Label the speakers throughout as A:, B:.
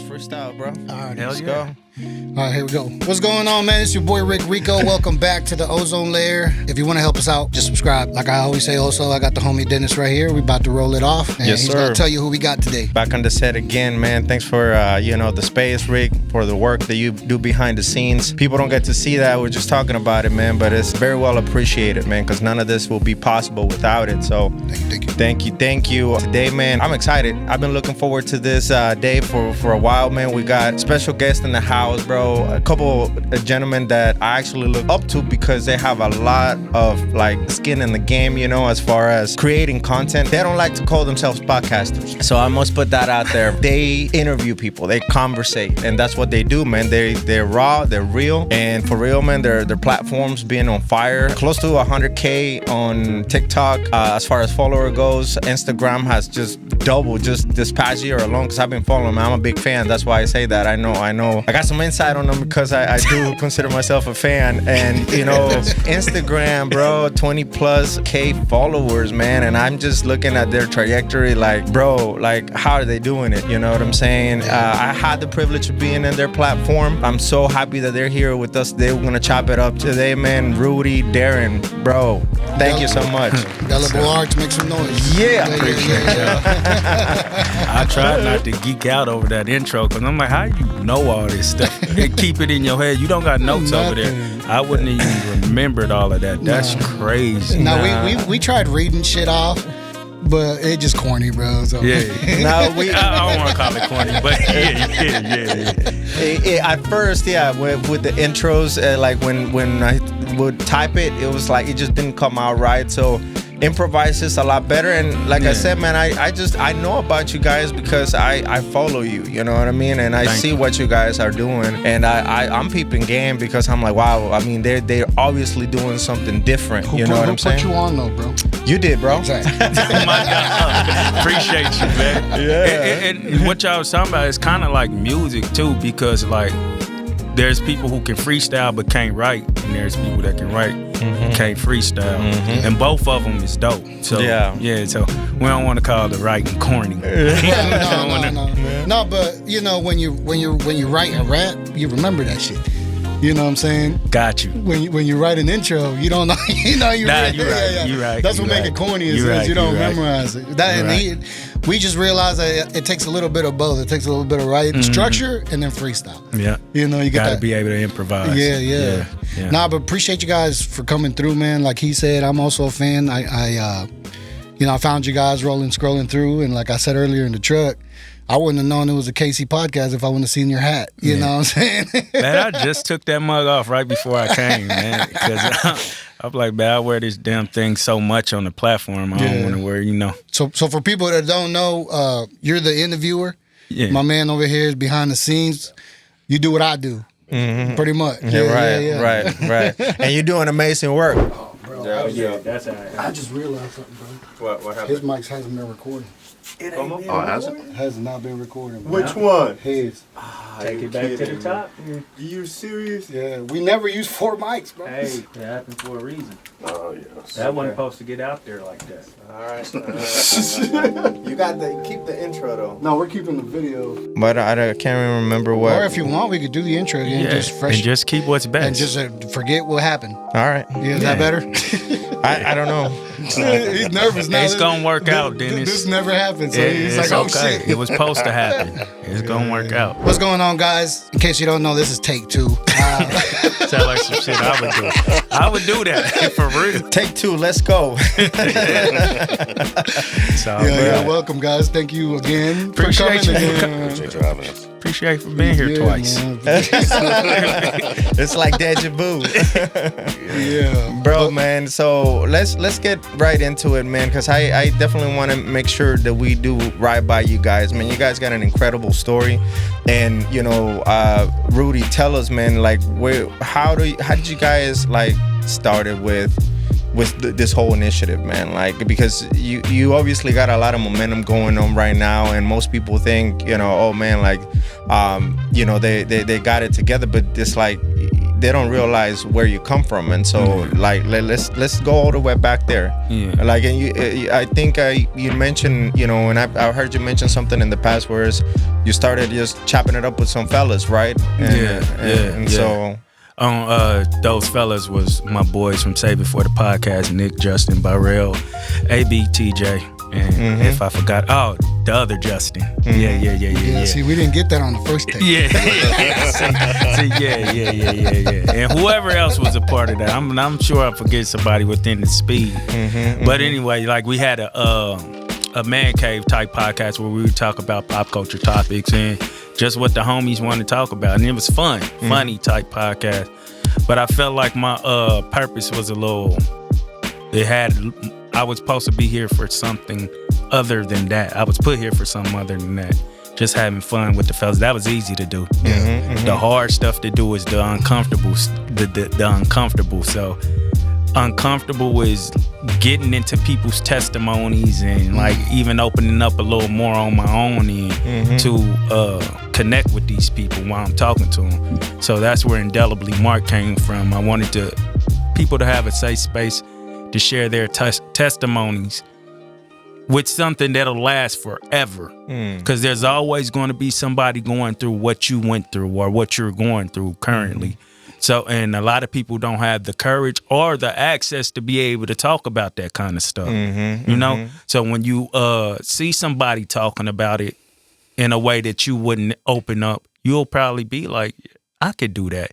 A: Let's freestyle, bro.
B: All right,
A: let's go.
B: All right, here we go. What's going on, man? It's your boy Rick Rico. Welcome back to the Ozone Layer. If you want to help us out, just subscribe. Like I always say, also, I got the homie Dennis right here. We about to roll it off. And
A: Yes,
B: he's
A: sir.
B: going to tell you who we got today.
A: Back on the set again, man. Thanks for, the space, Rick, for the work that you do behind the scenes. People don't get to see that. We're just talking about it, man, but it's very well appreciated, man, because none of this will be possible without it. So thank you. Today, man, I'm excited. I've been looking forward to this day for a while, man. We got special guests in the house, bro. A couple of gentlemen that I actually look up to because they have a lot of like skin in the game, as far as creating content. They don't like to call themselves podcasters, so I must put that out there. They interview people, they conversate, and that's what they do, man. They're raw, they're real, and for real, man, their platforms being on fire. Close to 100K on TikTok. As far as follower goes, Instagram has just doubled just this past year alone because I've been following them. I'm a big fan. That's why I say that. I know. I got some insight on them because I do consider myself a fan. And, Instagram, bro, 20 plus K followers, man. And I'm just looking at their trajectory like, bro, like, how are they doing it? You know what I'm saying? I had the privilege of being in their platform. I'm so happy that they're here with us today. We're going to chop it up today, man. Rudy, Darren, bro, thank you so much.
B: Indelible Arts, make some noise.
A: Yeah.
C: I tried not to geek out over that intro because I'm like, how you know all this stuff and keep it in your head? You don't got notes over there. I wouldn't even remembered all of that. That's crazy.
B: No, we tried reading shit off, but it just corny, bro. So.
C: Yeah.
A: No,
C: I don't want to call it corny, but yeah.
A: At first, with the intros, like when I would type it, it was like it just didn't come out right. So improvise is a lot better. And like I said, man, I know about you guys because I follow you. You know what I mean? And I see what you guys are doing, and I'm peeping game because I'm like, wow. I mean, they're obviously doing something different. You know what I'm saying?
B: Who put you on though, bro?
A: You did, bro.
B: Exactly.
C: Oh my God. Appreciate you, man.
A: Yeah.
C: And what y'all was talking about is kind of like music too, because like there's people who can freestyle but can't write, and there's people that can write can't freestyle, and both of them is dope. So so we don't want to call the writing corny.
B: No, but when you write a rap, you remember that shit. You know what I'm saying?
C: Got you.
B: When you write an intro, you don't know. You're right.
C: You're right.
B: That's what make it corny is you don't memorize it. We just realized that it takes a little bit of both. It takes a little bit of writing structure and then freestyle.
C: Yeah.
B: You
C: gotta be able to improvise.
B: Yeah. Nah, but appreciate you guys for coming through, man. Like he said, I'm also a fan. I found you guys scrolling through, and like I said earlier in the truck, I wouldn't have known it was a KC podcast if I wouldn't have seen your hat. You know what I'm saying?
C: Man, I just took that mug off right before I came, man. Because I'm like, man, I wear this damn thing so much on the platform. I don't want to wear,
B: So for people that don't know, you're the interviewer. Yeah. My man over here is behind the scenes. You do what I do, pretty much.
A: Right. And you're doing amazing work.
B: Oh, bro. That's all right. I just realized something, bro.
A: What happened?
B: His mics hasn't been recording.
A: It
B: has not been recording. Bro.
D: Which one?
B: His.
D: Take it back to the top. Are you serious?
B: Yeah, we never use 4 mics, bro.
E: Hey, it happened for a reason.
D: Oh, yes.
E: That wasn't supposed to get out there like that.
A: All right. You got to keep the intro, though.
B: No, we're keeping the video.
A: But I can't even remember what.
B: Or if you want, we could do the intro again.
C: And just keep what's best.
B: And just forget what happened.
A: All right.
B: Yeah, is that better?
A: I don't know.
B: He's nervous now.
C: It's going to work out, Dennis.
B: This never happened. So he's like, oh, shit.
C: It was supposed to happen. It's going to work out.
B: What's going on, guys? In case you don't know, this is take 2.
C: Sound like some shit I would do. I would do that, for real.
A: Take 2, let's go.
B: Welcome, guys. Thank you again for
C: Appreciate
B: coming.
D: Appreciate you having us.
C: Appreciate you for being here twice.
A: It's like deja vu.
B: Yeah.
A: Bro, man, so let's get right into it, man, because I definitely want to make sure that we do right by you guys, man. You guys got an incredible story. And, Rudy, tell us, man, like, how did you guys, like, started with this whole initiative, man? Like, because you obviously got a lot of momentum going on right now, and most people think, oh man, like, they got it together, but it's like they don't realize where you come from, and so like let's go all the way back there.
C: Yeah.
A: Like, and I think you mentioned, you know, and I heard you mention something in the past where you started just chopping it up with some fellas, right? And so.
C: Those fellas was my boys from Save It For The Podcast, Nick, Justin, Burrell, AB, TJ, and if I forgot, the other Justin. Yeah.
B: See, we didn't get that on the first take.
C: Yeah. Yeah. And whoever else was a part of that, I'm sure I forget somebody within the speed. But anyway, like we had a man cave type podcast where we would talk about pop culture topics and just what the homies want to talk about, and it was funny type podcast. But I felt like my purpose was I was supposed to be here for something other than that. I was put here for something other than that. Just having fun with the fellas. That was easy to do. The hard stuff to do is the uncomfortable. The uncomfortable. So uncomfortable is getting into people's testimonies and like even opening up a little more on my own end to connect with these people while I'm talking to them. So that's where Indelibly Mark came from. I wanted people to have a safe space to share their testimonies with something that'll last forever. Because there's always going to be somebody going through what you went through or what you're going through currently. So, and a lot of people don't have the courage or the access to be able to talk about that kind of stuff, you know? So when you see somebody talking about it in a way that you wouldn't open up, you'll probably be like, I could do that.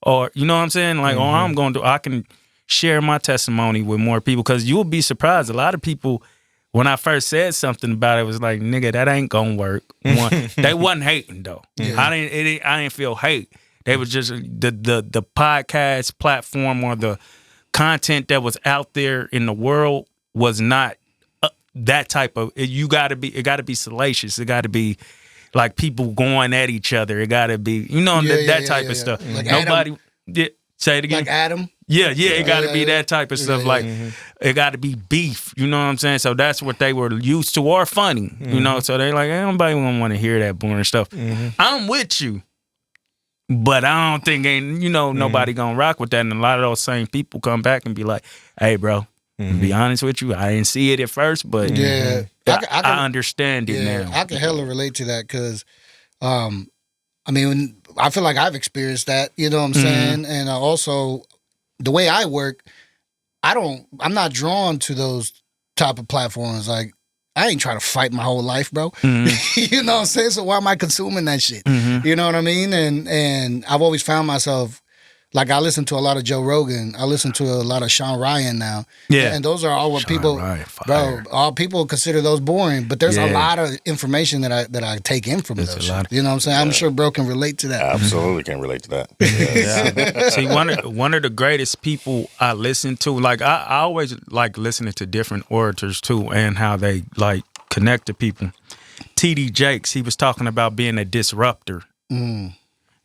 C: Or, you know what I'm saying? Like, I can share my testimony with more people, because you'll be surprised. A lot of people, when I first said something about it, was like, nigga, that ain't gonna work. They wasn't hating though. I didn't feel hate. They was just the podcast platform or the content that was out there in the world was not that type of. It got to be salacious. It got to be like people going at each other. It got to be, you know, that type of stuff.
B: Like
C: Nobody say it again.
B: Like Adam.
C: Yeah, it got to be that type of stuff. Like it got to be beef. You know what I'm saying? So that's what they were used to, or funny. You know, so they like, nobody gonna want to hear that boring stuff. I'm with you. But I don't think nobody gonna rock with that. And a lot of those same people come back and be like, hey, bro, to be honest with you, I didn't see it at first, but I understand it now.
B: I can hella relate to that because, I mean, I feel like I've experienced that, you know what I'm saying? And also, the way I work, I'm not drawn to those type of platforms. Like, I ain't trying to fight my whole life, bro. You know what I'm saying? So why am I consuming that shit? You know what I mean? And I've always found myself, like, I listen to a lot of Joe Rogan. I listen to a lot of Sean Ryan now. Yeah. And those are all what people, all people consider those boring. But there's a lot of information that I take in from those. You know what I'm saying? I'm sure bro can relate to that.
F: I absolutely can relate to that.
C: See, one of the greatest people I listen to, like I always like listening to different orators too, and how they like connect to people. TD Jakes, he was talking about being a disruptor.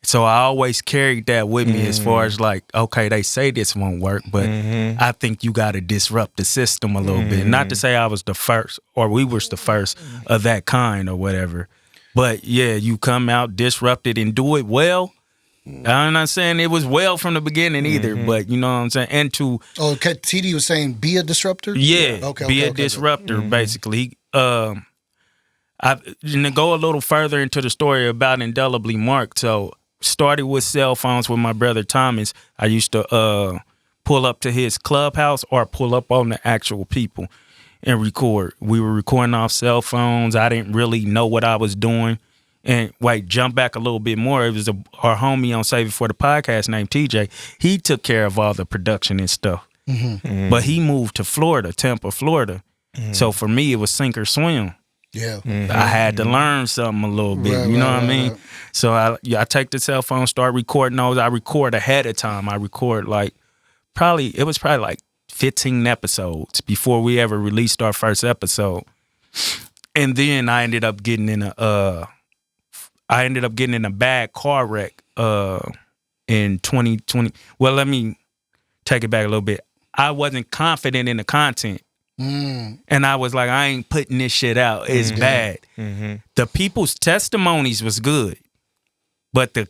C: So I always carried that with me as far as like, okay, they say this won't work, but I think you got to disrupt the system a little bit. Not to say I was the first or we was the first of that kind or whatever. But yeah, you come out, disrupt it, and do it well. I'm not saying it was well from the beginning either, but you know what I'm saying? And to...
B: Oh, okay, TD was saying be a disruptor?
C: Yeah, be a disruptor, basically. To go a little further into the story about Indelibly Marked, so... started with cell phones with my brother Thomas. I used to pull up to his clubhouse or pull up on the actual people and record. We were recording off cell phones. I didn't really know what I was doing. And jump back a little bit more. It was our homie on Save It For The Podcast named TJ. He took care of all the production and stuff. But he moved to Florida, Tampa, Florida. So for me, it was sink or swim.
B: Yeah,
C: I had to learn something a little bit, you know what I mean? Right. So I take the cell phone, start recording those. I record ahead of time. I record probably like 15 episodes before we ever released our first episode. And then I ended up getting in a bad car wreck in 2020. Well, let me take it back a little bit. I wasn't confident in the content. And I was like, I ain't putting this shit out. It's bad. The people's testimonies was good, but the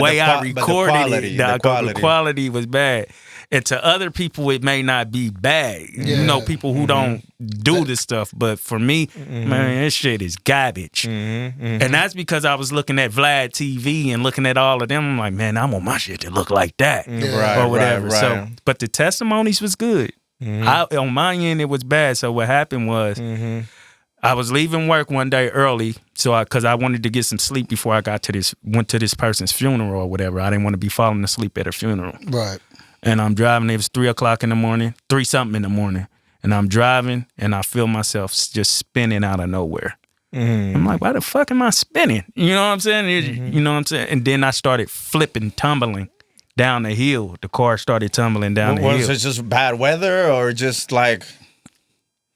C: way I recorded
A: quality,
C: the quality was bad. And to other people, it may not be bad.
B: Yeah.
C: You know, people who don't do this stuff. But for me, man, this shit is garbage. And that's because I was looking at Vlad TV and looking at all of them. I'm like, man, I want my shit to look like that.
A: Right,
C: or whatever.
A: right.
C: So, but the testimonies was good. On my end, it was bad. So what happened was I was leaving work one day early, because I wanted to get some sleep before I went to this person's funeral or whatever. I didn't want to be falling asleep at a funeral.
B: Right.
C: And I'm driving. It was 3:00 in the morning, 3-something in the morning. And I'm driving, and I feel myself just spinning out of nowhere. I'm like, why the fuck am I spinning? You know what I'm saying? You know what I'm saying? And then I started flipping, tumbling down the hill. The car started tumbling down the hill.
A: Was it just bad weather or just like...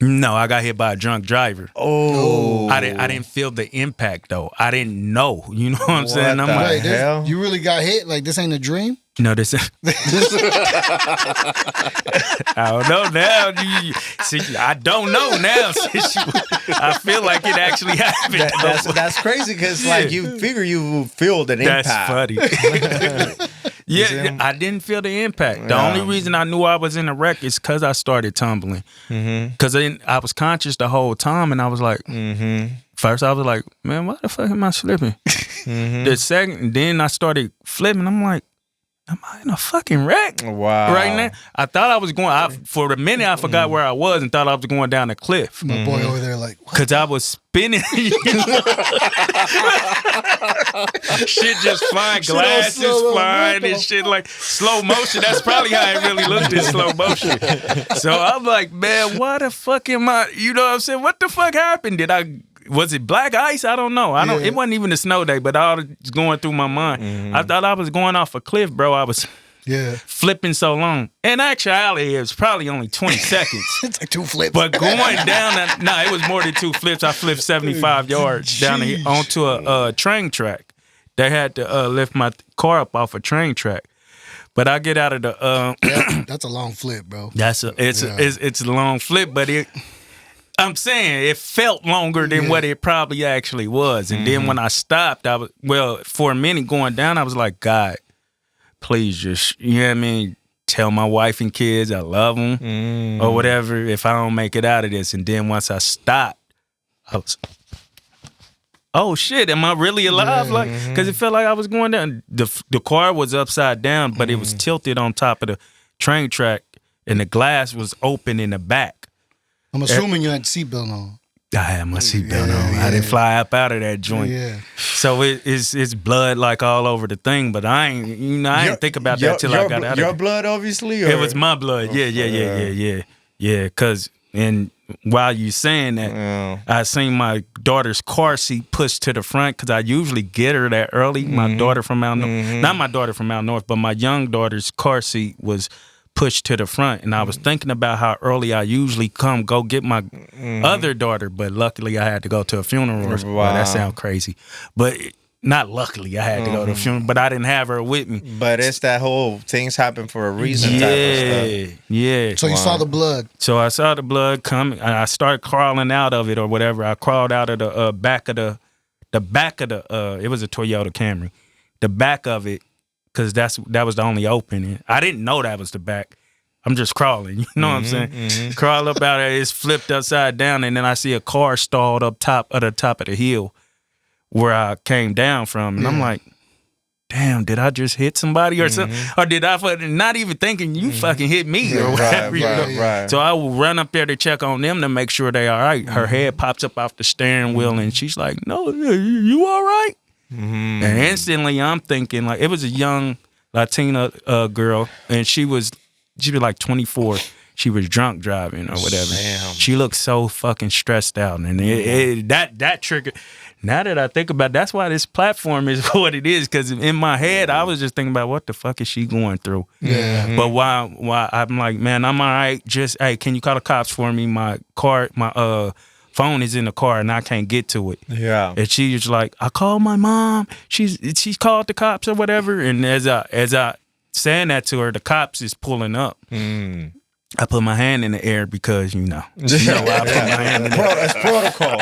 C: No, I got hit by a drunk driver.
A: Oh.
C: I didn't feel the impact, though. I didn't know. You know what I'm saying? I'm
A: the
C: like,
A: hell?
B: You really got hit? Like, this ain't a dream?
C: no, this I don't know now. See, I don't know now. I feel like it actually happened.
A: That's crazy because like you figure you will feel the impact.
C: That's funny. Yeah, I didn't feel the impact. The only reason I knew I was in a wreck is because I started tumbling. Because I was conscious the whole time, and I was like, first I was like, man, why the fuck am I slipping? The second, then I started flipping. I'm like, am I in a fucking wreck?
A: Wow.
C: Right now? I thought I was going, for a minute I forgot where I was and thought I was going down a cliff.
B: My boy over there like, what?
C: Because I was spinning. Shit just flying, glasses flying and shit like slow motion. That's probably how it really looked in slow motion. So I'm like, man, why the fuck am I, you know what I'm saying? What the fuck happened? Was it black ice? I don't know. It wasn't even a snow day, but all was going through my mind. I thought I was going off a cliff, bro. I was flipping so long. In actuality, it was probably only 20 seconds.
B: It's like 2 flips.
C: But going down, it was more than 2 flips. I flipped 75 yards down onto a train track. They had to lift my car up off a train track. But I get out of the.
B: That's a long flip, bro.
C: It's a long flip, but I'm saying it felt longer than what it probably actually was. And then when I stopped, for a minute going down, I was like, God, please just, you know what I mean? Tell my wife and kids I love them or whatever if I don't make it out of this. And then once I stopped, I was, oh shit, am I really alive? Like, because it felt like I was going down. The car was upside down, but it was tilted on top of the train track and the glass was open in the back.
B: I'm assuming you had seatbelt on.
C: I had my seatbelt on. I didn't fly up out of that joint. So it's blood like all over the thing, but I didn't think about that till I got out of it.
A: Your blood, obviously? Or?
C: It was my blood. Yeah. Because, and while you saying that, I seen my daughter's car seat pushed to the front because I usually get her that early. My daughter from out north, not my daughter from out north, but my young daughter's car seat was pushed to the front, and I was thinking about how early I usually go get my other daughter, but luckily I had to go to a funeral. Wow, that sounds crazy, but not luckily I had to go to a funeral, but I didn't have her with me.
A: But it's that whole things happen for a reason type of stuff.
C: Yeah.
B: So you saw the blood. So
C: I saw the blood coming, and I started crawling out of it or whatever. I crawled out of the back of the it was a Toyota Camry, the back of it. Because that was the only opening. I didn't know that was the back. I'm just crawling. You know what I'm saying? Crawl up out of it. It's flipped upside down, and then I see a car stalled up top of the hill where I came down from. And I'm like, damn, did I just hit somebody or something? Or did I not even thinking you fucking hit me or whatever?
A: Right.
C: So I will run up there to check on them to make sure they all right. Her head pops up off the steering wheel, and she's like, no, you all right? And instantly I'm thinking, like, it was a young Latina girl, and she was like 24. She was drunk driving or whatever. Damn. She looked so fucking stressed out, and that triggered. Now that I think about it, that's why this platform is what it is. Because in my head, I was just thinking about what the fuck is she going through. But why I'm like, man, I'm all right. Just hey, can you call the cops for me? My phone is in the car and I can't get to it. Yeah. And she was like, I called my mom. She's called the cops or whatever. And as I saying that to her, the cops is pulling up. I put my hand in the air because, you know I put my hand in the air.
A: That's protocol.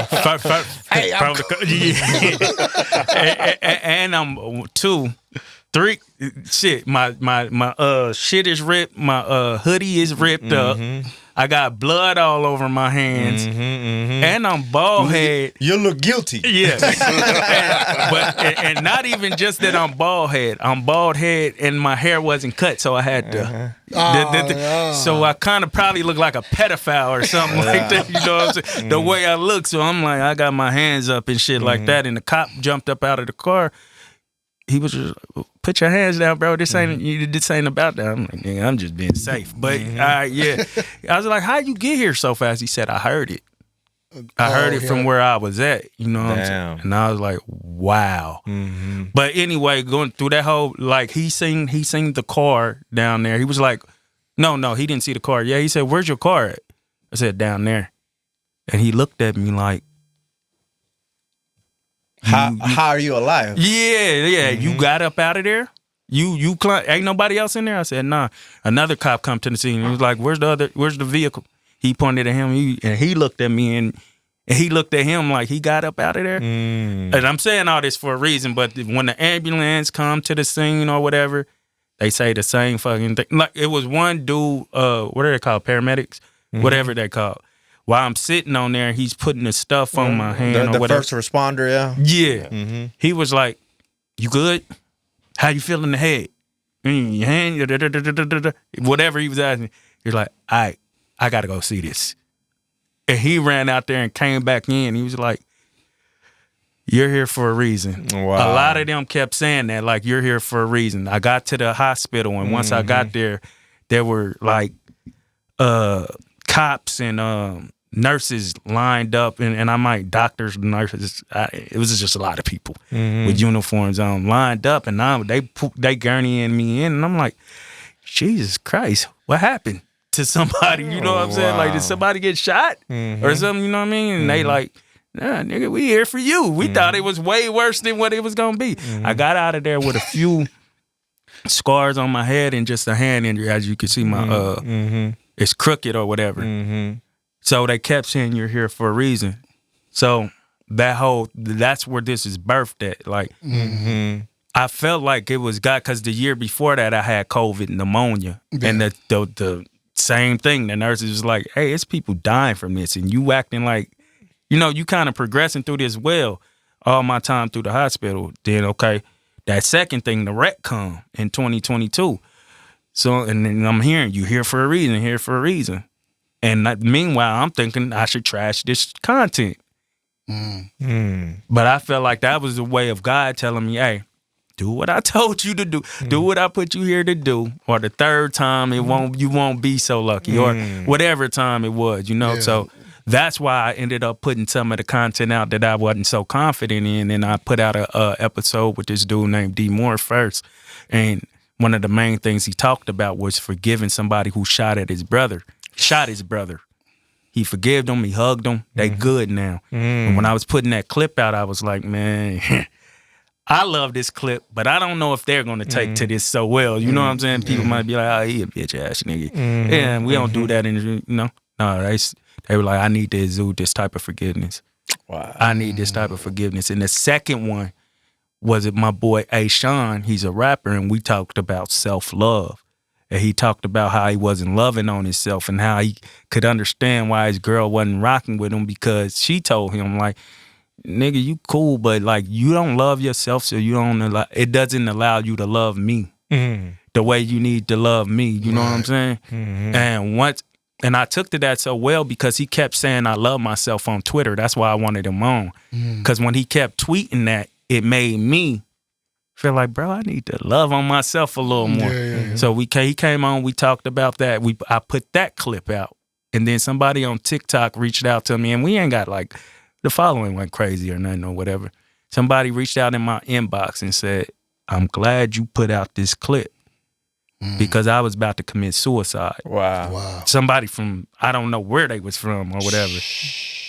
C: Hey, protocol. Yeah. and I'm 2, 3. Shit, my shit is ripped. My hoodie is ripped up. I got blood all over my hands, and I'm bald head.
A: You look guilty.
C: Yeah, and not even just that I'm bald head. I'm bald head, and my hair wasn't cut, so I had to. So I kind of probably look like a pedophile or something like that. You know what I'm saying? The way I look, so I'm like, I got my hands up and shit like that, and the cop jumped up out of the car. He was just, put your hands down, bro. This ain't about that. I'm like, nigga, I'm just being safe. But yeah, I was like, how you get here so fast? He said, I heard it. I heard it from where I was at. You know what I'm saying? And I was like, wow. But anyway, going through that whole, like, he seen the car down there. He was like, no, he didn't see the car. Yeah, he said, where's your car at? I said, down there. And he looked at me like,
A: How are you alive?
C: Yeah. You got up out of there? You ain't nobody else in there? I said, nah. Another cop come to the scene. He was like, where's the vehicle? He pointed at him, and he looked at me, and he looked at him like he got up out of there. And I'm saying all this for a reason, but when the ambulance come to the scene or whatever, they say the same fucking thing. Like, it was one dude, what are they called? Paramedics? Whatever they called. While I'm sitting on there, he's putting the stuff on my hand
A: the
C: or whatever.
A: first responder, yeah.
C: Yeah. He was like, you good? How you feeling in the head? Your hand? Whatever he was asking. He's like, all right, I got to go see this. And he ran out there and came back in. He was like, you're here for a reason.
A: Wow.
C: A lot of them kept saying that, like, you're here for a reason. I got to the hospital, and once I got there were, like, cops and nurses lined up, and I'm like, doctors, nurses. It was just a lot of people with uniforms on lined up, and they gurneying me in, and I'm like, Jesus Christ, what happened to somebody? You know what I'm saying? Like, did somebody get shot or something? You know what I mean? And they like, nah, nigga, we here for you. We thought it was way worse than what it was gonna be. I got out of there with a few scars on my head and just a hand injury, as you can see. My it's crooked or whatever. So they kept saying you're here for a reason. So that's where this is birthed at. Like, I felt like it was God, because the year before that I had COVID pneumonia, and the same thing. The nurses was like, hey, it's people dying from this, and you acting like, you know, you kind of progressing through this well. All my time through the hospital. Then okay, that second thing, the wreck come in 2022. So, and then I'm hearing you here for a reason, And meanwhile, I'm thinking I should trash this content. But I felt like that was the way of God telling me, hey, do what I told you to do. Do what I put you here to do. Or the third time, you won't be so lucky. Or whatever time it was, you know. Yeah. So that's why I ended up putting some of the content out that I wasn't so confident in. And I put out a episode with this dude named D Moore first. And one of the main things he talked about was forgiving somebody who shot his brother. He forgave them. He hugged them. They good now. And when I was putting that clip out, I was like, man, I love this clip, but I don't know if they're going to take to this so well. You know what I'm saying? People might be like, oh, he a bitch ass nigga. Yeah, and we don't do that. No, they were like, I need to exude this type of forgiveness.
A: Wow.
C: I need this type of forgiveness. And the second one was my boy A. Sean. He's a rapper, and we talked about self-love. And he talked about how he wasn't loving on himself and how he could understand why his girl wasn't rocking with him, because she told him, like, nigga, you cool, but, like, you don't love yourself, so it doesn't allow you to love me the way you need to love me. You know what I'm saying? And I took to that so well because he kept saying I love myself on Twitter. That's why I wanted him on. Because when he kept tweeting that, it made me feel like, bro, I need to love on myself a little more. Yeah. So he came on, we talked about that. I put that clip out. And then somebody on TikTok reached out to me, and we ain't got, like, the following went crazy or nothing or whatever. Somebody reached out in my inbox and said, I'm glad you put out this clip because I was about to commit suicide.
A: Wow.
C: Somebody from, I don't know where they was from or whatever.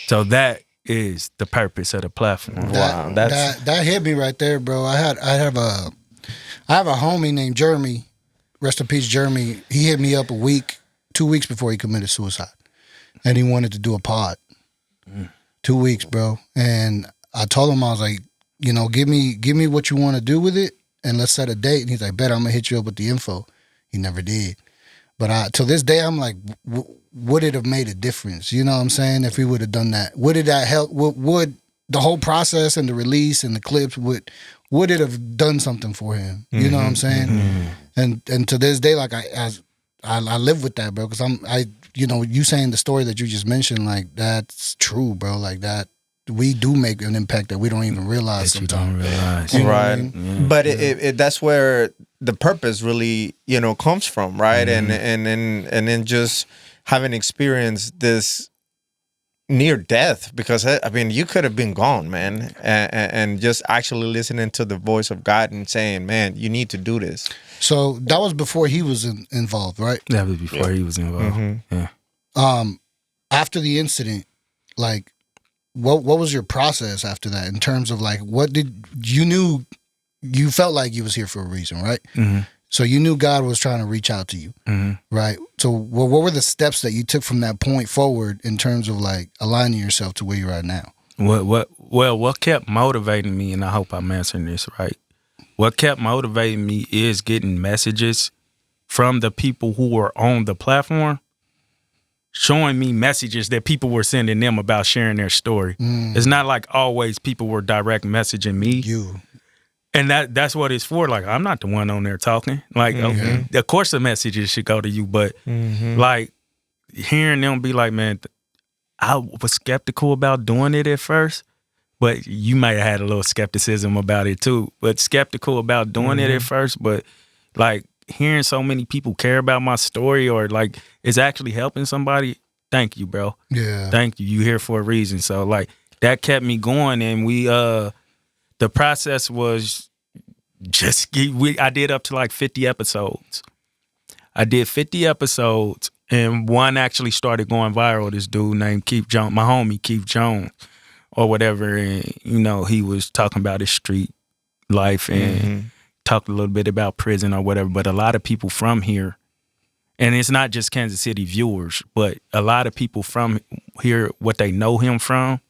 C: So that is the purpose of the platform.
B: That hit me right there, bro. I have a homie named Jeremy. Rest in peace, Jeremy. He hit me up a week 2 weeks before he committed suicide, and he wanted to do a pod. 2 weeks, bro. And I told him, I was like, you know, give me what you want to do with it, and let's set a date. And he's like, bet I'm gonna hit you up with the info. He never did. But to this day, I'm like, would it have made a difference? You know what I'm saying? If he would have done that, would it have helped? Would the whole process and the release and the clips would it have done something for him? You know what I'm saying? And to this day, like I live with that, bro. Because you know, you saying the story that you just mentioned, like that's true, bro. Like that, we do make an impact that we don't even realize sometimes.
A: You know right? I mean? But that's where the purpose really, you know, comes from, right? And then just having experienced this near death, because I mean, you could have been gone, man, and just actually listening to the voice of God and saying, man, you need to do this.
B: So that was before he was involved, right?
C: That was before he was involved. Yeah.
B: After the incident, like, what was your process after that in terms of like, what did you felt like you was here for a reason, right? So you knew God was trying to reach out to you, right? So what were the steps that you took from that point forward in terms of like aligning yourself to where you're at now?
C: What kept motivating me, and I hope I'm answering this right. What kept motivating me is getting messages from the people who were on the platform, showing me messages that people were sending them about sharing their story. It's not like always people were direct messaging me. And that's what it's for. Like, I'm not the one on there talking. Like, okay, of course the messages should go to you, but like hearing them be like, man, I was skeptical about doing it at first, but you might have had a little skepticism about it too. But skeptical about doing it at first, but like hearing so many people care about my story or like it's actually helping somebody. Thank you, bro.
B: Yeah.
C: Thank you. You here for a reason. So like that kept me going, and the process was just I did up to like 50 episodes. I did 50 episodes, and one actually started going viral. This dude named Keith Jones, my homie Keith Jones, or whatever. And you know, he was talking about his street life and talked a little bit about prison or whatever. But a lot of people from here, and it's not just Kansas City viewers, but a lot of people from here, what they know him from,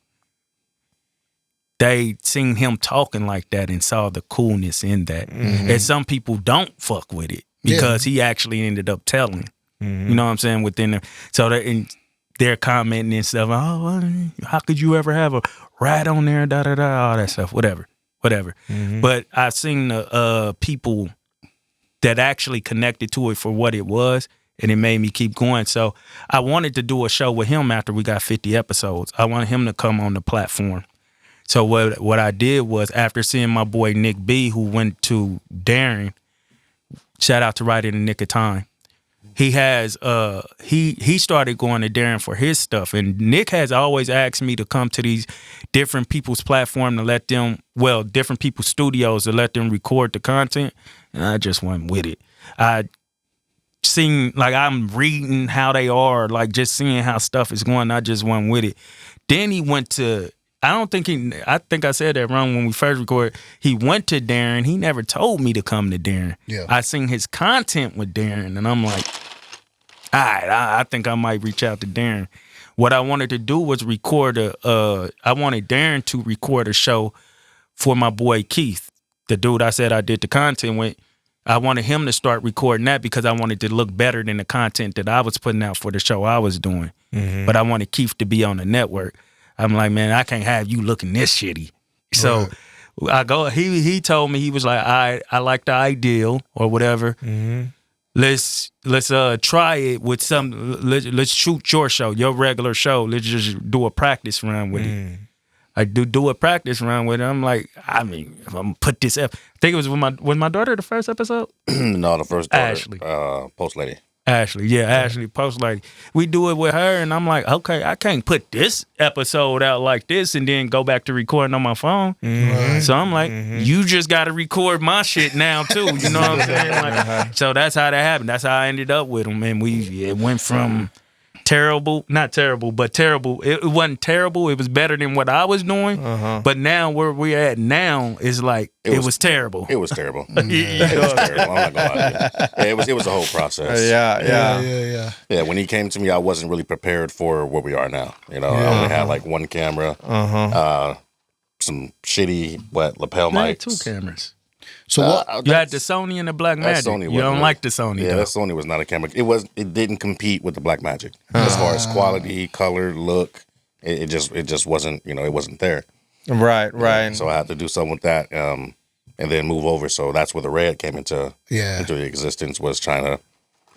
C: they seen him talking like that and saw the coolness in that. And some people don't fuck with it because he actually ended up telling. You know what I'm saying? Within them. So they're commenting and stuff. Oh, how could you ever have a rat on there? Da da da. All that stuff. Whatever. But I've seen the people that actually connected to it for what it was, and it made me keep going. So I wanted to do a show with him after we got 50 episodes. I wanted him to come on the platform. So what I did was, after seeing my boy Nick B, who went to Darren, shout out to Right in the Nick of Time. He has he started going to Darren for his stuff, and Nick has always asked me to come to these different people's platform to let them, different people's studios to let them record the content, and I just went with it. I seen, like, I'm reading how they are, like just seeing how stuff is going. I just went with it. Then he went to, I think I said that wrong when we first recorded. He went to Darren. He never told me to come to Darren.
B: Yeah.
C: I seen his content with Darren, and I'm like, all right, I think I might reach out to Darren. What I wanted to do was record I wanted Darren to record a show for my boy Keith, the dude I said I did the content with. I wanted him to start recording that because I wanted to look better than the content that I was putting out for the show I was doing. But I wanted Keith to be on the network. I'm like, man, I can't have you looking this shitty. So I go. He told me, he was like, I like the ideal or whatever. Let's try it with some. Let's shoot your show, your regular show. Let's just do a practice run with it. I do a practice run with it. I'm like, I mean, if I'm gonna put this up. I think it was with my daughter, the first episode.
F: No, the first daughter,
C: Ashley,
F: post lady.
C: Ashley, Ashley, post lady. We do it with her, and I'm like, okay, I can't put this episode out like this and then go back to recording on my phone. So I'm like, you just got to record my shit now too. You know what I'm saying? Like, so that's how that happened. That's how I ended up with him, and it went from not terrible, but terrible. It wasn't terrible. It was better than what I was doing. But now where we're at now is like it was terrible.
F: It was terrible. It was terrible. I'm not gonna lie to you. Yeah, it was a whole process.
B: Yeah.
F: When he came to me, I wasn't really prepared for where we are now. You know, I only had like one camera, some shitty lapel
C: I had
F: mics.
C: 2 cameras.
B: So what?
C: You had the Sony and the Black Magic.
F: Sony
C: You don't
F: wasn't
C: like the Sony,
F: Yeah,
C: though.
F: that Sony was not a camera. It didn't compete with the Black Magic as far as quality, color, look. It just wasn't. You know, it wasn't there.
A: Right.
F: So I had to do something with that, and then move over. So that's where the Red came into existence. Was trying to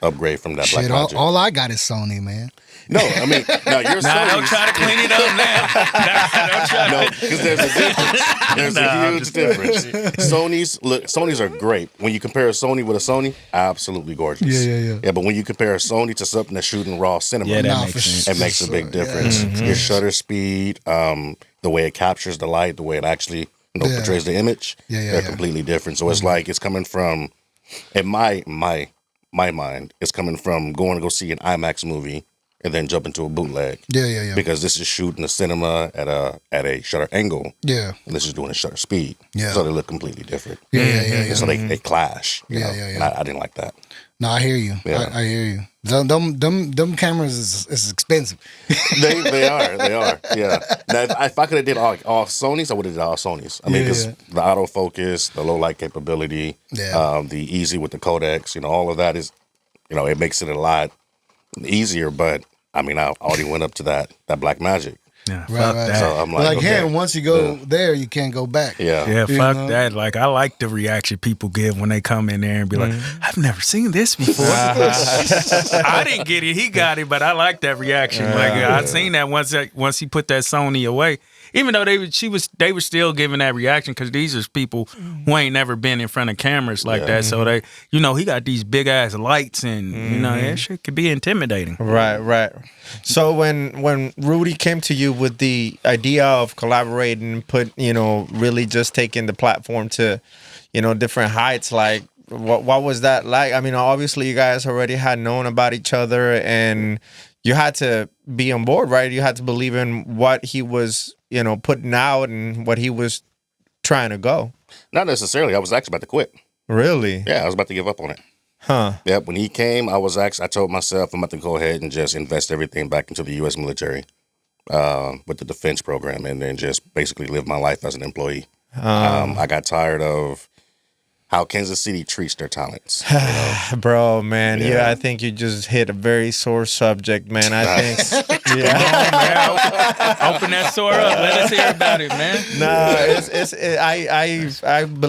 F: upgrade from that Black Magic.
B: All I got is Sony, man.
F: No, I mean, now you're
C: Nah, don't try to clean it up now. Don't try
F: No, because there's a difference. There's a huge difference. Sonys are great. When you compare a Sony with a Sony, absolutely gorgeous.
B: Yeah.
F: But when you compare a Sony to something that's shooting raw cinema, it makes a big difference. Your shutter speed, the way it captures the light, the way it actually portrays the image, they're completely different. So it's like it's coming from, in my mind, it's coming from going to go see an IMAX movie and then jump into a bootleg.
B: Yeah.
F: Because this is shooting the cinema at a shutter angle.
B: Yeah.
F: And this is doing a shutter speed.
B: Yeah.
F: So they look completely different.
B: Yeah.
F: So they clash. You know?
B: Yeah.
F: And I didn't like that.
B: No, I hear you.
F: Yeah.
B: I hear you. Them cameras is expensive.
F: They are. Yeah. Now, if I could have did all Sonys, I would have did all Sonys. I mean, because the autofocus, the low light capability, the easy with the codecs, all of that is, it makes it a lot easier. But I mean, I already went up to that Black Magic.
C: Yeah,
B: Right.
C: that.
F: So I'm like, okay.
B: Here, once you go there, you can't go back.
C: Yeah, fuck that. Like, I like the reaction people give when they come in there and be like, I've never seen this before. I didn't get it. He got it, but I like that reaction. I seen that once he put that Sony away. Even though they were still giving that reaction because these are people who ain't never been in front of cameras like that. So they, he got these big ass lights and that shit could be intimidating.
A: Right. So when Rudy came to you with the idea of collaborating and put, really just taking the platform to, different heights, like what was that like? I mean, obviously you guys already had known about each other and you had to be on board, right? You had to believe in what he was, putting out and what he was trying to go.
F: Not necessarily. I was actually about to quit.
A: Really?
F: Yeah, I was about to give up on it.
A: Huh.
F: Yep. When he came, I told myself I'm about to go ahead and just invest everything back into the U.S. military with the defense program and then just basically live my life as an employee. I got tired of how Kansas City treats their talents.
A: Bro, man. Yeah, I think you just hit a very sore subject, man. I think.
C: Open that sore up. Let us hear about it, man.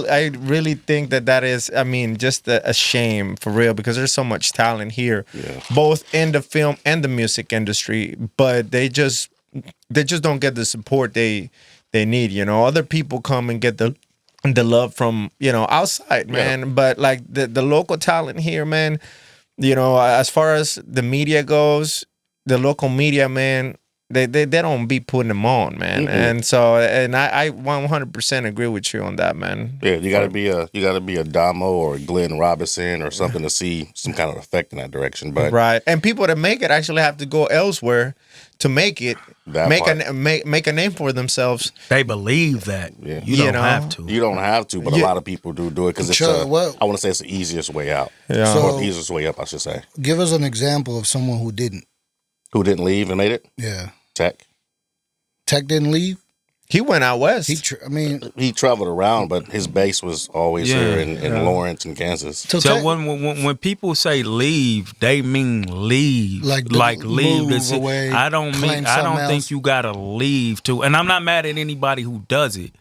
A: I really think that is, I mean, just a shame for real because there's so much talent here, both in the film and the music industry, but they just don't get the support they need. Other people come and get the love from outside, man. But like the local talent here, man, as far as the media goes, the local media, man, they don't be putting them on, man. And so I 100% agree with you on that, man.
F: Yeah, you gotta be a Damo or a Glenn Robinson or something to see some kind of effect in that direction. But
A: right, and people that make it actually have to go elsewhere to make it, make a name for themselves.
C: They believe that.
F: Yeah.
C: You don't have to.
F: You don't have to, but a lot of people do it because it's I want to say it's the easiest way out.
A: Yeah.
F: Or the easiest way up, I should say.
B: Give us an example of someone who didn't.
F: Who didn't leave and made it?
B: Yeah.
F: Tech.
B: Tech didn't leave?
A: He went out west.
F: He traveled around, but his base was always here in Lawrence and Kansas.
C: So when people say leave, they mean leave, like leave.
B: Move away,
C: I don't think you gotta leave to. And I'm not mad at anybody who does it.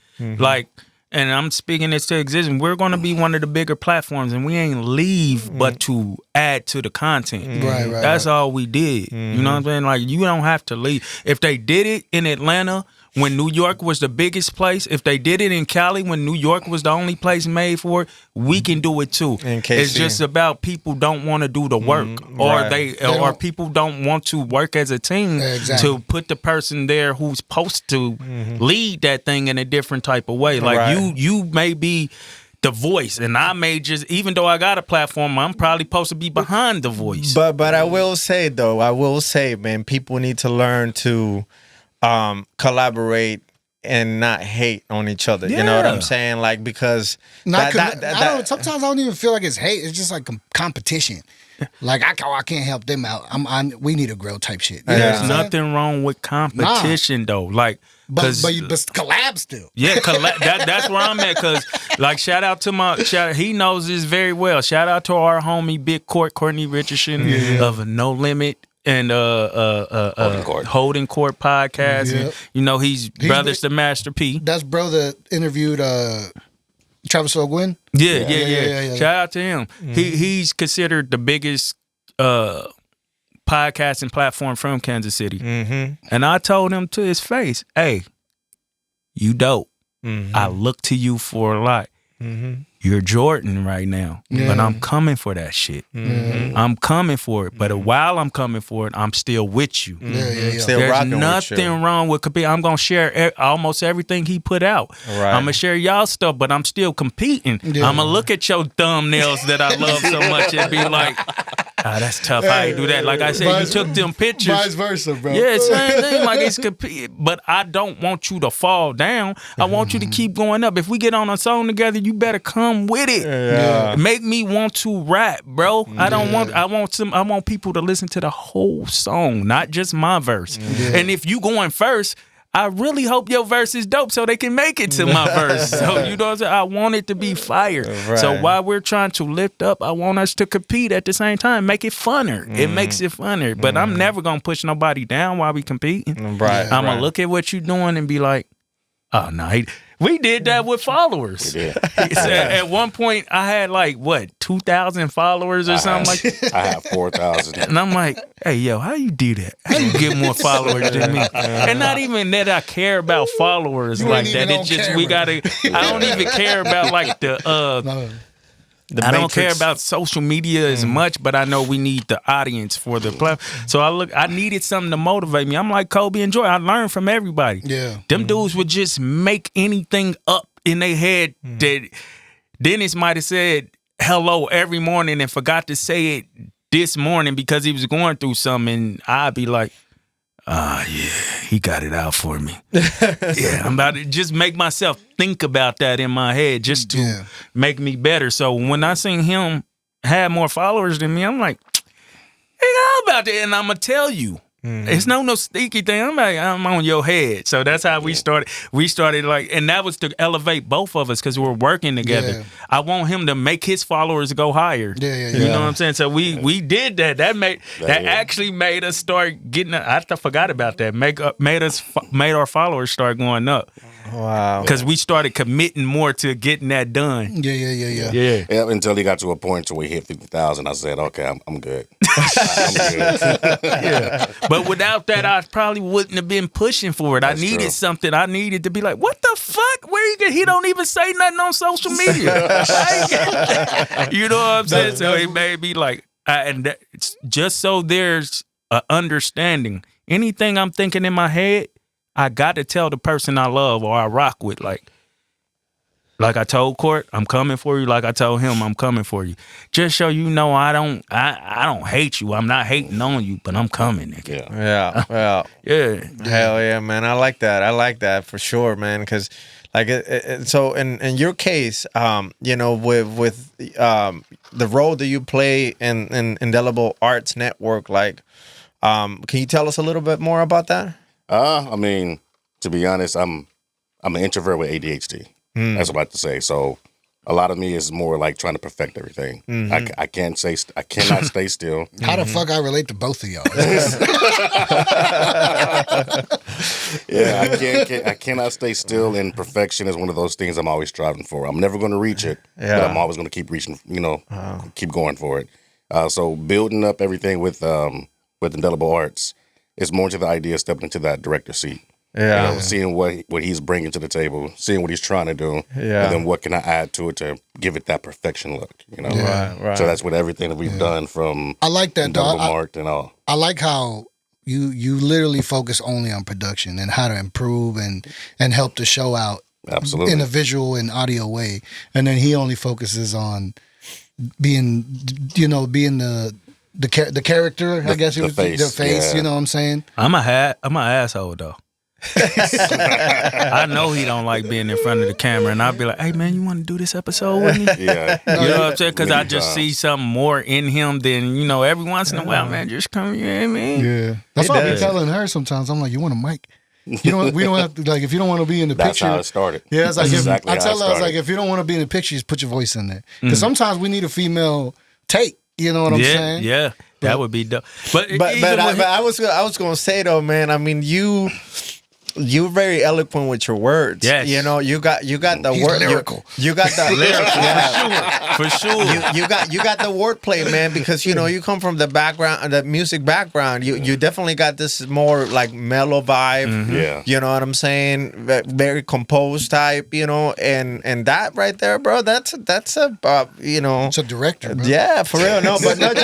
C: And I'm speaking this to existence. We're going to be one of the bigger platforms, and we ain't leave but to add to the content.
B: Right.
C: That's all we did. You know what I'm saying? Like, you don't have to leave. If they did it in Atlanta when New York was the biggest place, if they did it in Cali when New York was the only place made for it, we can do it too. It's just about people don't want to do the work, or people don't want to work as a team to put the person there who's supposed to lead that thing in a different type of way. Like you may be the voice, and I may just, even though I got a platform, I'm probably supposed to be behind the voice.
A: But I will say though, man, people need to learn to collaborate and not hate on each other. You know what I'm saying? Like, because
B: sometimes I don't even feel like it's hate. It's just like competition. Like I can't help them out. We need to grow type shit. You
C: There's nothing wrong with competition though. Like,
B: but collab still.
C: Yeah, that's where I'm at. Cause like, shout out to he knows this very well. Shout out to our homie Big Courtney Richardson of No Limit and Holding Court podcast.
B: Yep.
C: And, you know, he's brothers to Master P.
B: That's bro that interviewed Travis O'Gwen.
C: Yeah. Shout out to him. Mm-hmm. He's considered the biggest podcasting platform from Kansas City. Mm-hmm. And I told him to his face, hey, you dope. Mm-hmm. I look to you for a lot. Mm-hmm. You're Jordan right now, but I'm coming for that shit. Mm-hmm. I'm coming for it, but while I'm coming for it, I'm still with you.
A: Still
C: There's
A: rocking
C: nothing
A: with you.
C: wrong with competing. I'm gonna share almost everything he put out.
A: Right.
C: I'm gonna share y'all stuff, but I'm still competing. Yeah. I'm gonna look at your thumbnails that I love so much and be like, that's tough. I ain't do that. Like I said, you took them pictures.
B: Vice versa, bro.
C: Yeah, same thing. Like it's but I don't want you to fall down. I want you to keep going up. If we get on a song together, you better come with it. Yeah. Make me want to rap, bro. I want people to listen to the whole song, not just my verse. Yeah. And if you going first, I really hope your verse is dope so they can make it to my verse. So you know what I'm saying? I want it to be fire. Right. So while we're trying to lift up, I want us to compete at the same time. Make it funner. It makes it funner. But I'm never gonna push nobody down while we competing.
A: Right.
C: I'm gonna look at what you're doing and be like, oh no, we did that with followers.
F: We did.
C: At one point, I had 2,000 followers or something like that.
F: I have 4,000.
C: And I'm like, hey, yo, how you do that? How you get more followers than me? And not even that I care about followers like that. It's just I don't even care about I don't care about social media as much, but I know we need the audience for the platform. So I needed something to motivate me. I'm like Kobe and Joy. I learned from everybody.
B: Yeah.
C: Them dudes would just make anything up in their head that Dennis might have said hello every morning and forgot to say it this morning because he was going through something. And I'd be like, yeah, he got it out for me. Yeah, I'm about to just make myself think about that in my head just to make me better. So when I seen him have more followers than me, I'm like, hey, how about that? And I'm going to tell you. It's no sneaky thing. I'm on your head. So that's how we started. We started and that was to elevate both of us because we're working together. Yeah. I want him to make his followers go higher.
B: Yeah.
C: You know what I'm saying? So we did that. That actually made us start getting. I forgot about that. Made our followers start going up.
A: Wow.
C: Because we started committing more to getting that done.
B: Yeah.
F: Until he got to a point where he hit 50,000, I said, okay, I'm good. I'm good.
C: Yeah. But without that, I probably wouldn't have been pushing for it. That's I needed something. I needed to be like, what the fuck? He don't even say nothing on social media. You know what I'm saying? So it made me just so there's an understanding. Anything I'm thinking in my head, I got to tell the person I love or I rock with, like I told Court, I'm coming for you. Like I told him, I'm coming for you. Just so you know, I don't hate you. I'm not hating on you, but I'm coming, nigga.
A: Yeah.
C: Yeah.
A: Hell yeah, man. I like that for sure, man. Because so in your case, with the role that you play in Indelible Arts Network, can you tell us a little bit more about that?
F: To be honest, I'm an introvert with ADHD. That's what I like to say. So a lot of me is more like trying to perfect everything. Mm-hmm. I cannot stay still.
B: How the fuck I relate to both of y'all?
F: Yeah, I cannot stay still, and perfection is one of those things I'm always striving for. I'm never going to reach it, but I'm always going to keep reaching. Keep going for it. So building up everything with Indelible Arts is more to the idea of stepping into that director seat. Yeah, seeing what he's bringing to the table, seeing what he's trying to do, and then what can I add to it to give it that perfection look, Right. So that's what everything that we've done from
B: I like that,
F: Indelible Art and all.
B: I like how you literally focus only on production and how to improve and help the show out
F: Absolutely.
B: in a visual and audio way, and then he only focuses on being the character. I guess it was the face.
F: Yeah.
B: You know what I'm saying?
C: I'm an asshole though. I know he don't like being in front of the camera, and I'll be like, "Hey man, you want to do this episode with me?"
F: Yeah,
C: you know what I'm saying? Because I just see something more in him than every once in a while, man. Just come, you know what I mean?
B: Yeah, that's what I'm telling her sometimes. I'm like, "You want a mic?" We don't have to, like, if you don't want to be in the picture.
F: That's how it started.
B: Yeah, it's like
F: exactly
B: I tell her, I was like, if you don't want to be in the picture, just put your voice in there. Because sometimes we need a female take. You know what I'm saying?
C: Yeah, that would be dope. But
A: I was gonna say though, man. I mean, you're very eloquent with your words.
C: Yes.
A: You know, you got the word
B: lyrical.
A: You got the lyrical. Yeah.
C: for sure.
A: You got the wordplay, man, because you come from the background, the music background. You definitely got this more like mellow vibe.
F: Mm-hmm. Yeah.
A: You know what I'm saying? Very composed type, and that right there, bro, that's a
B: It's a director, bro.
A: Yeah, for real. No, but not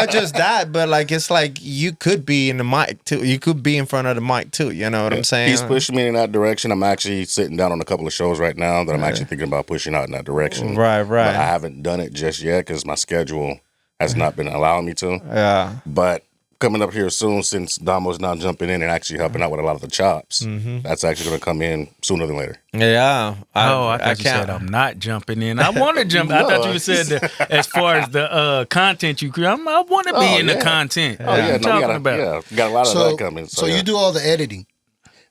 A: just that, but like it's like you could be in the mic too. You could be in front of the mic too. You know what I'm saying?
F: He's pushing me in that direction. I'm actually sitting down on a couple of shows right now that I'm actually thinking about pushing out in that direction.
A: Right.
F: But I haven't done it just yet because my schedule has not been allowing me to.
A: Yeah.
F: But coming up here soon, since Damo's now jumping in and actually helping out with a lot of the chops, that's actually going to come in sooner than later.
A: Yeah.
C: I thought you said I'm not jumping in. I want to jump. I thought you said that as far as the content you create, I want to be in the content.
F: Oh, yeah.
C: We got
F: a lot of that coming.
B: So you do all the editing?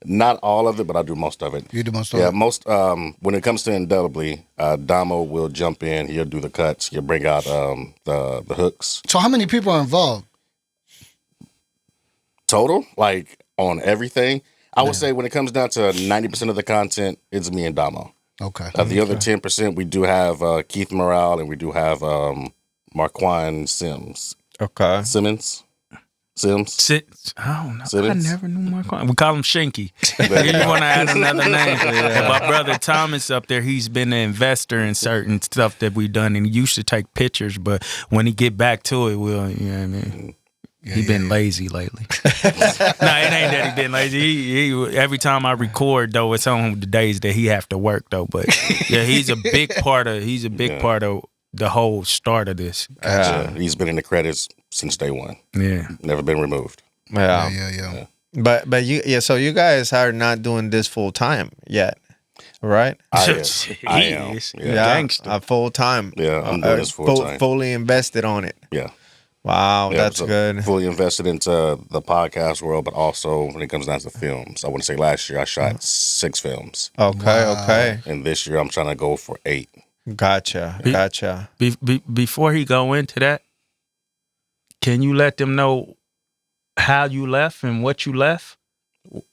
F: Not all of it, but I do most of it.
B: You do most of it?
F: Yeah, most. When it comes to Indelibly, Damo will jump in. He'll do the cuts. He'll bring out the hooks.
B: So how many people are involved?
F: Total, like on everything, I would say when it comes down to 90% of the content, it's me and Damo.
B: Okay.
F: The other 10%, we do have Keith Morale and we do have Marquand Sims.
A: Okay.
F: Sims.
C: I don't know.
F: Simmons?
C: I never knew Marquand. We call him Shinky. You want to add another name? My brother Thomas up there, he's been an investor in certain stuff that we've done, and he used to take pictures, but when he get back to it, you know what I mean? He been lazy lately. No, it ain't that he been lazy. He every time I record though, it's on the days that he have to work though. But yeah, he's a big part of the whole start of this.
F: He's been in the credits since day one.
C: Yeah,
F: never been removed.
B: Yeah.
A: But so you guys are not doing this full time yet, right?
F: I am.
C: Gangster.
A: Full time.
F: Yeah, I'm doing this full time.
A: Fully invested on it.
F: Yeah.
A: Wow, that's good.
F: Fully invested into the podcast world, but also when it comes down to films. I want to say last year I shot 6 films.
A: Okay.
F: And this year I'm trying to go for 8.
A: Gotcha.
C: Before he go into that, can you let them know how you left and what you left?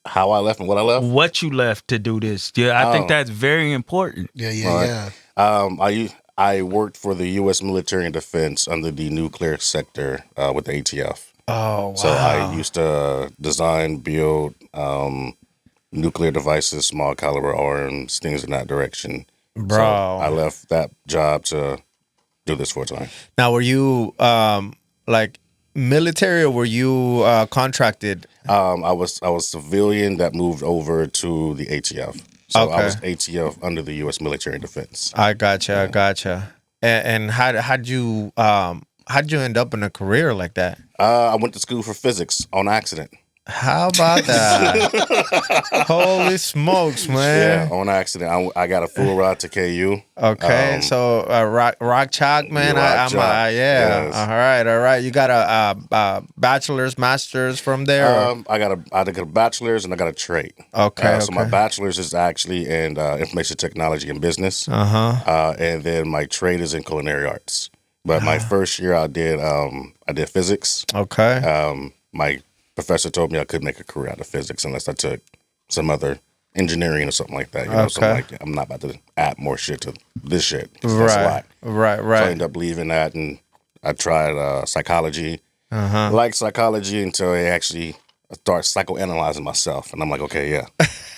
F: How I left and what I left?
C: What you left to do this. Yeah, I think that's very important.
B: Yeah.
F: I worked for the U.S. military and defense under the nuclear sector with the ATF.
A: Oh, wow.
F: So I used to design, build nuclear devices, small caliber arms, things in that direction.
A: Bro.
F: So I left that job to do this full time.
A: Now, were you like military or were you contracted?
F: I was civilian that moved over to the ATF. So I was ATF under the U.S. military and defense.
A: I gotcha. And how'd you end up in a career like that?
F: I went to school for physics on accident.
A: How about that? Holy smokes, man!
F: Yeah, on accident. I got a full ride to KU.
A: Okay, so rock chalk, man.
F: Yeah, yes.
A: All right. You got a bachelor's, master's from there.
F: I got a bachelor's and I got a trade.
A: Okay.
F: So my bachelor's is actually in information technology and business. And then my trade is in culinary arts. But my first year I did physics.
A: Okay.
F: My professor told me I couldn't make a career out of physics unless I took some other engineering or something like that. I'm not about to add more shit to this shit. That's a lot.
A: Right.
F: So I ended up leaving that, and I tried psychology. I liked psychology until I actually start psychoanalyzing myself, and I'm like, okay,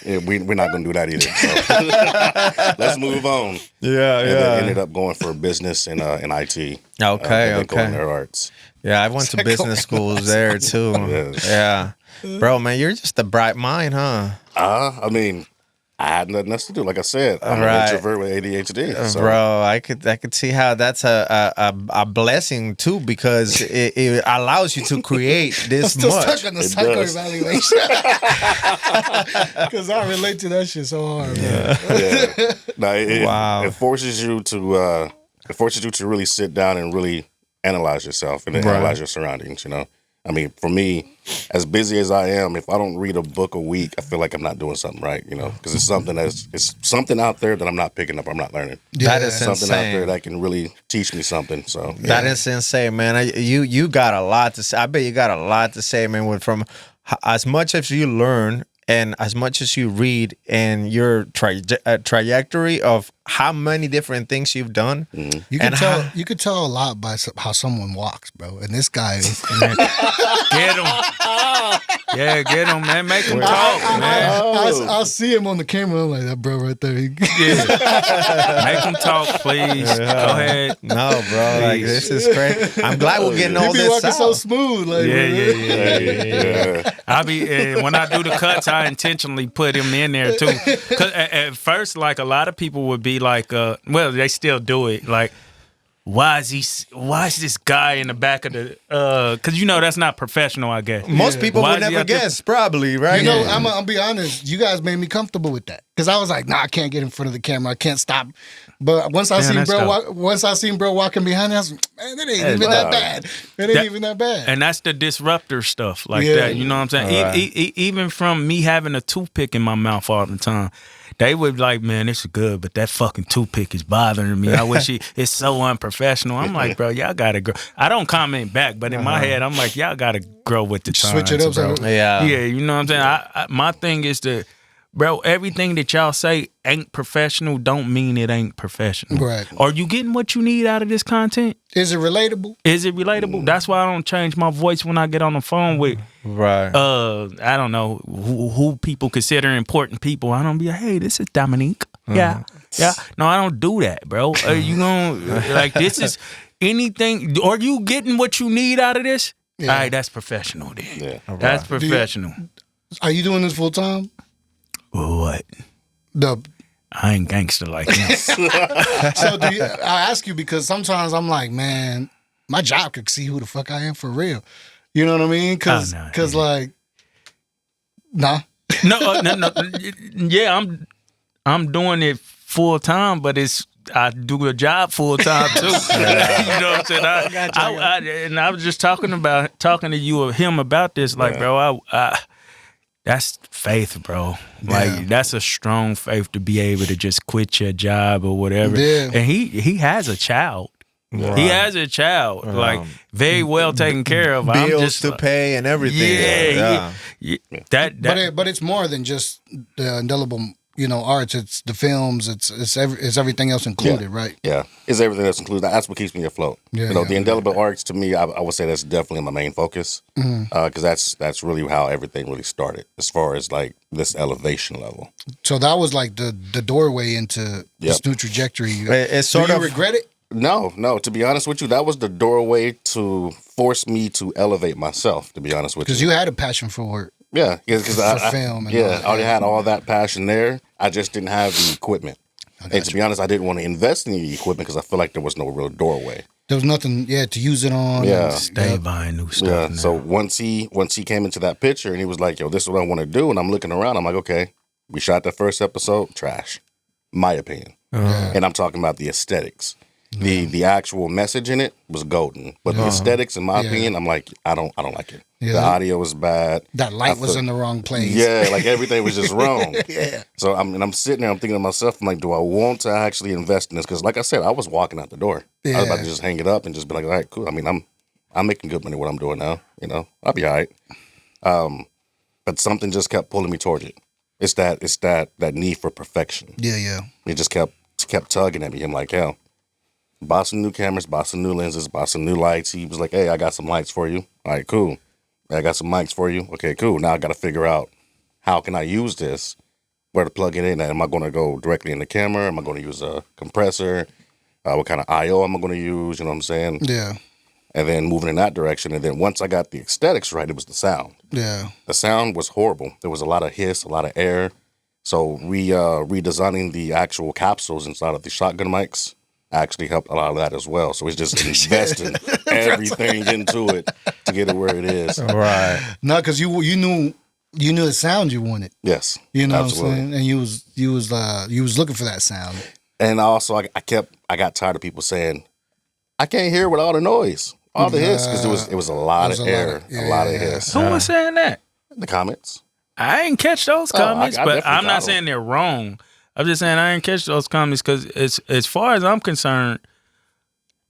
F: we're not gonna do that either. So let's move on.
A: Yeah.
F: And then ended up going for business in IT.
A: Okay.
F: Culinary arts.
A: Yeah, I went to business schools there too.
F: Yes.
A: Yeah, bro, man, you're just a bright mind, huh?
F: I mean, I had nothing else to do. Like I said, I'm an introvert with ADHD. So.
A: Bro, I could see how that's a blessing too, because it allows you to create this
B: I'm still
A: much.
B: stuck on the psycho evaluation because I relate to that shit so hard. Man.
F: No, it forces you to really sit down and really analyze yourself and analyze your surroundings. You know, I mean, for me, as busy as I am, if I don't read a book a week, I feel like I'm not doing something right, you know, because it's something out there that I'm not picking up, I'm not learning.
A: That is
F: something
A: insane.
F: out there that can really teach me something. So
A: that is insane, man. You got a lot to say. I bet you got a lot to say, man. From as much as you learn and as much as you read and your trajectory of how many different things you've done.
F: Mm-hmm.
B: You could tell a lot by how someone walks, bro. And this guy is
C: get him. Yeah, get him, man. Make him talk, man.
B: I see him on the camera. I'm like, that bro right there.
C: Yeah. Make him talk, please. Go ahead.
A: No, bro. Like, this is crazy. I'm glad we're getting all
B: He be
A: this
B: walking
A: out.
B: so smooth. Like,
C: Yeah. I be when I do the cuts, I intentionally put him in there too. Cause at first, like a lot of people would be like, well, they still do it. Like, why is this guy in the back of the? Cause you know that's not professional, I guess.
A: Most people would never guess, probably, right?
B: You know, I'm be honest. You guys made me comfortable with that because I was like, nah, I can't get in front of the camera. I can't stop. But once I seen bro walking behind, I was like, man, that ain't even that bad. It ain't even that bad.
C: And that's the disruptor stuff, like that. You know what I'm saying?
A: Right.
C: Even from me having a toothpick in my mouth all the time. They would be like, man, this is good, but that fucking toothpick is bothering me. I wish it's so unprofessional. I'm like, bro, y'all gotta grow. I don't comment back, but in my head, I'm like, y'all gotta grow with the times.
B: Switch it up,
C: bro.
A: Yeah.
C: Yeah, you know what I'm saying? My thing is to, bro, everything that y'all say ain't professional don't mean it ain't professional.
B: Right.
C: Are you getting what you need out of this content?
B: Is it relatable?
C: Is it relatable? That's why I don't change my voice when I get on the phone with
A: Right.
C: I don't know who people consider important people. I don't be like, hey, this is Dominique. Yeah. No, I don't do that, bro. You gonna like this is anything? Are you getting what you need out of this?
B: Yeah.
C: All right, that's professional then.
F: Yeah.
C: That's professional.
B: Are you doing this full time?
C: What?
B: The
C: I ain't gangster like him.
B: So I ask you because sometimes I'm like, man, my job could see who the fuck I am for real. You know what I mean? Because like, nah.
C: No. Yeah, I'm doing it full time, but I do a job full time too. You know what I'm saying? And I was just talking to him about this, like, bro, that's faith, bro. Like that's a strong faith to be able to just quit your job or whatever.
B: Yeah.
C: And he has a child. Right. He has a child, like very well taken care of.
A: Bills
C: I'm just
A: to pay and everything.
B: But it's more than just the indelible, arts. It's the films. It's everything else included, right?
F: Yeah, it's everything else included. That's what keeps me afloat.
B: Yeah,
F: the indelible arts to me, I would say that's definitely my main focus because that's really how everything really started as far as like this elevation level.
B: So that was like the doorway into this new trajectory.
A: It's sort of
B: regret it.
F: No. To be honest with you, that was the doorway to force me to elevate myself. To be honest with you,
B: because you had a passion for work.
F: Yeah, because I
B: film. And
F: I already had all that passion there. I just didn't have the equipment. And to be honest, I didn't want to invest in the equipment because I feel like there was no real doorway.
B: There was nothing, to use it on.
F: Yeah,
C: stay buying new stuff.
F: Yeah.
C: Now.
F: So once he came into that picture and he was like, "Yo, this is what I want to do," and I'm looking around, I'm like, "Okay, we shot that first episode, trash, my opinion." And I'm talking about the aesthetics. The actual message in it was golden, but the aesthetics, in my opinion, I'm like, I don't like it.
B: Yeah.
F: The audio was bad.
B: That light was in the wrong place.
F: Yeah, like everything was just wrong. So I'm sitting there, I'm thinking to myself, I'm like, do I want to actually invest in this? Because like I said, I was walking out the door. I was about to just hang it up and just be like, all right, cool. I mean, I'm making good money what I'm doing now. I'll be all right. But something just kept pulling me towards it. It's that need for perfection.
B: Yeah.
F: It just kept tugging at me. I'm like, hell. Buy some new cameras, buy some new lenses, buy some new lights. He was like, hey, I got some lights for you. All right, cool. I got some mics for you. Okay, cool. Now I got to figure out how can I use this, where to plug it in. Am I going to go directly in the camera? Am I going to use a compressor? What kind of I/O am I going to use? You know what I'm saying?
B: Yeah.
F: And then moving in that direction. And then once I got the aesthetics right, it was the sound.
B: Yeah.
F: The sound was horrible. There was a lot of hiss, a lot of air. So redesigning the actual capsules inside of the shotgun mics actually helped a lot of that as well. So it's just investing everything into it to get it where it is.
A: Right.
B: No, because you knew the sound you wanted.
F: Yes.
B: You know
F: absolutely.
B: what I'm saying? And you was looking for that sound.
F: And also I got tired of people saying, I can't hear with all the noise, all the hiss, because it was a lot of air, a lot of hiss.
C: Who was saying that?
F: The comments.
C: I ain't catch those comments,
F: I
C: but I'm not
F: got
C: saying they're wrong. I'm just saying I ain't catch those comments because as far as I'm concerned,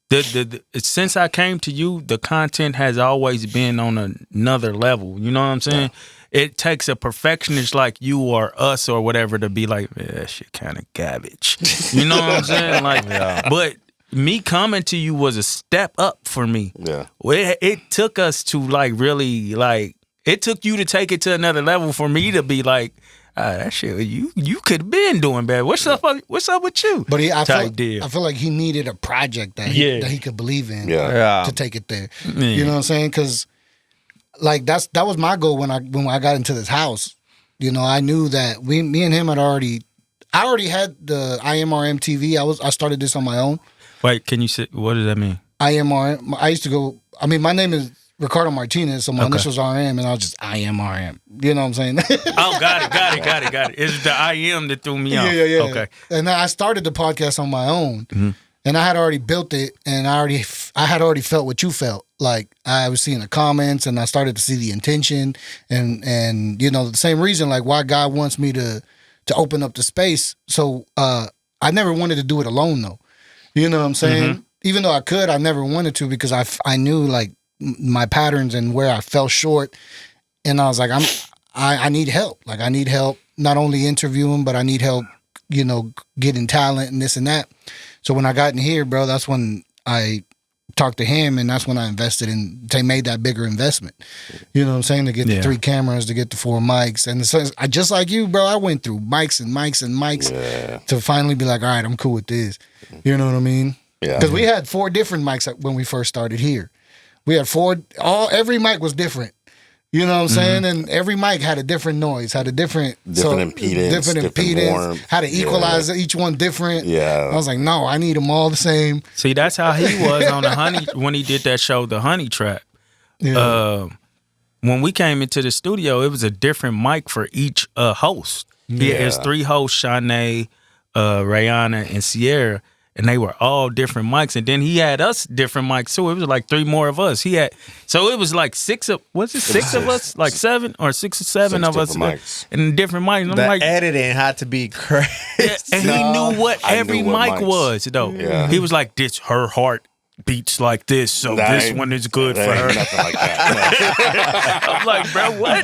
C: since I came to you, the content has always been on another level. You know what I'm saying? Yeah. It takes a perfectionist like you or us or whatever to be like, man, that shit kind of garbage. You know what I'm saying? Like, but me coming to you was a step up for me. Yeah, it took us to like really like. It took you to take it to another level for me to be like, that shit, you could have been doing better. What's up with you?
B: But I feel like he needed a project that he could believe in to take it there. Yeah. You know what I'm saying? Because like that was my goal when I got into this house. You know, I knew that me and him I already had the IMRM TV. I started this on my own.
C: Wait, can you say what does that mean?
B: IMRM. I used to go. I mean, my name is Ricardo Martinez, so my initials RM, and I was just IMRM. You know what I'm saying?
C: Oh, got it. It's the IM that threw me off. Yeah. Okay.
B: And I started the podcast on my own, and I had already built it, and I had already felt what you felt. Like I was seeing the comments, and I started to see the intention, and you know the same reason, like why God wants me to open up the space. So I never wanted to do it alone, though. You know what I'm saying? Even though I could, I never wanted to because I knew like my patterns and where I fell short, and I was like, I need help. Like I need help not only interviewing, but I need help, you know, getting talent and this and that. So when I got in here, bro, that's when I talked to him, and that's when I invested in. They made that bigger investment. You know what I'm saying? To get the 3 cameras, to get the 4 mics, and I just like you, bro. I went through mics and mics and mics to finally be like, all right, I'm cool with this. You know what I mean? Yeah. Because we had 4 different mics when we first started here. We had 4. Every mic was different. You know what I'm saying? And every mic had a different noise, had a different impedance, had to equalize each one different. Yeah. I was like, no, I need them all the same.
C: See, that's how he was on the Honey when he did that show, The Honey Trap. Yeah. When we came into the studio, it was a different mic for each host. Yeah. There's 3 hosts, Shanae, Rihanna, and Sierra. And they were all different mics. And then he had us different mics too. It was like 3 more of us. So it was like 6 of us? Like 7 or 6 or 7 of us in different mics.
A: And the editing had to be crazy.
C: And he knew what every mic was, though. Yeah. He was like, this, her heart beats like this, so this one is good for her.
F: Nothing like that.
C: I'm like, bro, what?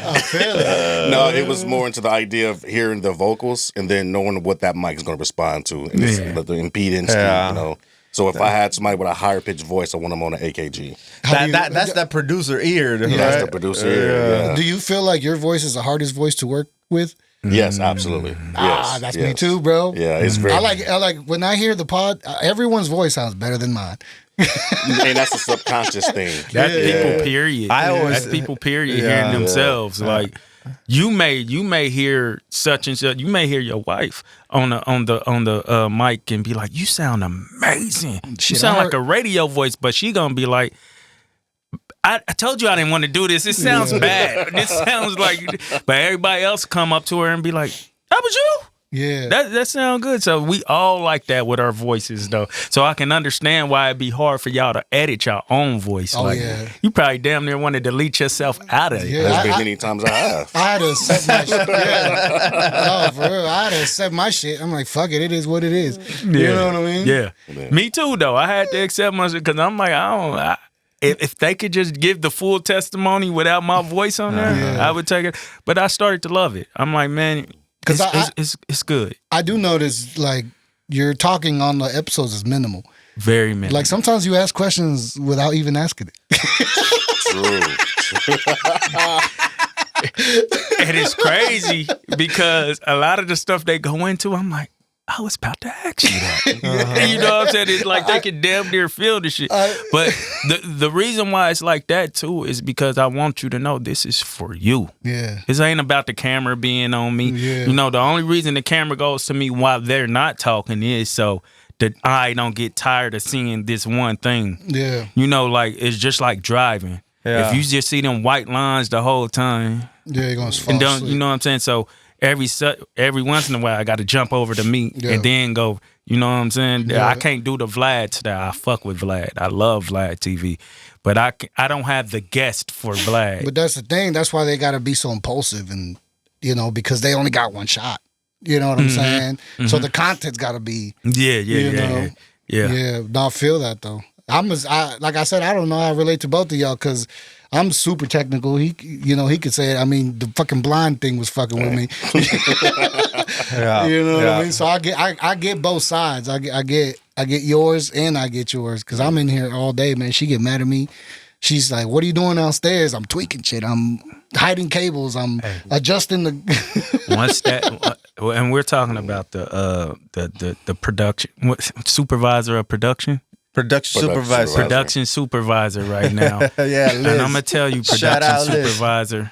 F: No, it was more into the idea of hearing the vocals and then knowing what that mic is going to respond to, and the impedance. You know. So if I had somebody with a higher pitched voice, I want them on an AKG.
A: That's that producer ear. Right?
F: That's the producer ear. Yeah.
B: Do you feel like your voice is the hardest voice to work with?
F: Yes, absolutely.
B: That's me too, bro.
F: Yeah, it's very.
B: I like when I hear the pod. Everyone's voice sounds better than mine.
F: And that's a subconscious thing.
C: That's people. Period. That's people. Period. Hearing themselves. Like you may hear such and such. You may hear your wife on the mic and be like, "You sound amazing. You sound like a radio voice," but she gonna be like, I told you I didn't want to do this. It sounds bad. This sounds like, but everybody else come up to her and be like, "That was you."
B: Yeah,
C: that sounds good. So we all like that with our voices, though. So I can understand why it'd be hard for y'all to edit your own voice.
B: Oh,
C: like, you probably damn near want to delete yourself out of it.
F: Yeah, there's been many times I have.
B: I had to set my shit. No, for real. I had to set my shit. I'm like, fuck it. It is what it is. You know what I mean?
C: Yeah. Me too, though. I had to accept my shit because I'm like, if they could just give the full testimony without my voice on there, I would take it. But I started to love it. I'm like, man, it's good.
B: I do notice, like, your talking on the episodes is minimal.
C: Very minimal.
B: Like, sometimes you ask questions without even asking it.
F: True.
C: And it's crazy because a lot of the stuff they go into, I'm like, I was about to ask you that. You know what I'm saying? It's like they can damn near feel the shit. But the reason why it's like that too is because I want you to know this is for you.
B: Yeah.
C: This ain't about the camera being on me.
B: Yeah.
C: You know, the only reason the camera goes to me while they're not talking is so that I don't get tired of seeing this one thing.
B: Yeah.
C: You know, like it's just like driving.
A: Yeah.
C: If you just see them white lines the whole time,
B: Yeah, you're gonna fall
C: and don't
B: asleep.
C: you know what I'm saying? So every once in a while, I got to jump over to me and then go. You know what I'm saying?
B: Yeah.
C: I can't do the Vlad style. I fuck with Vlad. I love Vlad TV, but I don't have the guest for Vlad.
B: But that's the thing. That's why they got to be so impulsive, and you know, because they only got one shot. You know what I'm saying? So the content's got to be.
C: Yeah.
B: No, I feel that though. Like I said, I don't know how I relate to both of y'all because I'm super technical. He could say it. I mean, the fucking blind thing was fucking with me.
A: Yeah.
B: You know what I mean? So I get both sides. I get yours and I get yours because I'm in here all day, man. She get mad at me. She's like, "What are you doing downstairs?" I'm tweaking shit. I'm hiding cables. I'm adjusting the.
C: Once that, and we're talking about the production supervisor of production.
A: Production supervisor.
C: Production supervisor right now.
A: Yeah, Liz.
C: And I'm gonna tell you,
A: Shout out,
C: production
A: Liz.
C: supervisor.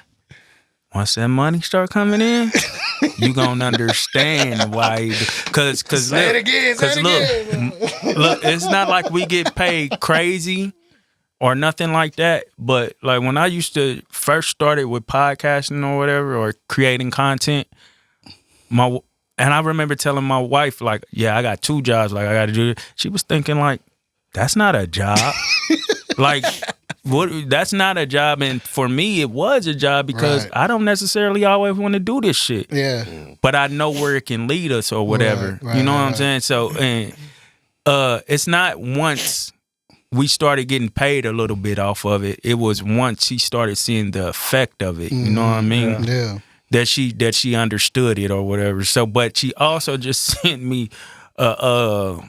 C: Once that money start coming in, you gonna understand why. Cause
B: Say it again.
C: Look, it's not like we get paid crazy or nothing like that. But like when I used to first started with podcasting or whatever or creating content, and I remember telling my wife like, yeah, I got 2 jobs. Like I got to do it. She was thinking like, that's not a job. Like, that's not a job. And for me, it was a job because I don't necessarily always want to do this shit.
B: Yeah.
C: But I know where it can lead us or whatever. You know what I'm saying? So, and it's not once we started getting paid a little bit off of it. It was once she started seeing the effect of it. You know what I mean?
B: Yeah.
C: That she understood it or whatever. So, but she also just sent me a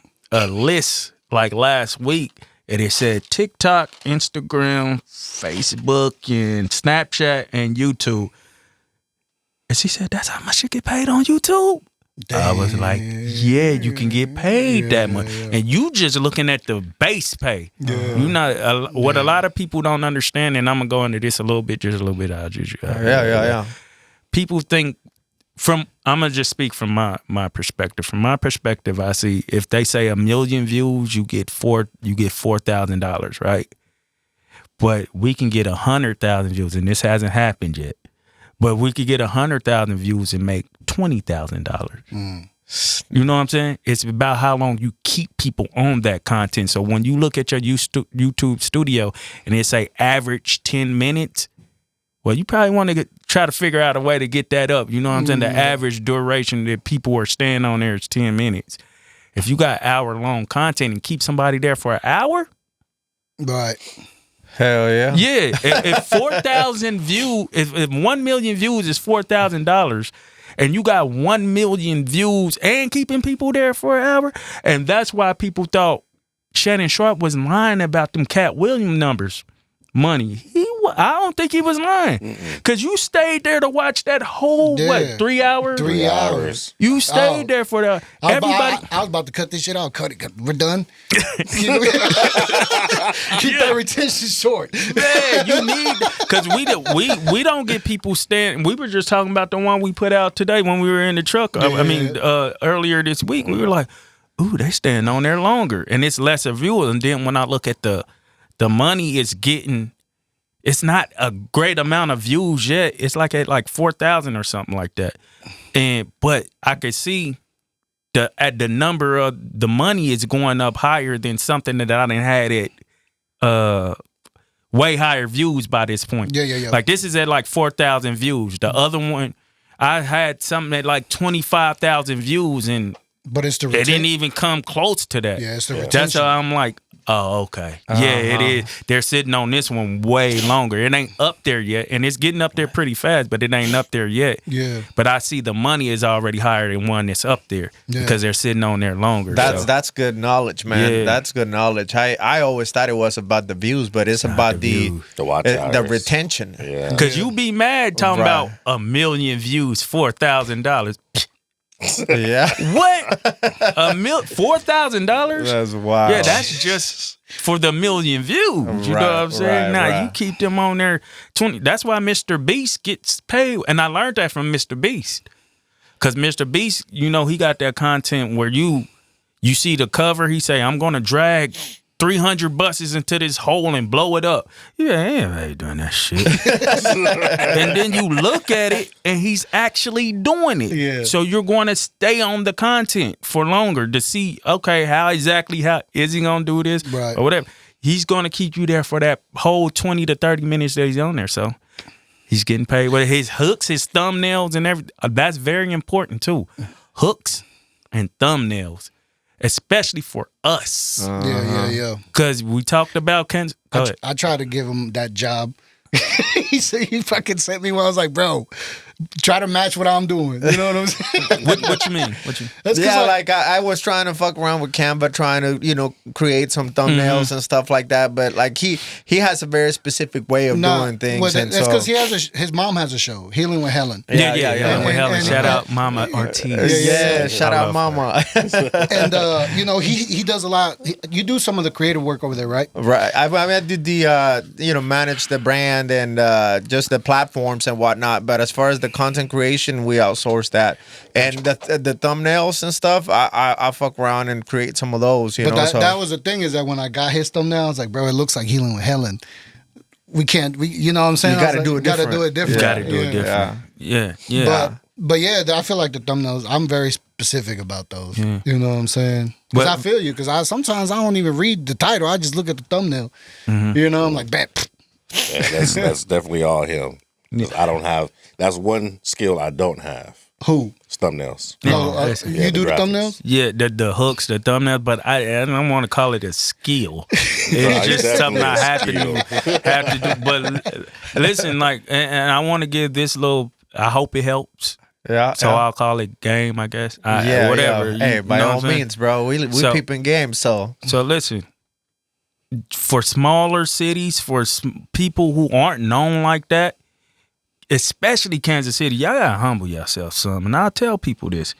C: list like last week, and it said TikTok, Instagram, Facebook, and Snapchat, and YouTube. And she said, "That's how much you get paid on YouTube." I was like, "Yeah, you can get paid that much." And you just looking at the base pay. You know what a lot of people don't understand, and I'm gonna go into this a little bit, just a little bit.
A: Yeah.
C: People think I'm gonna just speak from my perspective. From my perspective, I see if they say 1 million views, you get $4,000, right? But we can get 100,000 views, and this hasn't happened yet. But we could get 100,000 views and make $20,000. You know what I'm saying? It's about how long you keep people on that content. So when you look at your YouTube studio and it say average 10 minutes, well, you probably want to try to figure out a way to get that up. You know what I'm saying? The average duration that people are staying on there is 10 minutes. If you got hour-long content and keep somebody there for an hour,
B: Right.
A: Hell yeah.
C: yeah. If 4,000 views, if 1 million views is $4,000, and you got 1 million views and keeping people there for an hour, and that's why people thought Shannon Sharp was lying about them Cat Williams numbers. Money. I don't think he was lying. Because you stayed there to watch that whole, 3 hours?
B: 3 hours.
C: You stayed there for the, everybody.
B: I was about to cut this shit out. Cut it. We're done. Keep that retention short.
C: Man, you need, because we don't get people staying. We were just talking about the one we put out today when we were in the truck. Earlier this week, we were like, ooh, they staying on there longer. And it's lesser viewers. And then when I look at the money is getting, it's not a great amount of views yet. It's like at like 4,000 or something like that. But I could see at the number of the money is going up higher than something that I done had at way higher views by this point.
B: Yeah.
C: Like this is at like 4,000 views. The other one, I had something at like 25,000 views,
B: but it's the
C: it didn't even come close to that.
B: Yeah, it's the retention.
C: That's how I'm like, oh, okay. Yeah, it is. They're sitting on this one way longer. It ain't up there yet, and it's getting up there pretty fast, but it ain't up there yet.
B: Yeah.
C: But I see the money is already higher than one that's up there because they're sitting on there longer.
A: That's good knowledge, man.
C: Yeah.
A: That's good knowledge. I always thought it was about the views, but it's about the
F: watch
A: the
F: hours.
A: retention.
F: Yeah.
C: Because you be mad talking about 1 million views, $4,000.
A: Yeah.
C: What? $4,000?
A: That's wild.
C: Yeah, that's just for the million views. You know what I'm saying? Now you keep them on there 20. That's why Mr. Beast gets paid. And I learned that from Mr. Beast. Because Mr. Beast, you know, he got that content where you see the cover, he say, I'm gonna drag 300 buses into this hole and blow it up. Yeah, ain't doing that shit. And then you look at it and he's actually doing it.
B: Yeah.
C: So you're going to stay on the content for longer to see, okay, how is he going to do this or whatever. He's going to keep you there for that whole 20 to 30 minutes that he's on there. So he's getting paid with his hooks, his thumbnails and everything. That's very important too. Hooks and thumbnails. Especially for us.
B: Yeah.
C: Because we talked about
B: I tried to give him that job. He fucking sent me one. I was like, bro, try to match what I'm doing. You know what I'm saying?
C: What you mean?
A: I was trying to fuck around with Canva, trying to, you know, create some thumbnails and stuff like that. But like he has a very specific way of doing things.
B: Well, that's because his mom has a show, Healing with Helen.
C: Yeah. With Helen. Shout out Mama Ortiz.
A: Yeah, shout out Mama.
B: And you know, he does a lot. You do some of the creative work over there, right?
A: Right. I did the manage the brand and just the platforms and whatnot. But as far as the content creation, we outsource that. And the thumbnails and stuff, I fuck around and create some of those.
B: That was the thing, is that when I got his thumbnail, I was like, bro, it looks like Healing with Helen. You know what I'm saying?
A: You got to do it different.
C: You got to do it different. Yeah.
B: But yeah, I feel like the thumbnails, I'm very specific about those. You know what I'm saying? Because I feel you. Because sometimes I don't even read the title. I just look at the thumbnail. You know, I'm like, bet.
F: Yeah, that's definitely all him. I don't have. That's one skill I don't have.
B: Who?
F: Thumbnails.
B: You do the thumbnails?
C: Yeah, the hooks, the thumbnails, but I don't want to call it a skill. It's just something I have to do. But listen, like, and I want to give this little. I hope it helps.
A: Yeah.
C: So I'll call it game, I guess. Whatever.
A: Yeah. Hey, by all means, bro. We peeping games. So
C: listen. For smaller cities, for people who aren't known like that, especially Kansas City, y'all gotta humble yourself some. And I'll tell people this.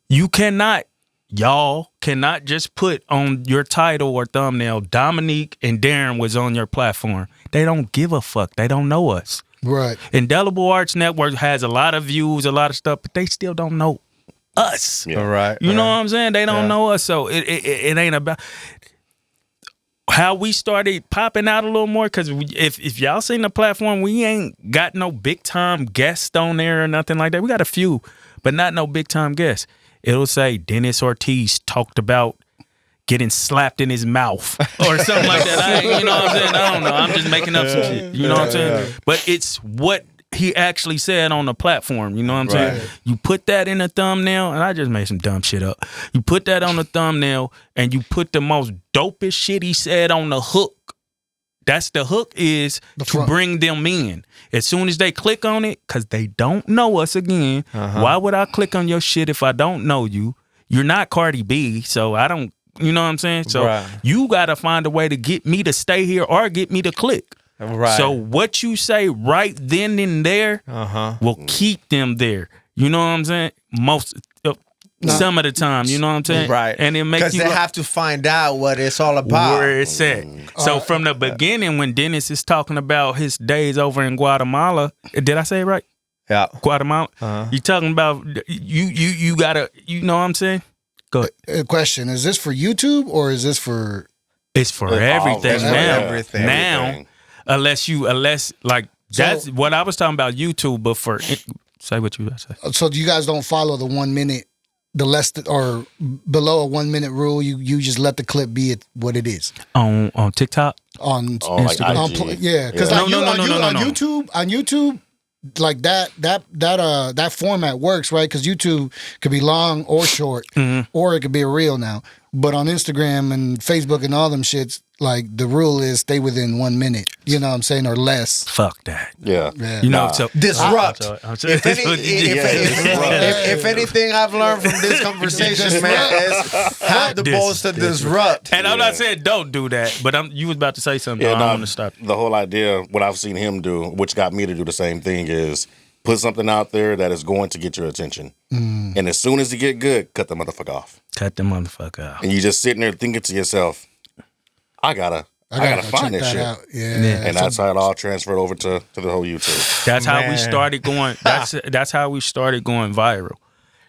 C: Y'all cannot just put on your title or thumbnail, Dominique and Darren was on your platform. They don't give a fuck. They don't know us.
B: Right.
C: Indelible Arts Network has a lot of views, a lot of stuff, but they still don't know us.
A: Yeah. Right.
C: You know what I'm saying? They don't know us. So it ain't about how we started popping out a little more, because if y'all seen the platform, we ain't got no big time guests on there or nothing like that. We got a few, but not no big time guests. It'll say Dennis Ortiz talked about getting slapped in his mouth or something like that. You know what I'm saying? I don't know. I'm just making up some shit. You know what I'm saying? But it's what he actually said on the platform. You know what I'm saying? You put that in a thumbnail, and I just made some dumb shit up. You put that on the thumbnail, and you put the most dopest shit he said on the hook. That's the hook, is to bring them in. As soon as they click on it, because they don't know us again, why would I click on your shit if I don't know you? You're not Cardi B, so I don't, you know what I'm saying? So you got to find a way to get me to stay here or get me to click.
A: Right.
C: So what you say right then and there will keep them there. You know what I'm saying? Some of the time, you know what I'm saying?
A: Right.
C: And it makes you,
A: because they have to find out what it's all about.
C: Where it's at. So from the beginning, when Dennis is talking about his days over in Guatemala, did I say it right?
A: Yeah.
C: Guatemala. You talking about you gotta, you know what I'm saying? Go ahead.
B: Question: is this for YouTube or is this for?
C: It's for everything now.
A: Everything.
C: Now, unless like that's what I was talking about YouTube, but for say what you say.
B: So you guys don't follow the 1 minute, the less or below a 1 minute rule. You just let the clip be what it is
C: on TikTok,
B: on
F: Instagram,
B: like because on YouTube. Like that format works, right? Because YouTube could be long or short, or it could be a reel now. But on Instagram and Facebook and all them shits, like the rule is stay within 1 minute. You know what I'm saying, or less.
C: Fuck that.
F: Yeah.
C: You know, so
A: disrupt. If anything I've learned from this conversation, man, is have the balls to disrupt.
C: And I'm not saying don't do that, but you was about to say something. I don't want to stop you.
F: The whole idea, what I've seen him do, which got me to do the same thing, is put something out there that is going to get your attention. And as soon as you get good, cut the motherfucker off.
C: Cut the motherfucker off.
F: And you just sitting there thinking to yourself, I gotta find this shit.
B: Out. Yeah.
F: And that's how it all transferred over to the whole YouTube.
C: That's how we started going. That's how we started going viral.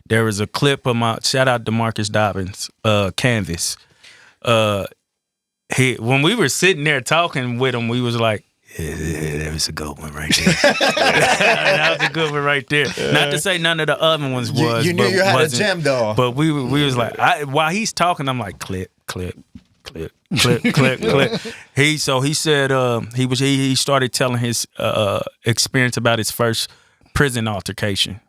C: There was a clip of my shout out to Marcus Dobbins, Canvas. When we were sitting there talking with him, we was like, yeah, that was a good one right there. That was a good one right there. Not to say none of the other ones was.
A: You knew you had a gem though.
C: But we was like, while he's talking, I'm like, clip. He said he started telling his experience about his first prison altercation.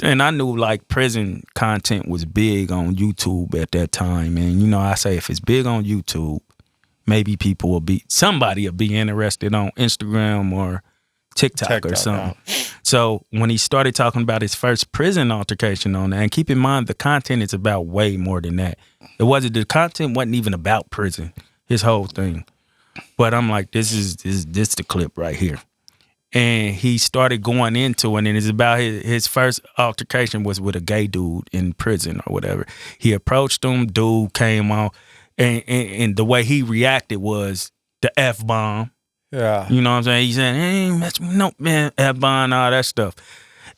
C: And I knew like prison content was big on YouTube at that time. And you know, I say if it's big on YouTube, maybe somebody will be interested on Instagram or TikTok or something. So when he started talking about his first prison altercation on that, and keep in mind the content is about way more than that. The content wasn't even about prison, his whole thing. But I'm like, this is the clip right here. And he started going into it, and it's about his first altercation was with a gay dude in prison or whatever. He approached him, dude came out, and the way he reacted was the F-bomb.
A: Yeah.
C: You know what I'm saying? He said, hey, no, man, F-bomb, all that stuff.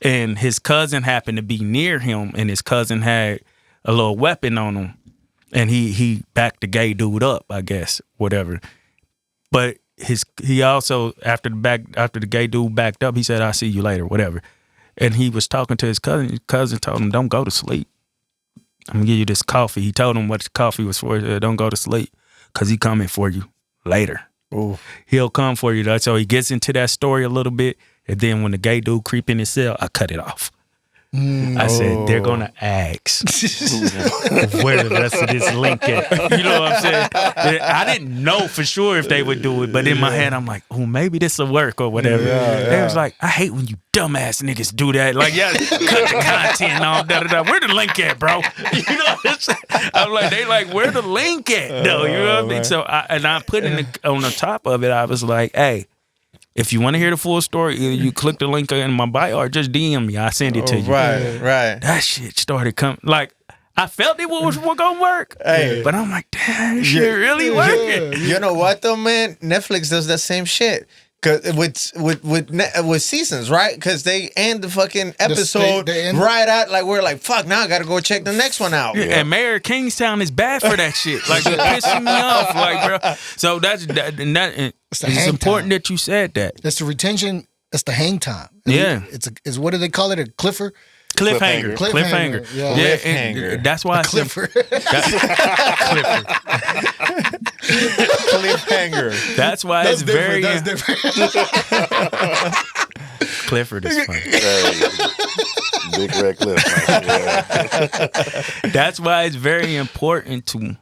C: And his cousin happened to be near him, and his cousin had a little weapon on him. And he backed the gay dude up, I guess, whatever. But he also, after the gay dude backed up, he said, I'll see you later, whatever. And he was talking to his cousin. His cousin told him, don't go to sleep. I'm going to give you this coffee. He told him what the coffee was for. He said, don't go to sleep because he coming for you later. Ooh. He'll come for you. So he gets into that story a little bit. And then when the gay dude creep in his cell, I cut it off. I said, they're going to ask where the rest of this link at. You know what I'm saying? I didn't know for sure if they would do it, but in my head, I'm like, oh, maybe this will work or whatever. They was like, I hate when you dumbass niggas do that. Like, yeah, cut the content and all da-da-da. Where the link at, bro? You know what I'm saying? I'm like, they like, where the link at, though? You know what I mean? So, I put on the top of it, I was like, hey, if you want to hear the full story, either you click the link in my bio or just DM me. I send it to you.
A: Right.
C: That shit started coming. Like, I felt it was going to work.
A: Hey.
C: But I'm like, damn, this shit really working.
A: You know what, though, man? Netflix does that same shit. With seasons, right? Because they end the fucking episode right at, like, we're like, fuck, now I got to go check the next one out.
C: Yeah. And Mayor of Kingstown is bad for that shit. Like, it's pissing me off. Like, bro. So it's important that you said that.
B: That's the retention. That's the hang time.
C: Yeah.
B: It's what do they call it? A cliffer?
C: Cliffhanger.
B: Yeah.
C: Cliffhanger. That's why
B: Cliffer.
A: Cliffhanger.
C: That's why it's very.
B: That's different.
C: Clifford is funny.
F: Big red cliff.
C: That's why it's very important to,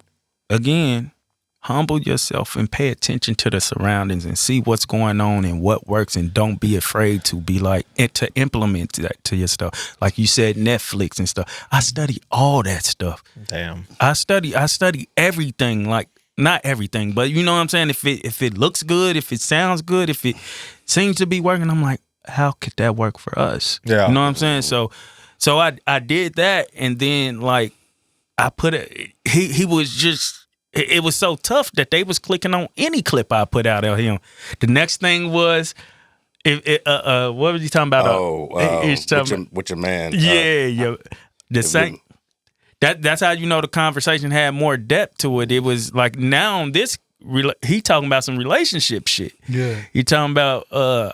C: again, humble yourself and pay attention to the surroundings and see what's going on and what works, and don't be afraid to be like, and to implement that to your stuff. Like you said, Netflix and stuff. I study all that stuff.
A: Damn.
C: I study everything. Like, not everything, but you know what I'm saying? If it looks good, if it sounds good, if it seems to be working, I'm like, how could that work for us?
A: Yeah.
C: You know what I'm saying? So I did that, and then like I put it. He was just. It was so tough that they was clicking on any clip I put out of him. The next thing was, what was he talking about?
F: With your man.
C: Yeah. The same. That's how you know the conversation had more depth to it. It was like, now he talking about some relationship shit.
B: Yeah.
C: He talking about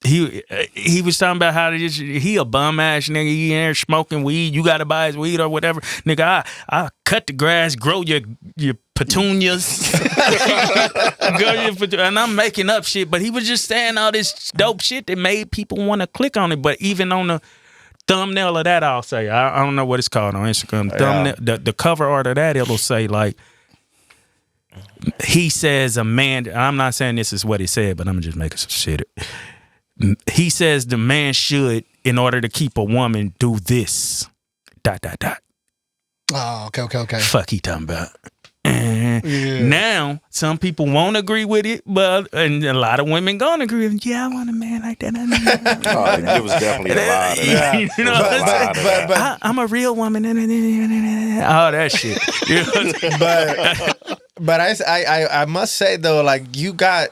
C: he was talking about how he a bum ass nigga. He in there smoking weed. You gotta buy his weed or whatever. Nigga, I cut the grass, grow your petunias. And I'm making up shit. But he was just saying all this dope shit that made people want to click on it. But even on the thumbnail of that, I'll say, I don't know what it's called on Instagram. Thumbnail, the cover art of that, it'll say like, he says a man. I'm not saying this is what he said, but I'm just making some shit. He says the man should, in order to keep a woman, do this. ...
B: Oh, okay.
C: Fuck he talking about. Now, some people won't agree with it, and a lot of women gonna agree with it. Yeah, I want a man like that.
F: It was definitely a lot of that.
C: You know, but I'm a real woman. All that shit. You know?
A: But I must say though, like you got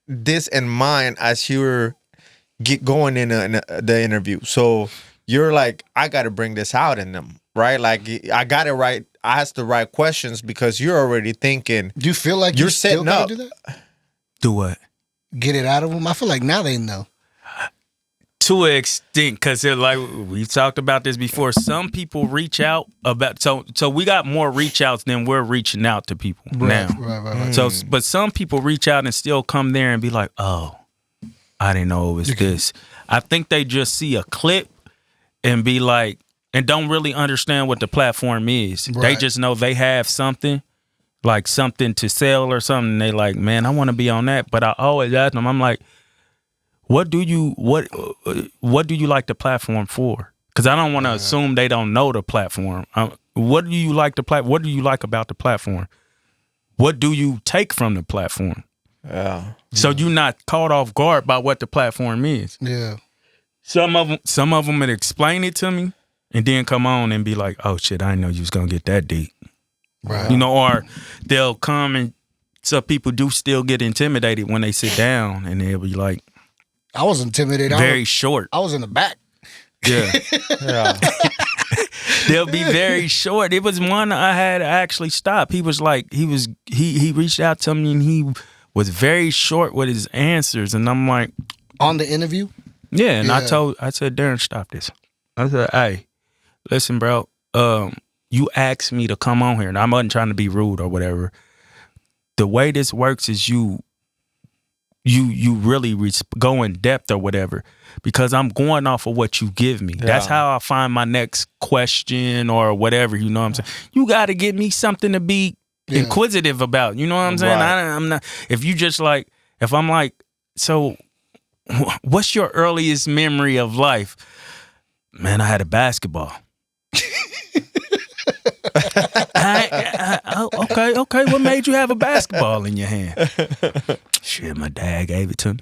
A: this in mind as you were going in the interview. So you're like, I got to bring this out in them, right? Like I got it right. I asked the right questions because you're already thinking.
B: Do you feel like you're setting up? Do that?
C: Do what?
B: Get it out of them. I feel like now they know.
C: To an extent, because like we've talked about this before, some people reach out about so we got more reach outs than we're reaching out to people now. Right. So, but some people reach out and still come there and be like, "Oh, I didn't know it was this." I think they just see a clip and be like, and don't really understand what the platform is. Right. They just know they have something, like something to sell or something. They like, man, I want to be on that. But I always ask them, I'm like, what do you like the platform for? Because I don't want to assume they don't know the platform. What do you like What do you like about the platform? What do you take from the platform?
A: Yeah.
C: So you're not caught off guard by what the platform is.
B: Yeah.
C: Some of them would explain it to me and then come on and be like, "Oh shit, I didn't know you was gonna get that deep."
B: Right.
C: You know, or they'll come and some people do still get intimidated when they sit down and they'll be like,
B: I was intimidated.
C: Very short.
B: I was in the back.
C: Yeah. Yeah. They'll be very short. It was one I had to actually stop. He was like, he reached out to me and he was very short with his answers. And I'm like,
B: on the interview?
C: Yeah. And I said, Darren, stop this. I said, hey, listen, bro, you asked me to come on here and I wasn't trying to be rude or whatever. The way this works is you really go in depth or whatever, because I'm going off of what you give me. Yeah. That's how I find my next question or whatever, you know what I'm saying? You got to give me something to be inquisitive about, you know what I'm saying? Right. I'm not, if you just like, if I'm like, so what's your earliest memory of life? Man, I had a basketball. Okay. What made you have a basketball in your hand? Shit, my dad gave it to me.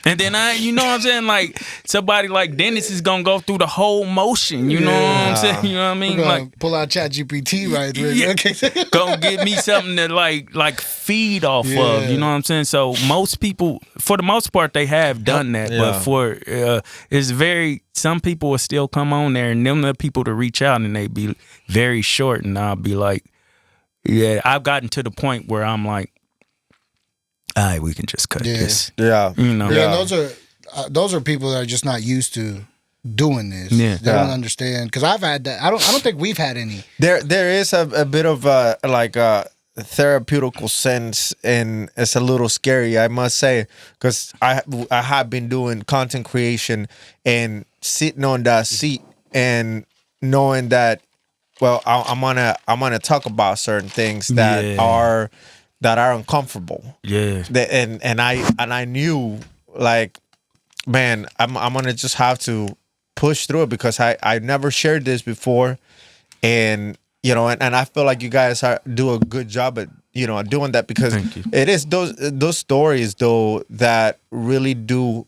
C: And then you know what I'm saying? Like somebody like Dennis is gonna go through the whole motion. You know what I'm saying? You know what I mean?
B: Like pull out ChatGPT right there.
C: Yeah, okay. Go give me something to like feed off of. You know what I'm saying? So most people, for the most part, they have done that. But for some people will still come on there and them the people to reach out and they be very short, and I'll be like, yeah, I've gotten to the point where I'm like, all right, we can just cut this.
A: Yeah.
C: You know.
B: Yeah, and those are people that are just not used to doing this. Yeah. They don't understand, because I've had that. I don't think we've had any.
A: There is a bit of a therapeutical sense, and it's a little scary, I must say, because I have been doing content creation and sitting on that seat and knowing that, well, I'm gonna talk about certain things that are uncomfortable.
C: Yeah.
A: And I knew, like, man, I'm gonna just have to push through it, because I never shared this before, and you know, and I feel like you guys do a good job at, you know, doing that, because it is those stories though that really do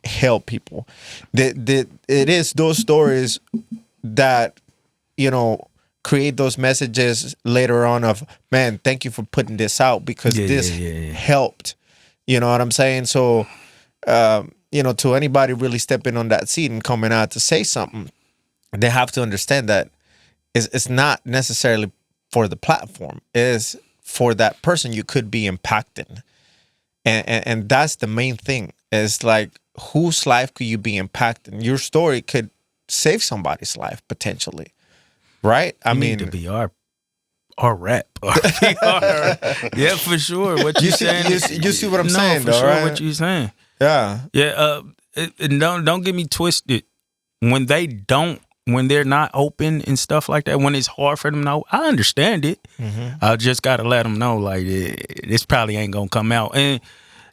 A: help people. It is those stories that, you know, create those messages later on of, man, thank you for putting this out, because this helped. You know what I'm saying? So, you know, to anybody really stepping on that seat and coming out to say something, they have to understand that it's not necessarily for the platform. It's for that person you could be impacting. And that's the main thing. It's like, whose life could you be impacting? Your story could save somebody's life potentially. Right? I mean,
C: to be our rep. Yeah, for sure. What you saying?
A: You see what I'm saying,
C: for
A: though,
C: sure.
A: right?
C: What you saying?
A: Yeah.
C: Yeah. And don't get me twisted. When they're not open and stuff like that, when it's hard for them to know, I understand it. Mm-hmm. I just got to let them know, like, this probably ain't going to come out. And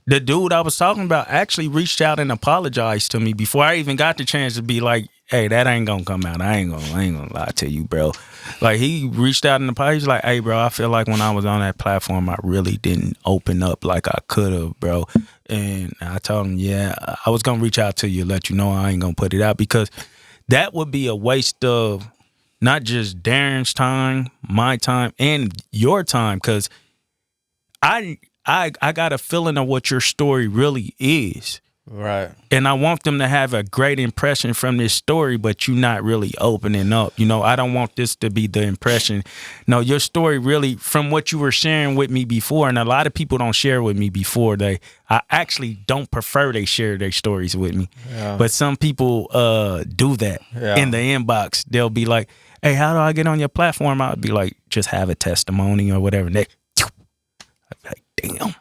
C: the dude I was talking about actually reached out and apologized to me before I even got the chance to be like, hey, that ain't gonna come out. I ain't gonna lie to you, bro. Like, he reached out in the page, like, hey, bro, I feel like when I was on that platform, I really didn't open up like I could have, bro. And I told him, yeah, I was gonna reach out to you, let you know I ain't gonna put it out, because that would be a waste of not just Darren's time, my time, and your time, because I got a feeling of what your story really is.
A: Right.
C: And I want them to have a great impression from this story, but you not really opening up. You know, I don't want this to be the impression. No, your story really, from what you were sharing with me before, and a lot of people don't share with me before, I actually don't prefer they share their stories with me. Yeah. But some people do that in the inbox. They'll be like, hey, how do I get on your platform? I'd be like, just have a testimony or whatever. And I'd be like, damn.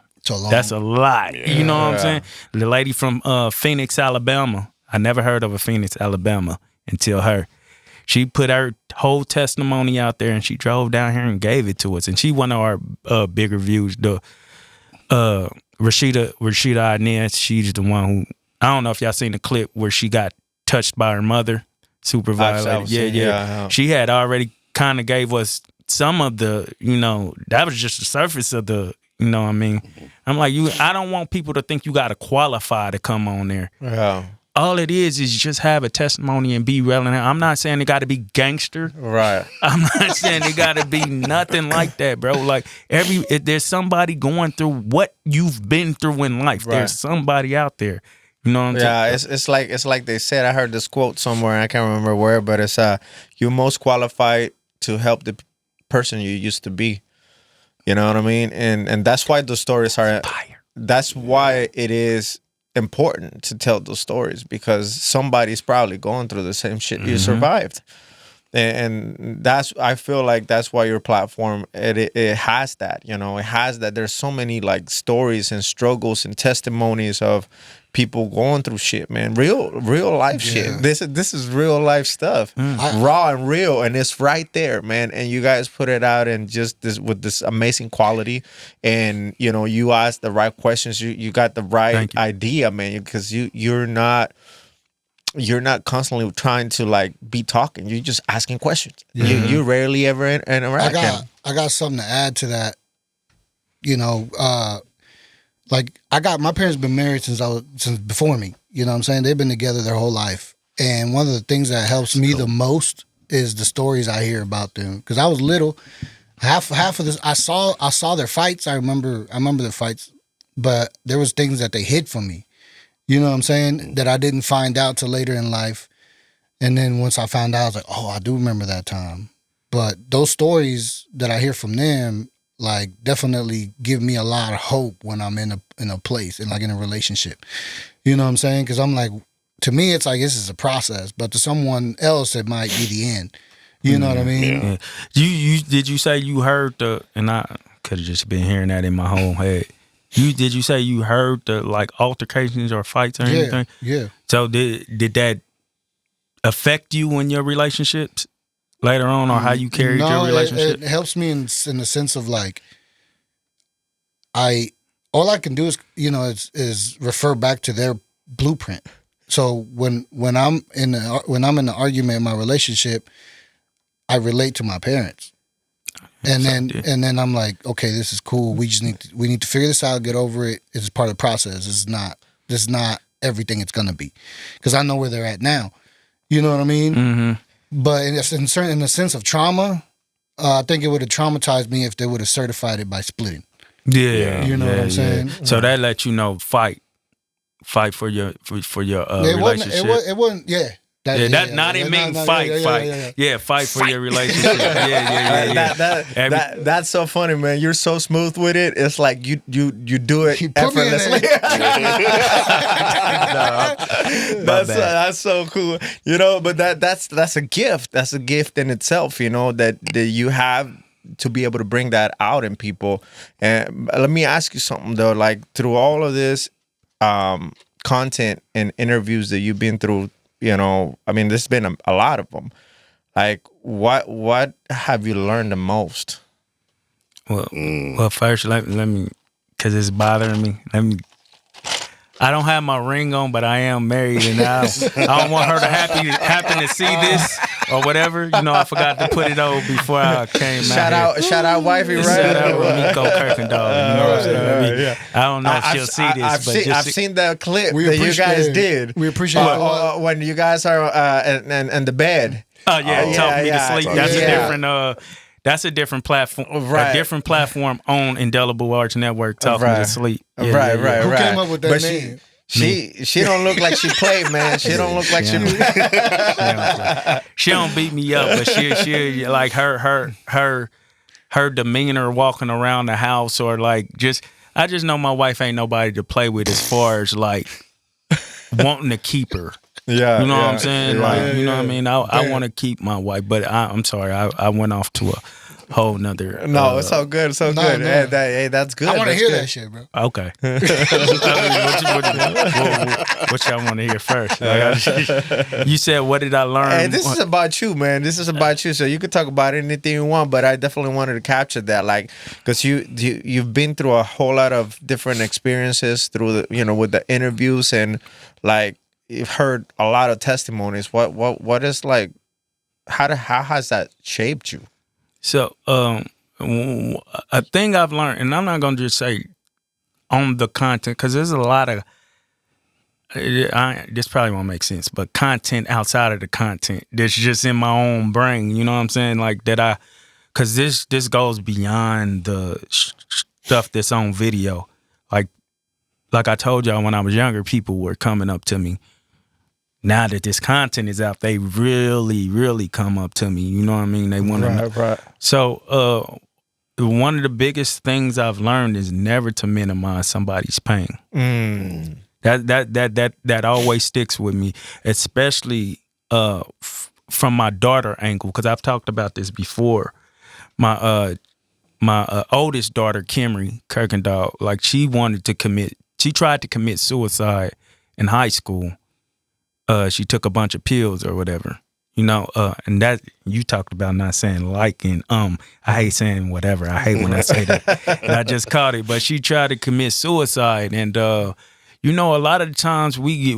C: That's a lot. Yeah. You know what I'm saying? The lady from Phoenix, Alabama. I never heard of a Phoenix, Alabama until her. She put her whole testimony out there, and she drove down here and gave it to us. And she one of our bigger views. The Rashida Inez, she's the one who, I don't know if y'all seen the clip where she got touched by her mother, super violated. Yeah. She had already kind of gave us some of the, you know, that was just the surface of the, you know what I mean? I'm like, I don't want people to think you got to qualify to come on there.
A: Yeah.
C: All it is just have a testimony and be relevant. I'm not saying it got to be gangster.
A: Right.
C: I'm not saying it got to be nothing like that, bro. Like, if there's somebody going through what you've been through in life. Right. There's somebody out there. You know what I'm saying?
A: Yeah, it's like they said. I heard this quote somewhere. I can't remember where, but it's you're most qualified to help the person you used to be. You know what I mean? And that's why the stories are. That's why it is important to tell those stories, because somebody's probably going through the same shit you survived, and that's, I feel like that's why your platform it has that. You know, it has that. There's so many like stories and struggles and testimonies of people going through shit, man. Real life shit. This is real life stuff, raw and real, and it's right there, man. And you guys put it out and just this with this amazing quality, and you know, you asked the right questions. You got the right idea, man, because you're not constantly trying to like be talking. You're just asking questions. You rarely ever interact.
B: I got something to add to that. You know, like my parents been married since before me. You know what I'm saying? They've been together their whole life. And one of the things that helps me the most is the stories I hear about them. Because I was little, half of this, I saw their fights. I remember their fights, but there was things that they hid from me. You know what I'm saying? That I didn't find out till later in life. And then once I found out, I was like, oh, I do remember that time. But those stories that I hear from them, like, definitely give me a lot of hope when I'm in a place and like in a relationship. You know what I'm saying? Because I'm like, to me, it's like this is a process, but to someone else, it might be the end. You know what I mean?
C: Yeah. Did you say you heard and I could have just been hearing that in my whole head. Did you say you heard the like altercations or fights or anything?
B: Yeah.
C: So did that affect you in your relationships later on, or how you carried your relationship?
B: It helps me in the sense of like, all I can do is, you know, is refer back to their blueprint. So when I'm in the argument in my relationship, I relate to my parents. And then I'm like, okay, this is cool. We need to figure this out, get over it. It's part of the process. This is not everything it's gonna be, because I know where they're at now. You know what I mean? Mm-hmm. But in the sense of trauma, I think it would have traumatized me if they would have certified it by splitting.
C: Yeah,
B: you know what I'm saying.
C: So that let you know, fight for your relationship.
B: It wasn't. Yeah.
C: Fight for your relationship.
A: That's so funny, man. You're so smooth with it. It's like you do it effortlessly. That's so cool. You know, but that's a gift. That's a gift in itself. You know, that you have to be able to bring that out in people. And let me ask you something though. Like, through all of this content and interviews that you've been through, you know, I mean, there's been a lot of them. Like, what have you learned the most?
C: Well, first, let me, because it's bothering me. I don't have my ring on, but I am married, and I don't want her to happen to see this or whatever. You know, I forgot to put it on before I came out.
A: Shout out, wifey, right?
C: Shout out Miko Kirkendall. You know what I'm saying? I don't know if she'll see this,
A: I've seen the clip that you guys did.
B: We appreciate it.
A: When you guys are in the bed.
C: Oh yeah, talk me to sleep. That's a different. That's a different platform,
A: right?
C: A different platform on Indelible Arts Network. Talking to sleep,
A: right.
B: Who came up with that name?
A: She don't look like she played, man. She don't look like she played.
C: She don't beat me up, but she like her demeanor walking around the house, or like I just know my wife ain't nobody to play with as far as like wanting to keep her.
A: Yeah,
C: you know what I'm saying? Like, you know what I mean? I want to keep my wife, but I'm sorry, I went off to a whole nother.
A: No, it's so good, good. No. Hey, that's good.
B: I want to hear that shit, bro.
C: Okay. What y'all want to hear first? You said, what did I learn?
A: Hey, this is about you, man. This is about you. So you could talk about anything you want, but I definitely wanted to capture that, like, because you've been through a whole lot of different experiences through the, with the interviews, and like you've heard a lot of testimonies. What is like? How has that shaped you?
C: So, a thing I've learned, and I'm not going to just say on the content, because there's a lot of, this probably won't make sense, but content outside of the content that's just in my own brain, you know what I'm saying? Like that because this goes beyond the stuff that's on video. Like I told y'all, when I was younger, people were coming up to me. Now that this content is out, they really, really come up to me. You know what I mean? They want to know. Right. So, one of the biggest things I've learned is never to minimize somebody's pain.
A: Mm.
C: That always sticks with me, especially from my daughter angle, because I've talked about this before. My oldest daughter, Kimry Kirkendall, like she tried to commit suicide in high school. She took a bunch of pills or whatever, and that you talked about not saying like and I hate saying whatever. I hate when I say that. And I just caught it, but she tried to commit suicide, and a lot of the times we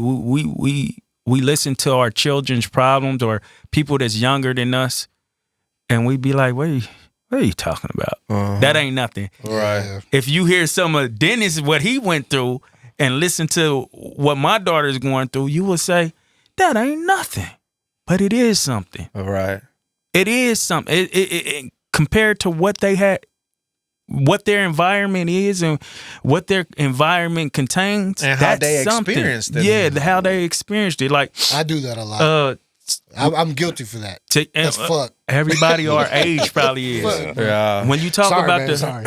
C: listen to our children's problems or people that's younger than us, and we be like, what are you talking about? Uh-huh. That ain't nothing.
A: Right.
C: If you hear some of Dennis, what he went through, and listen to what my daughter's going through, you will say, that ain't nothing. But it is something.
A: Right.
C: It is something. It compared to what they had, what their environment is and what their environment contains.
A: And how they experienced it.
C: Yeah, how they experienced it. Like
B: I do that a lot. I'm guilty for that. That's fuck.
C: Everybody our age probably is.
A: Yeah.
C: When you talk about
B: sorry.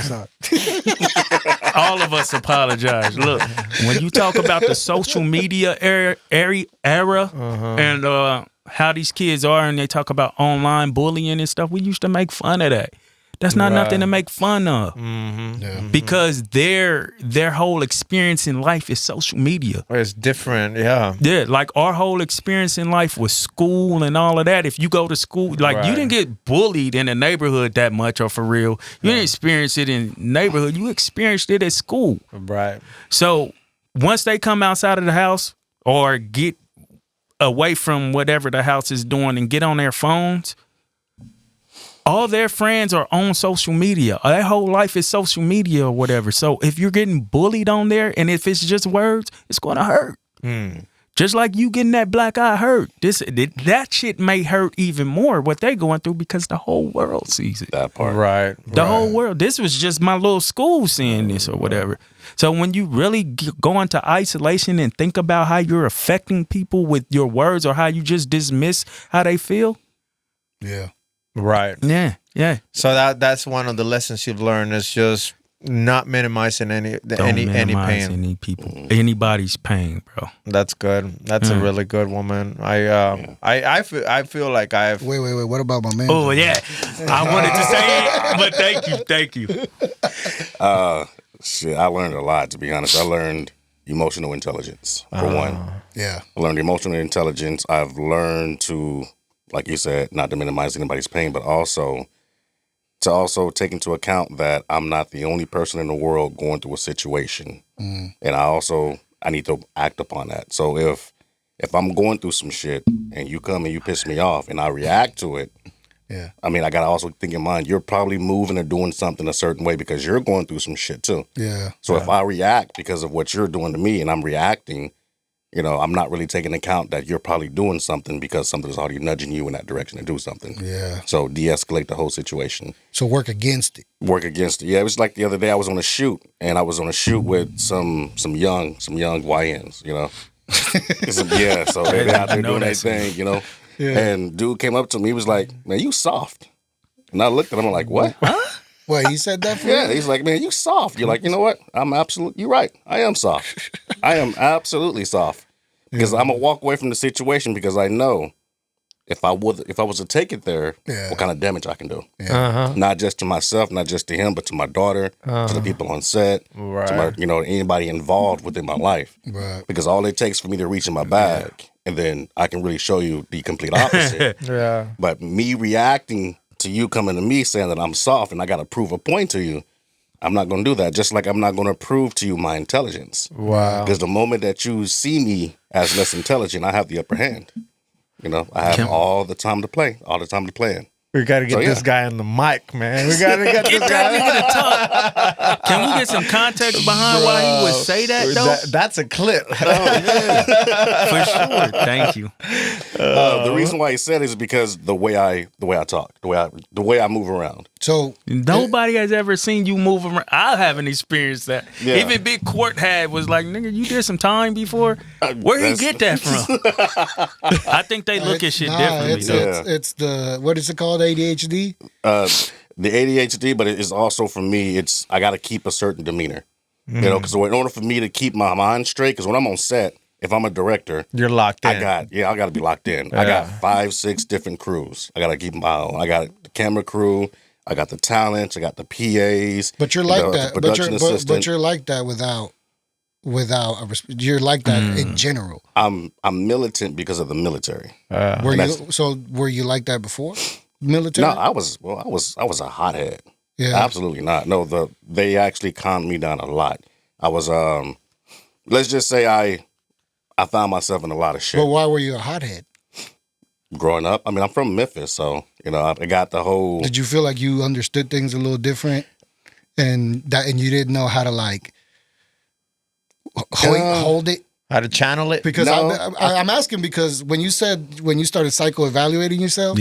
C: All of us apologize. Look, when you talk about the social media era and how these kids are, and they talk about online bullying and stuff, we used to make fun of that. That's not nothing to make fun of.
A: Mm-hmm. Yeah.
C: Because their whole experience in life is social media.
A: It's different, yeah.
C: Yeah, like our whole experience in life was school and all of that. If you go to school, like you didn't get bullied in the neighborhood that much, or for real. You didn't experience it in neighborhood. You experienced it at school.
A: Right.
C: So once they come outside of the house or get away from whatever the house is doing and get on their phones, all their friends are on social media. Their whole life is social media or whatever. So if you're getting bullied on there, and if it's just words, it's going to hurt.
A: Mm.
C: Just like you getting that black eye hurt. That shit may hurt even more what they going through, because the whole world sees it.
F: That part.
A: Right.
C: The whole world. This was just my little school seeing this or whatever. So when you really go into isolation and think about how you're affecting people with your words, or how you just dismiss how they feel.
B: Yeah.
A: Right.
C: Yeah.
A: So that's one of the lessons you've learned, is just not minimizing any pain. Anybody's pain, bro. That's good. That's a really good woman. I feel like I've
B: Wait, what about my man?
C: Oh yeah. I wanted to say it, but thank you.
F: Shit, I learned a lot, to be honest. I learned emotional intelligence, for one.
B: Yeah.
F: I learned emotional intelligence. I've learned to, like you said, not to minimize anybody's pain, but also to take into account that I'm not the only person in the world going through a situation. Mm. And I also I need to act upon that. So if I'm going through some shit and you come and you piss me off and I react to it,
B: yeah.
F: I mean, I got to also think in mind, you're probably moving or doing something a certain way because you're going through some shit too.
B: Yeah.
F: So if I react because of what you're doing to me and I'm reacting, you know, I'm not really taking account that you're probably doing something because something's already nudging you in that direction to do something.
B: Yeah.
F: So de-escalate the whole situation.
B: So work against it.
F: Work against it. Yeah, it was like the other day I was on a shoot and I was on a shoot with some young YNs, you know. Yeah, so they're out there doing their thing, you know. Yeah. And dude came up to me, he was like, "Man, you soft." And I looked at him, I'm like, "What?"
B: Wait, he said that for you?
F: Yeah, he's like, "Man, you soft." You're like, "You know what? You're right. I am soft. I am absolutely soft." Because I'm gonna walk away from the situation because I know if I was to take it there, what kind of damage I can do. Yeah. Not just to myself, not just to him, but to my daughter, to the people on set, to my, you know, anybody involved within my life.
B: Right.
F: Because all it takes for me to reach in my bag, and then I can really show you the complete opposite.
A: Yeah.
F: But me reacting to you coming to me saying that I'm soft and I got to prove a point to you, I'm not going to do that. Just like I'm not going to prove to you my intelligence.
A: Wow.
F: Because the moment that you see me as less intelligent, I have the upper hand. You know, I have all the time to play in.
A: We got to get this guy on the mic, man. We got to get this guy.
C: Talk. Can we get some context behind why he would say that, though?
A: That's a clip.
C: For sure. Thank you.
F: The reason why he said it is because the way I talk, the way I move around.
B: So
C: nobody has ever seen you move around. I haven't experienced that. Yeah. Even Big Court was like, "Nigga, you did some time before." Where he get that from? I think they look at shit differently.
B: It's the, what is it called? ADHD.
F: The ADHD, but it is also for me. I got to keep a certain demeanor. You know, because in order for me to keep my mind straight, because when I'm on set, if I'm a director,
A: you're locked in.
F: I got to be locked in. Yeah. I got 5-6 different crews. I got to keep my own. I got the camera crew. I got the talents. I got the PAs.
B: But you're like that. But you're like that without. You're like that in general.
F: I'm militant because of the military.
B: Were you like that before? Military?
F: No, I was a hothead. Yeah, absolutely not. No, they actually calmed me down a lot. I was let's just say I found myself in a lot of shit.
B: Well, why were you a hothead?
F: Growing up, I mean, I'm from Memphis, so you know, I got the whole.
B: Did you feel like you understood things a little different, and you didn't know how to like hold it?
A: How to channel it?
B: Because I'm asking because when you started psychoevaluating yourself,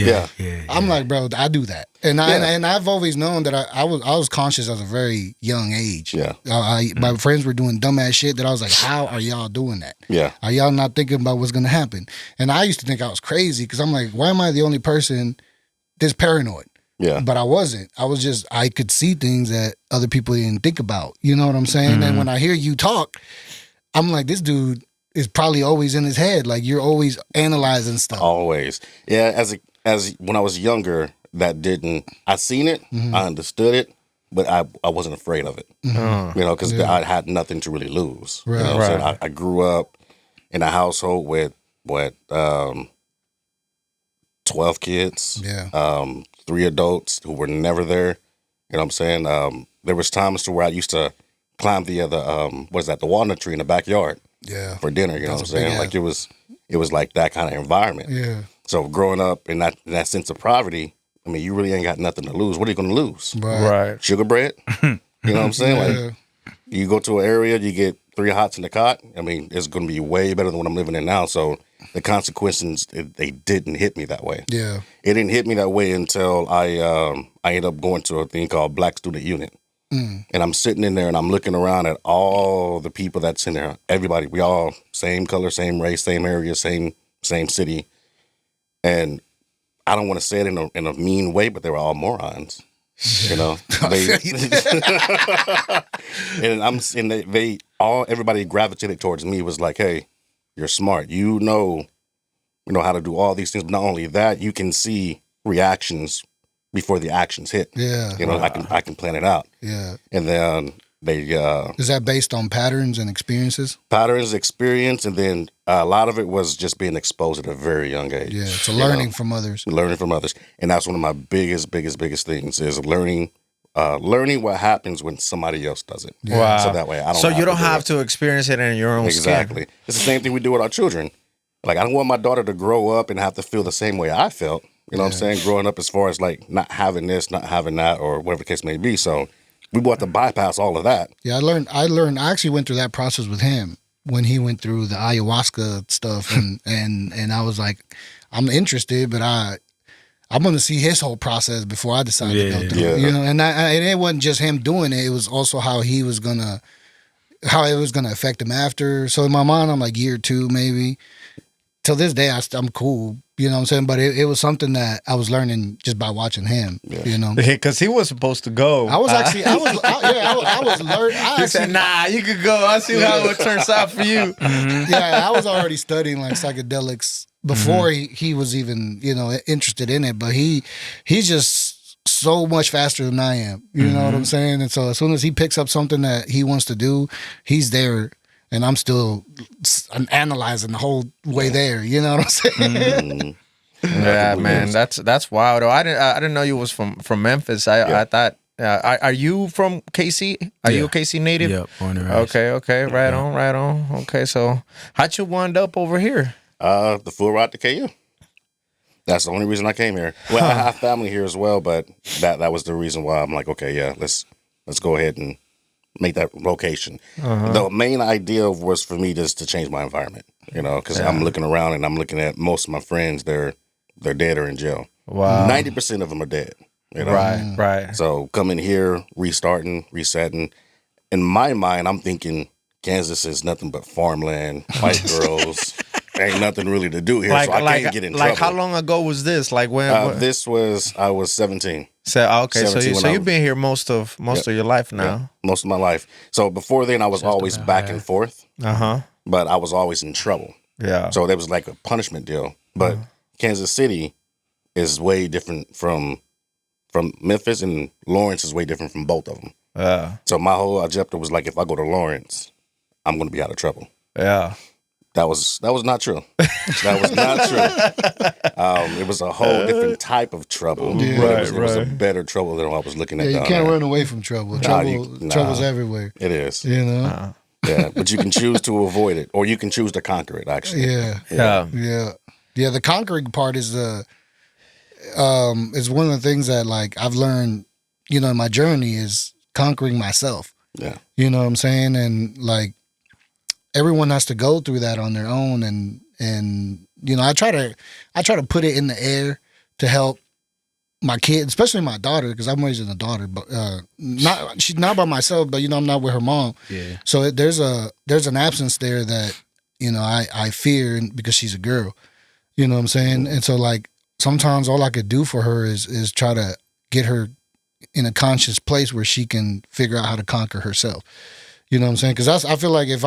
B: I'm like, bro, I do that, and I've always known that I was conscious at a very young age.
F: Yeah,
B: my friends were doing dumbass shit that I was like, how are y'all doing that?
F: Yeah,
B: are y'all not thinking about what's gonna happen? And I used to think I was crazy because I'm like, why am I the only person that's paranoid?
F: Yeah,
B: but I wasn't. I was just I could see things that other people didn't think about. You know what I'm saying? Mm-hmm. And when I hear you talk, I'm like, this dude is probably always in his head. Like, you're always analyzing stuff.
F: Always. Yeah, as when I was younger, I seen it, I understood it, but I wasn't afraid of it. Mm-hmm. You know, because I had nothing to really lose. Right. You know what I'm saying? I grew up in a household with 12 kids, 3 adults who were never there. You know what I'm saying? There was times to where I used to climb the walnut tree in the backyard for dinner. You know what I'm saying? Like it was like that kind of environment. Yeah. So growing up in that sense of poverty, I mean, you really ain't got nothing to lose. What are you going to lose?
A: Right.
F: Sugar bread? You know what I'm saying? Like you go to an area, you get 3 hots in the cot. I mean, it's going to be way better than what I'm living in now. So the consequences, they didn't hit me that way. Yeah. It didn't hit me that way until I ended up going to a thing called Black Student Unit. Mm. And I'm sitting in there and I'm looking around at all the people that's in there. Everybody, we all same color, same race, same area, same city. And I don't want to say it in a mean way, but they were all morons. You know, everybody gravitated towards me. Was like, hey, you're smart. You know how to do all these things. But not only that, you can see reactions before the actions hit. Yeah. You know, I can plan it out. Yeah. And then they
B: is that based on patterns and experiences?
F: Patterns, experience, and then a lot of it was just being exposed at a very young age.
B: Yeah. So learning from others.
F: Learning from others. And that's one of my biggest things is learning learning what happens when somebody else does it.
A: Wow.
F: So that way I don't.
A: So you don't have to experience it in your own
F: exactly.
A: skin.
F: It's the same thing we do with our children. Like I don't want my daughter to grow up and have to feel the same way I felt. You know what I'm saying? Growing up as far as like not having this, not having that, or whatever the case may be. So we want to bypass all of that.
B: Yeah, I actually went through that process with him when he went through the ayahuasca stuff, and I was like, I'm interested, but I'm going to see his whole process before I decide to go through it. You know, and it wasn't just him doing it. It was also how it was going to affect him after. So in my mind, I'm like year 2 maybe. Till this day, I'm cool. You know what I'm saying? But it was something that I was learning just by watching him. You know,
A: because he was supposed to go.
B: I was actually, I was learning.
A: He said, "Nah, you could go. I see how it turns out for you."
B: Yeah, I was already studying like psychedelics before he was even interested in it. But he's just so much faster than I am. You know what I'm saying? And so as soon as he picks up something that he wants to do, he's there. And I'm analyzing the whole way there. You know what I'm saying?
A: Yeah, man, that's wild. I didn't know you was from Memphis. I thought. Are you from KC? Are you a KC native?
C: Yeah, born and raised.
A: Okay, right on. Okay, so how'd you wind up over here?
F: The full ride to KU. That's the only reason I came here. Well, I have family here as well, but that was the reason why I'm like, okay, yeah, let's go ahead and make that location. The main idea was for me just to change my environment, because I'm looking around and I'm looking at most of my friends, they're dead or in jail.
A: Wow.
F: 90% of them are dead.
A: Right.
F: So coming here, restarting, resetting. In my mind, I'm thinking Kansas is nothing but farmland, white girls. Ain't nothing really to do here, so I can't get in trouble.
A: Like how long ago was this? Like when?
F: I was 17.
A: So you've been here most of your life now.
F: Yeah, most of my life. So before then, I was always back and forth. But I was always in trouble.
A: Yeah.
F: So there was like a punishment deal. But Kansas City is way different from Memphis, and Lawrence is way different from both of them.
A: Yeah.
F: So my whole objective was like, if I go to Lawrence, I'm going to be out of trouble.
A: Yeah.
F: That was not true. That was not true. It was a whole different type of trouble.
B: Yeah.
F: It was a better trouble than what I was looking at.
B: Yeah, you can't run away from trouble. Trouble's everywhere.
F: It is.
B: Yeah,
F: but you can choose to avoid it, or you can choose to conquer it. Actually.
B: Yeah. The conquering part is one of the things that like I've learned, in my journey is conquering myself.
F: Yeah.
B: You know what I'm saying? And like everyone has to go through that on their own, and I try to put it in the air to help my kid, especially my daughter, because I'm raising a daughter, but she's not by myself, but I'm not with her mom.
C: Yeah.
B: So there's an absence there that I fear because she's a girl. You know what I'm saying? And so like sometimes all I could do for her is try to get her in a conscious place where she can figure out how to conquer herself. You know what I'm saying? Because I feel like if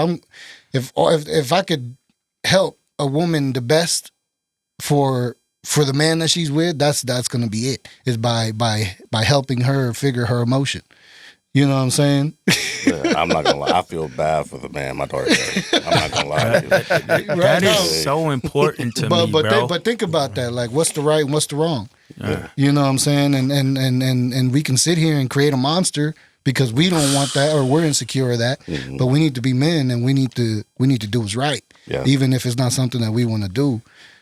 B: I could help a woman the best for the man that she's with, that's going to be it. Is by helping her figure her emotion. You know what I'm saying?
F: Yeah, I'm not gonna lie. I feel bad for the man my daughter does. I'm not gonna lie.
C: That is so important to me, bro.
B: But think about that. Like, what's the right and what's the wrong? Yeah. You know what I'm saying? And we can sit here and create a monster because we don't want that, or we're insecure of that. Mm-hmm. But we need to be men, and we need to do what's right, even if it's not something that we want to do.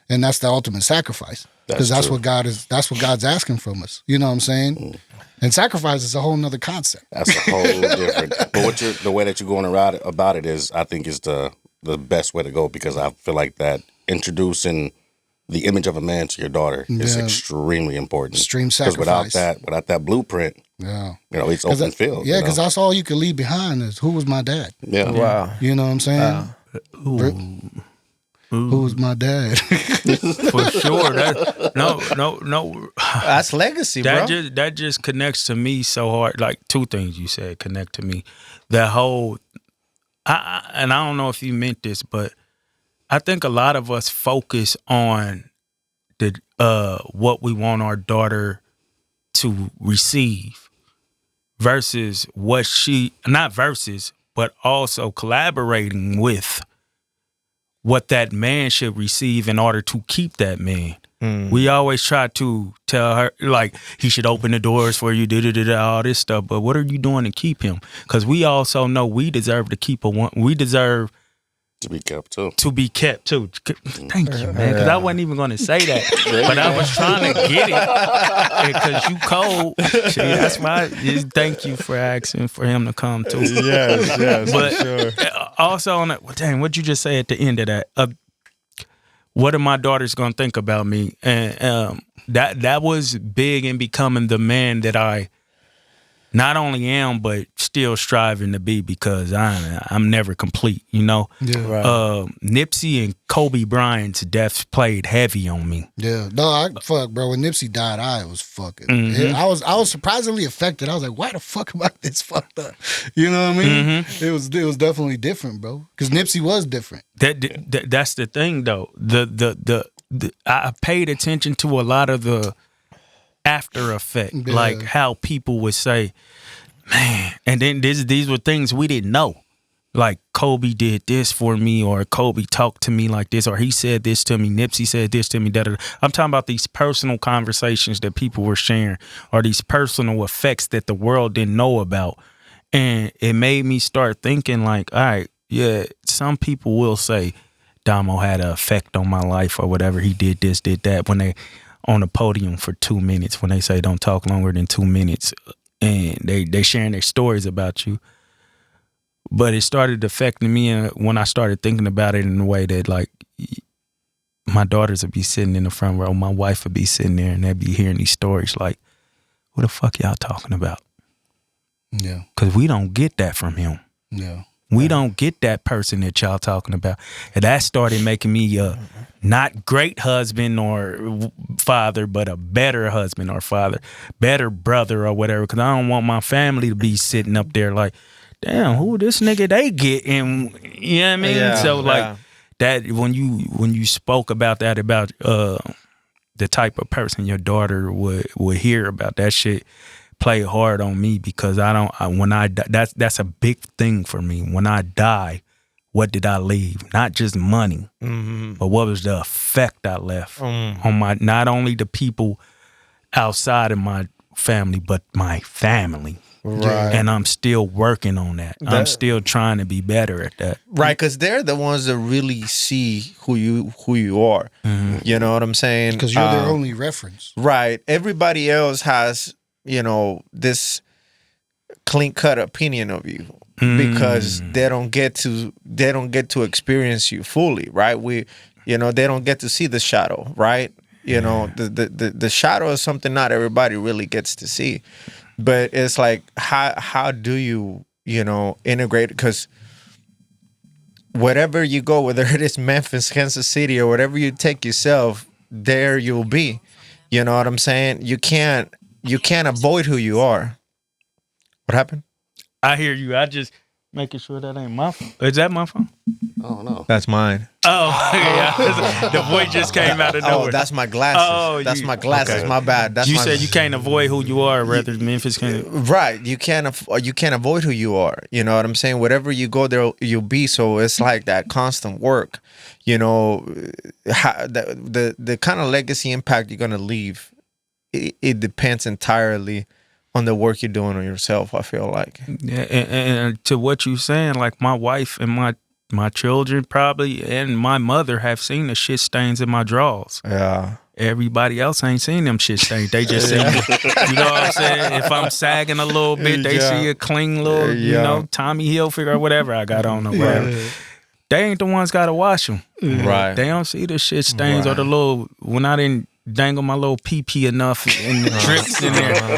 B: And that's the ultimate sacrifice, because that's what God's asking from us. You know what I'm saying? Mm. And sacrifice is a whole nother concept.
F: That's a whole different. But the way that you're going around about it is, I think, is the best way to go, because I feel like that introducing the image of a man to your daughter is extremely important. Extreme sacrifice. Because without that blueprint, it's open field.
B: Yeah, because that's all you can leave behind is who was my dad.
F: Yeah.
A: Wow.
B: You know what I'm saying? Who was my dad?
C: For sure. No.
A: That's legacy, bro.
C: That just connects to me so hard. Like two things you said connect to me. That whole, and I don't know if you meant this, but I think a lot of us focus on what we want our daughter to receive versus but also collaborating with what that man should receive in order to keep that man. We always try to tell her, like, he should open the doors for you, all this stuff. But what are you doing to keep him? Because we also know we deserve to keep we deserve
F: to be kept too.
C: To be kept too. Thank you, man. Because I wasn't even going to say that, but I was trying to get it. Because you cold. See, that's why. Thank you for asking for him to come too.
A: Yes,
C: but
A: for sure.
C: Also on that, dang, what'd you just say at the end of that? What are my daughters gonna think about me? And that was big in becoming the man that I not only am, but still striving to be, because I'm never complete, you know?
B: Yeah. Right.
C: Nipsey and Kobe Bryant's deaths played heavy on me.
B: Yeah. No, fuck, bro. When Nipsey died, I was fucking. Mm-hmm. I was surprisingly affected. I was like, why the fuck am I this fucked up? You know what I mean? Mm-hmm. It was definitely different, bro. Because Nipsey was different.
C: That's the thing, though. I paid attention to a lot of the after effect, like how people would say, man, and then these were things we didn't know. Like, Kobe did this for me, or Kobe talked to me like this, or he said this to me, Nipsey said this to me, da-da-da. I'm talking about these personal conversations that people were sharing, or these personal effects that the world didn't know about. And it made me start thinking like, all right, yeah, some people will say Damo had an effect on my life or whatever. He did this, did that, when they on the podium for 2 minutes, when they say don't talk longer than 2 minutes, and they sharing their stories about you. But it started affecting me when I started thinking about it in a way that, like, my daughters would be sitting in the front row, my wife would be sitting there, and they'd be hearing these stories like, what the fuck y'all talking about?
B: Yeah.
C: Because we don't get that from him.
B: Yeah.
C: We don't get that person that y'all talking about. And that started making me a not great husband or father, but a better husband or father, better brother or whatever. Because I don't want my family to be sitting up there like, damn, who this nigga they get? And you know what I mean?
A: Yeah,
C: so like that, when you spoke about that, about the type of person your daughter would hear about, that shit play hard on me, because that's a big thing for me. When I die, what did I leave? Not just money, but what was the effect I left on not only the people outside of my family, but my family.
A: Right.
C: And I'm still working on that. I'm still trying to be better at that.
A: Right, because they're the ones that really see who you are. Mm-hmm. You know what I'm saying?
B: Because you're their only reference.
A: Right. Everybody else has, this clean-cut opinion of you, because they don't get to experience you fully, right? They don't get to see the shadow, right? The shadow is something not everybody really gets to see. But it's like, how do you, integrate? Because wherever you go, whether it is Memphis, Kansas City, or whatever you take yourself, there you'll be. You know what I'm saying? You can't avoid who you are. What happened?
C: I hear you. I just making sure that ain't my phone. Is that my phone?
F: Oh, no.
A: That's mine.
C: Oh, yeah. The voice just came out of nowhere.
A: Oh, that's my glasses.
C: Oh,
A: that's my glasses. Okay. My bad.
C: You said you can't avoid who you are, rather than Memphis can't.
A: Right. You can't avoid who you are. You know what I'm saying? Wherever you go, there you'll be. So it's like that constant work. The kind of legacy impact you're gonna leave, it depends entirely on the work you're doing on yourself, I feel like.
C: Yeah, and to what you're saying, like, my wife and my children probably, and my mother have seen the shit stains in my drawers.
A: Yeah.
C: Everybody else ain't seen them shit stains. They just seen you know what I'm saying? If I'm sagging a little bit, they see a clean little, Tommy Hilfiger or whatever I got on or whatever. Yeah. They ain't the ones got to wash them.
A: Right.
C: They don't see the shit stains or the little, when I didn't dangle my little pee enough and the drips in there.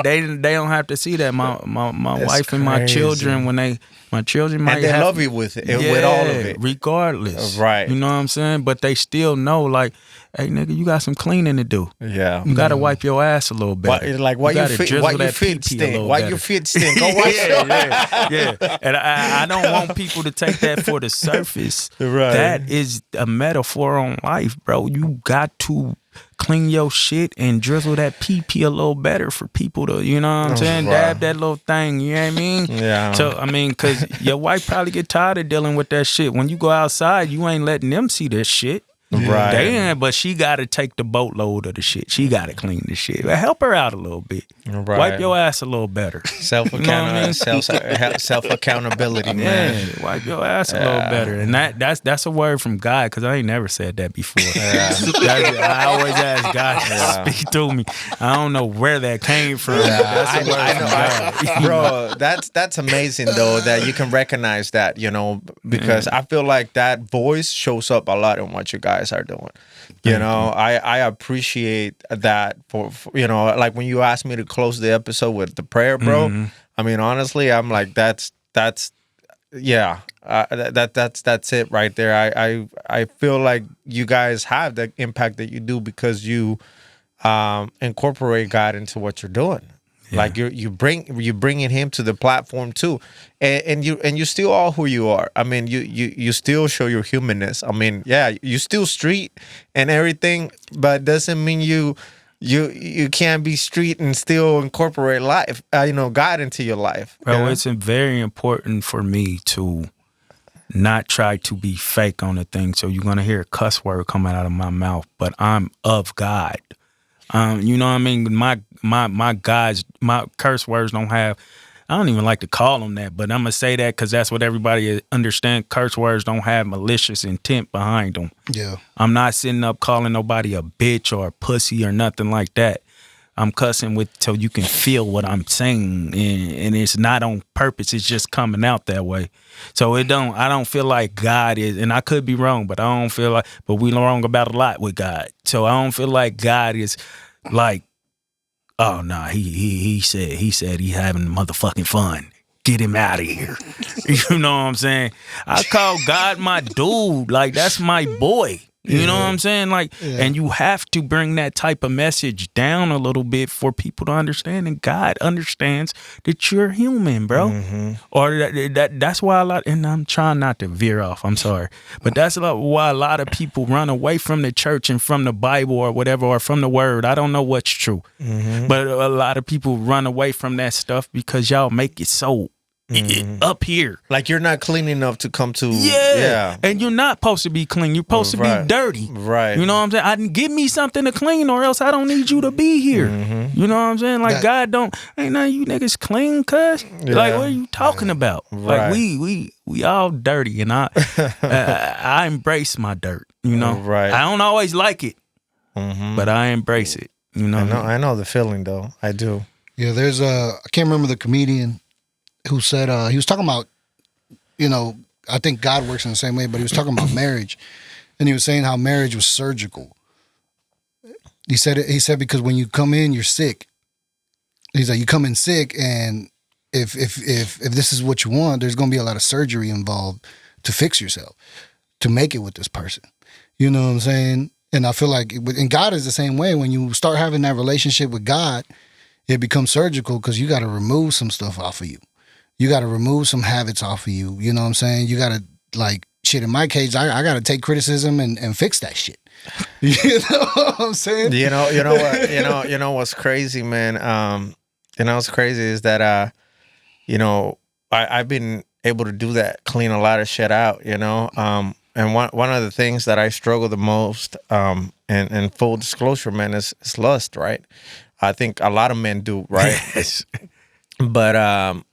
C: They don't have to see that. My wife and my children, my children might
A: and they love you with it, with all of it,
C: regardless.
A: Right.
C: You know what I'm saying? But they still know, like, hey, nigga, you got some cleaning to do.
A: Yeah.
C: You got to wipe your ass a little bit.
A: Why your feet stink? Why your feet stink? Go wash
C: yeah. And I don't want people to take that for the surface.
A: Right.
C: That is a metaphor on life, bro. You got to clean your shit and drizzle that PP a little better for people to, you know what I'm saying?
A: Wow.
C: Dab that little thing, you know what I mean?
A: Yeah.
C: So, I mean, because your wife probably get tired of dealing with that shit. When you go outside, you ain't letting them see this shit.
A: Right.
C: Damn, but she got to take the boatload of the shit. She got to clean the shit. But help her out a little bit.
A: Right.
C: Wipe your ass a little better.
A: Self accountability, man.
C: Yeah, wipe your ass a little better. And that's a word from God, because I ain't never said that before. I always ask God to speak to me. I don't know where that came from. That's a word from God.
A: Bro, that's amazing though that you can recognize that, you know, because I feel like that voice shows up a lot in what you guys are doing. You know, I appreciate that for, you know, like when you asked me to close the episode with the prayer, bro. I mean, honestly, I'm like, that's it right there. I feel like you guys have the impact that you do because you incorporate God into what you're doing. Yeah. Like you're bringing him to the platform too, and you still are who you are. I mean, you still show your humanness. I mean, yeah, you still street and everything, but doesn't mean you can't be street and still incorporate life, God into your life.
C: Bro, it's very important for me to not try to be fake on the thing. So you're gonna hear a cuss word coming out of my mouth, but I'm of God. You know what I mean? My guys, my curse words don't have, I don't even like to call them that, but I'm going to say that because that's what everybody understands. Curse words don't have malicious intent behind them.
B: Yeah.
C: I'm not sitting up calling nobody a bitch or a pussy or nothing like that. I'm cussing with so you can feel what I'm saying, and it's not on purpose. It's just coming out that way. So I don't feel like God is, and I could be wrong, but I don't feel like, but we wrong about a lot with God. So I don't feel like God is like, oh no, he said he having motherfucking fun. Get him out of here. You know what I'm saying? I call God my dude. Like, that's my boy. You know what I'm saying? Like, and you have to bring that type of message down a little bit for people to understand. And God understands that you're human, bro. Or that's why a lot, and I'm trying not to veer off, I'm sorry. But that's why a lot of people run away from the church and from the Bible or whatever, or from the word. I don't know what's true. But a lot of people run away from that stuff because y'all make it so up here.
A: Like you're not clean enough to come to.
C: Yeah. And you're not supposed to be clean. You're supposed to be dirty.
A: Right.
C: You know what I'm saying? I didn't give me something to clean or else I don't need you to be here. You know what I'm saying? Like God ain't none of you niggas clean, cuz. Like, what are you talking about?
A: Right.
C: Like we all dirty, and I embrace my dirt, you know?
A: Right.
C: I don't always like it, but I embrace it. You know?
A: I know the feeling though. I do.
B: Yeah, there's I can't remember the comedian who said he was talking about, I think God works in the same way, but he was talking about marriage, and he was saying how marriage was surgical. He said because when you come in, you're sick. He's like, you come in sick, and if this is what you want, there's going to be a lot of surgery involved to fix yourself, to make it with this person. You know what I'm saying? And I feel like, and God is the same way. When you start having that relationship with God, it becomes surgical because you got to remove some stuff off of you. You got to remove some habits off of you. You know what I'm saying? You got to, like, shit, in my case, I got to take criticism and fix that shit. You know what I'm saying?
A: You know what? You know what's crazy, man? What's crazy is that, I've been able to do that, clean a lot of shit out, and one of the things that I struggle the most, and full disclosure, man, is lust, right? I think a lot of men do, right?
C: Yes.
A: But,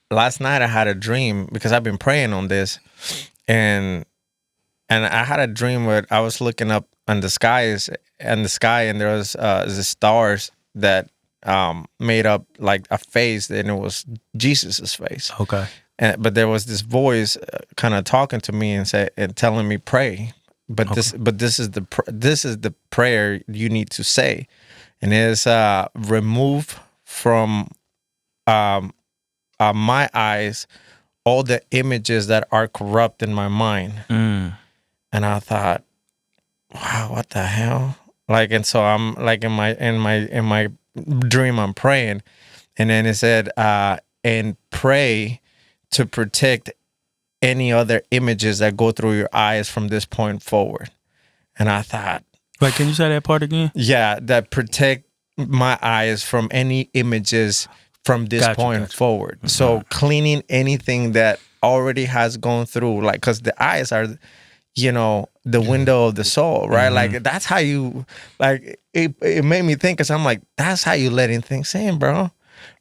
A: last night I had a dream because I've been praying on this, and I had a dream where I was looking up in the sky, and there was the stars that made up like a face, and it was Jesus's face.
C: Okay.
A: But there was this voice kind of talking to me and telling me pray. But this is the prayer you need to say, and it's remove from my eyes all the images that are corrupt in my mind. And I thought, wow, what the hell? Like, and so I'm like in my dream, I'm praying, and then it said, and pray to protect any other images that go through your eyes from this point forward. And I thought,
C: But can you say that part again?
A: Yeah, that protect my eyes from any images from this point forward. Mm-hmm. So cleaning anything that already has gone through, like, because the eyes are, the window of the soul, right? Mm-hmm. Like, that's how you, like, it made me think, because I'm like, that's how you letting things in, bro.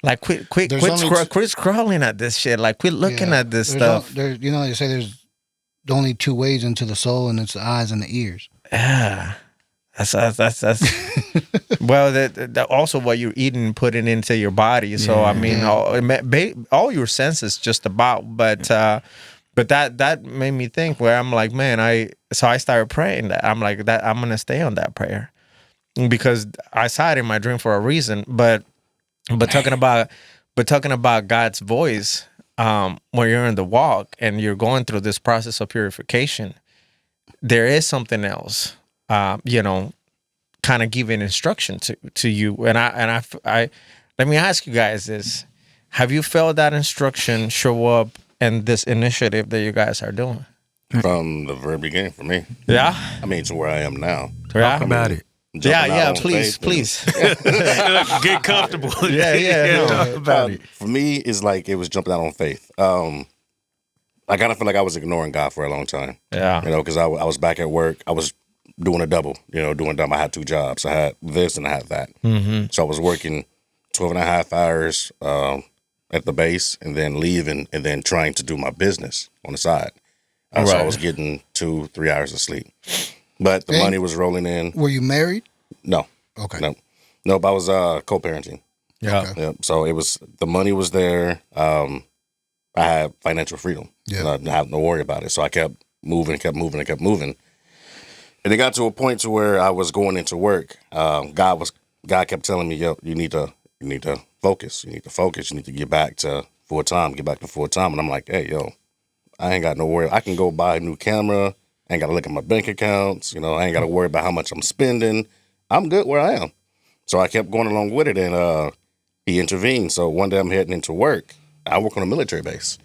A: Like, quit scrolling at this shit. Like, quit looking at this stuff.
B: They say there's only two ways into the soul, and it's the eyes and the ears.
A: Yeah. That's well, that also what you're eating, putting into your body. So I mean, all your senses just about. But that made me think. Where I'm like, man, I started praying that I'm like that. I'm gonna stay on that prayer because I saw it in my dream for a reason. But talking about God's voice, when you're in the walk and you're going through this process of purification, there is something else. Kind of giving instruction to you. And I let me ask you guys this. Have you felt that instruction show up in this initiative that you guys are doing?
F: From the very beginning for me.
A: Yeah?
F: I mean, to where I am now.
C: Talk about it.
A: Yeah, please.
C: Get comfortable.
A: Talk about it.
F: For me, it's like it was jumping out on faith. I kind of feel like I was ignoring God for a long time.
A: Yeah.
F: Because I was back at work. I was doing a double, I had 2 jobs. I had this and I had that. Mm-hmm. So I was working 12 and a half hours at the base and then leaving and then trying to do my business on the side. So I was getting 2-3 hours of sleep. But the money was rolling in.
B: Were you married?
F: No.
B: Okay.
F: No, but I was co-parenting.
A: Yeah.
B: Okay.
F: Yeah. So the money was there. I had financial freedom. Yeah. And I didn't have to worry about it. So I kept moving. And it got to a point to where I was going into work. God kept telling me, "Yo, you need to focus. You need to focus. You need to get back to full time. And I'm like, "Hey, yo, I ain't got no worry. I can go buy a new camera. I ain't got to look at my bank accounts. I ain't got to worry about how much I'm spending. I'm good where I am." So I kept going along with it, and he intervened. So one day I'm heading into work. I work on a military base.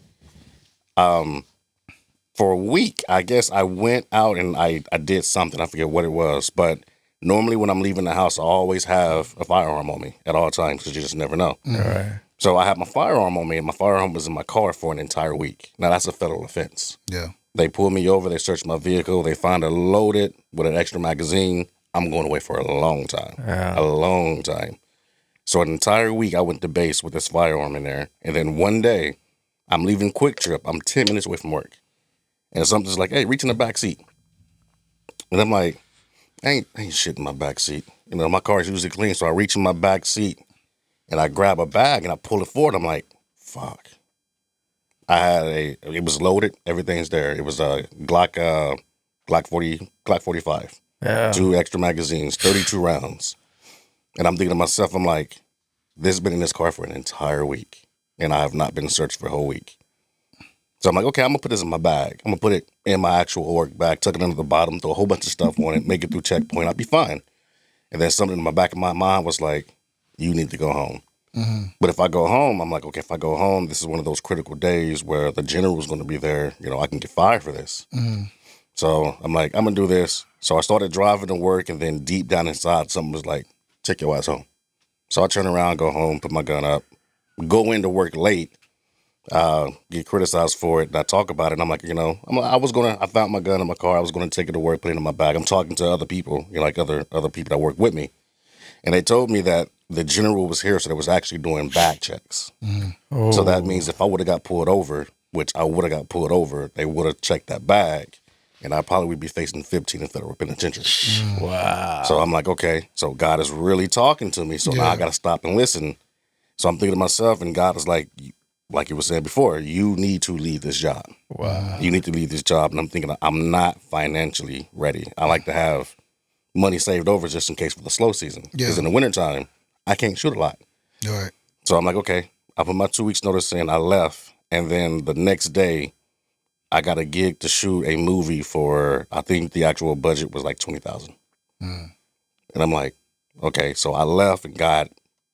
F: For a week, I guess I went out and I did something. I forget what it was. But normally when I'm leaving the house, I always have a firearm on me at all times because you just never know.
A: Right.
F: So I had my firearm on me, and my firearm was in my car for an entire week. Now, that's a federal offense.
B: Yeah.
F: They pulled me over. They searched my vehicle. They found it loaded with an extra magazine. I'm going away for a long time. Yeah. A long time. So an entire week, I went to base with this firearm in there. And then one day, I'm leaving Quick Trip. I'm 10 minutes away from work. And something's like, "Hey, reach in the back seat." And I'm like, I ain't shit in my back seat. My car is usually clean. So I reach in my back seat and I grab a bag and I pull it forward. I'm like, fuck. It was loaded. Everything's there. It was a Glock 45. Yeah. 2 extra magazines, 32 rounds. And I'm thinking to myself, I'm like, this has been in this car for an entire week. And I have not been searched for a whole week. So I'm like, okay, I'm going to put this in my bag. I'm going to put it in my actual work bag, tuck it under the bottom, throw a whole bunch of stuff on it, make it through checkpoint. I'll be fine. And then something in the back of my mind was like, you need to go home. Mm-hmm. But if I go home, I'm like, okay, if I go home, this is one of those critical days where the general's going to be there. I can get fired for this. Mm-hmm. So I'm like, I'm going to do this. So I started driving to work, and then deep down inside, something was like, take your ass home. So I turn around, go home, put my gun up, go into work late. Get criticized for it, and I talk about it, and I'm like, I found my gun in my car, I was gonna take it to work, put it in my bag. I'm talking to other people, like other people that work with me, and they told me that the general was here, so they was actually doing bag checks. Mm. Oh. So that means if I would have got pulled over, which I would have got pulled over, they would have checked that bag, and I probably would be facing 15 in federal penitentiary. Mm. Wow. So I'm like, okay, so God is really talking to me, so now I gotta stop and listen. So I'm thinking to myself, and God is like you were saying before, you need to leave this job. Wow. You need to leave this job. And I'm thinking, I'm not financially ready. I like to have money saved over just in case for the slow season. Because in the wintertime, I can't shoot a lot. All right. So I'm like, okay, I put my 2 weeks notice in, I left. And then the next day, I got a gig to shoot a movie for, I think the actual budget was like $20,000. Mm. And I'm like, okay, so I left and God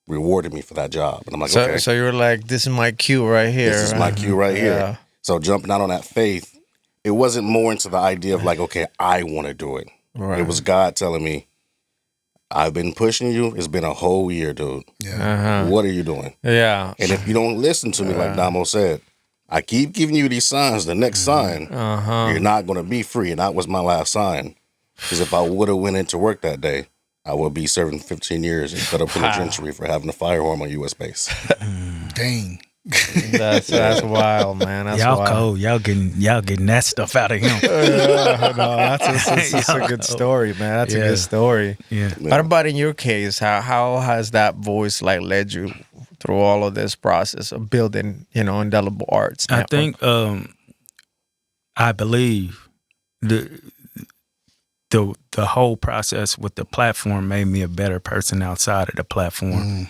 F: rewarded me for that job. And I'm like, okay.
A: So you were like, this is my cue right here.
F: This is my cue right here. So jumping out on that faith, it wasn't more into the idea of like, okay, I want to do it. Right. It was God telling me, I've been pushing you. It's been a whole year, dude.
B: Yeah.
F: What are you doing?
A: Yeah.
F: And if you don't listen to me, like Damo said, I keep giving you these signs. The next sign, you're not going to be free. And that was my last sign. Because if I would have went into work that day, I would be serving 15 years in federal penitentiary for having a fire alarm on U.S. base.
B: Dang.
A: That's wild, man. That's
C: y'all
A: wild.
C: cold. Y'all getting that stuff out of him.
A: That's a good story, man. That's a good story.
C: Yeah.
A: What about in your case? How has that voice like led you through all of this process of building, Indelible Arts Network?
C: I think I believe the whole process with the platform made me a better person outside of the platform.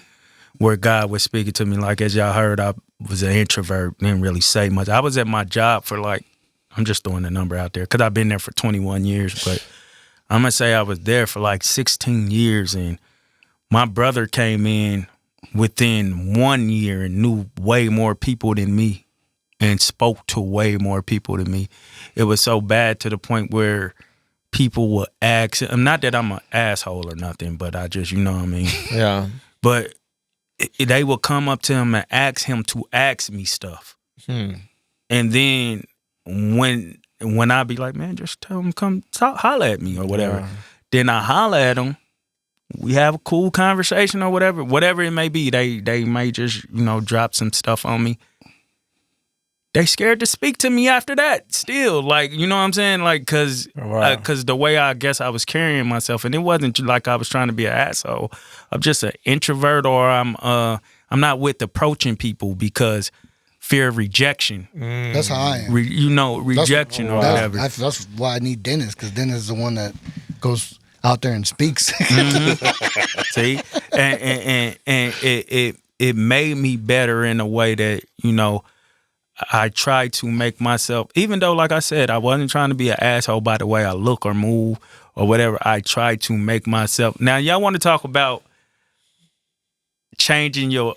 C: Where God was speaking to me, like as y'all heard, I was an introvert, didn't really say much. I was at my job for I'm just throwing a number out there because I've been there for 21 years, but I'm gonna say I was there for 16 years, and my brother came in within 1 year and knew way more people than me and spoke to way more people than me. It was so bad to the point where people would ask, not that I'm an asshole or nothing, but I just, you know what I mean?
A: Yeah.
C: But they would come up to him and ask him to ask me stuff. And then when I be like, man, just tell him come holler at me or whatever. Then I holler at him. We have a cool conversation or whatever it may be. They may just, drop some stuff on me. They scared to speak to me after that still. You know what I'm saying? Because the way I guess I was carrying myself, and it wasn't like I was trying to be an asshole. I'm just an introvert, or I'm not with approaching people because fear of rejection.
B: That's how I am.
C: Rejection or whatever.
B: That's why I need Dennis, because Dennis is the one that goes out there and speaks.
C: See? And it made me better in a way that, I try to make myself, even though, like I said, I wasn't trying to be an asshole by the way I look or move or whatever, I try to make myself. Now, y'all want to talk about changing your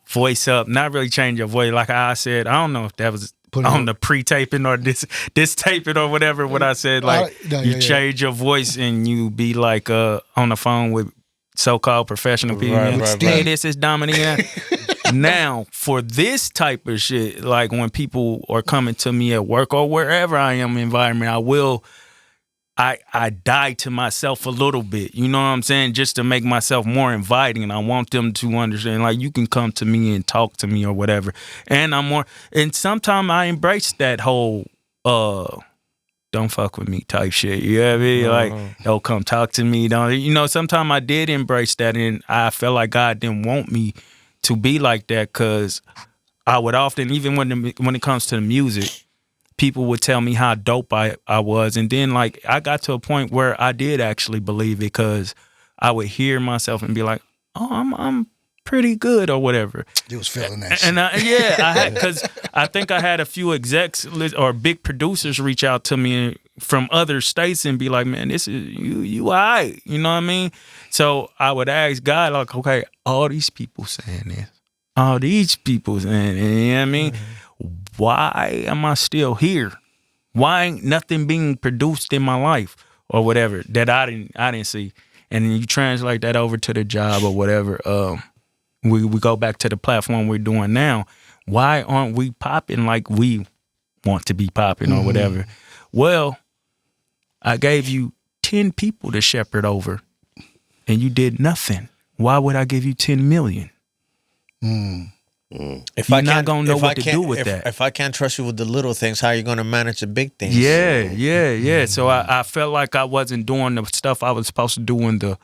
C: voice up, not really change your voice. Like I said, I don't know if that was on the pre-taping or this taping or whatever, what I said, change your voice and you be on the phone with so-called professional people. Hey, this is Dominique. Now, for this type of shit, when people are coming to me at work or wherever I am environment, I die to myself a little bit. You know what I'm saying? Just to make myself more inviting. And I want them to understand, you can come to me and talk to me or whatever. And and sometimes I embrace that whole, don't fuck with me type shit. You know what I mean? Don't come talk to me. Sometimes I did embrace that, and I felt like God didn't want me to be like that, because I would often, even when it comes to the music, people would tell me how dope I was. And then I got to a point where I did actually believe it, because I would hear myself and be like, oh, I'm pretty good or whatever.
B: You was feeling that shit.
C: And I had, because I think I had a few execs or big producers reach out to me from other states and be like, man, this is you all right. You know what I mean? So I would ask God, okay, all these people saying this, all these people saying this, you know what I mean? Why am I still here? Why ain't nothing being produced in my life or whatever that I didn't see? And then you translate that over to the job or whatever. We go back to the platform we're doing now. Why aren't we popping like we want to be popping or whatever? Well, I gave you 10 people to shepherd over, and you did nothing. Why would I give you 10 million?
A: If
C: You're not gonna know what to do with that.
A: If I can't trust you with the little things, how are you gonna manage the big things?
C: Yeah. So I felt like I wasn't doing the stuff I was supposed to do in the,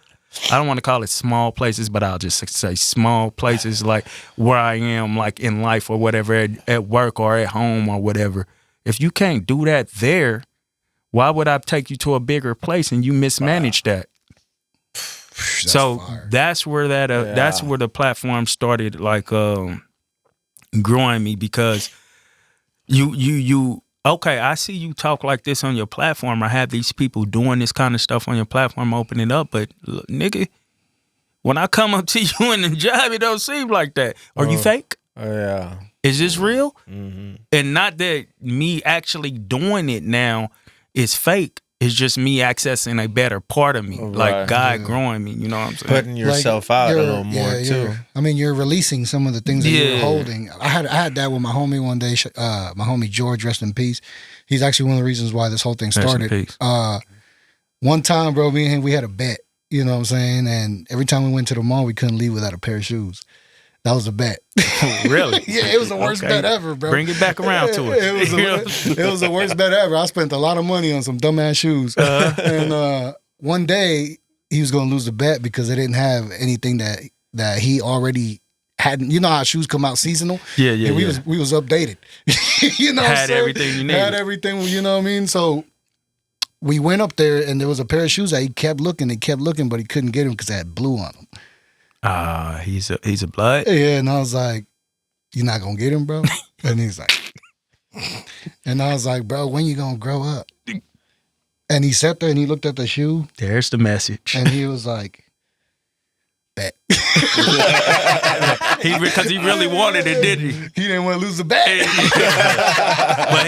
C: I don't want to call it small places, but I'll just say small places, like where I am, like in life or whatever, at work or at home or whatever. If you can't do that there, why would I take you to a bigger place and you mismanage that? That's where that's where the platform started growing me, because you okay, I see you talk like this on your platform. I have these people doing this kind of stuff on your platform, open it up, but look, nigga, when I come up to you in the job, it don't seem like that. Are you fake?
A: Yeah.
C: Is this real? And not that me actually doing it now is fake. it's just me accessing a better part of me, like God growing me. You know what I'm saying?
A: Putting yourself out a little more too.
B: I mean, you're releasing some of the things that you were holding. I had that with my homie one day. My homie George, rest in peace. He's actually one of the reasons why this whole thing started. One time, bro, me and him, we had a bet. You know what I'm saying? And every time we went to the mall, we couldn't leave without a pair of shoes. That was a bet.
C: Really?
B: Yeah, it was the worst bet ever, bro.
C: Bring it back around to us.
B: It was the worst bet ever. I spent a lot of money on some dumbass shoes. And one day, he was going to lose the bet because they didn't have anything that he already hadn't. You know how shoes come out seasonal?
C: Yeah.
B: We was updated. You know,
C: had everything you needed.
B: Had everything, you know what I mean? So we went up there, and there was a pair of shoes that he kept looking, but he couldn't get them because they had blue on them.
C: He's a blood.
B: Yeah, and I was like, "You're not gonna get him, bro?" And he's like, and I was like, "Bro, when you gonna grow up?" And he sat there and he looked at the shoe.
C: There's the message.
B: And he was like, "Bet."
C: Because he really wanted it, didn't he?
B: He didn't want to lose the bet.
C: but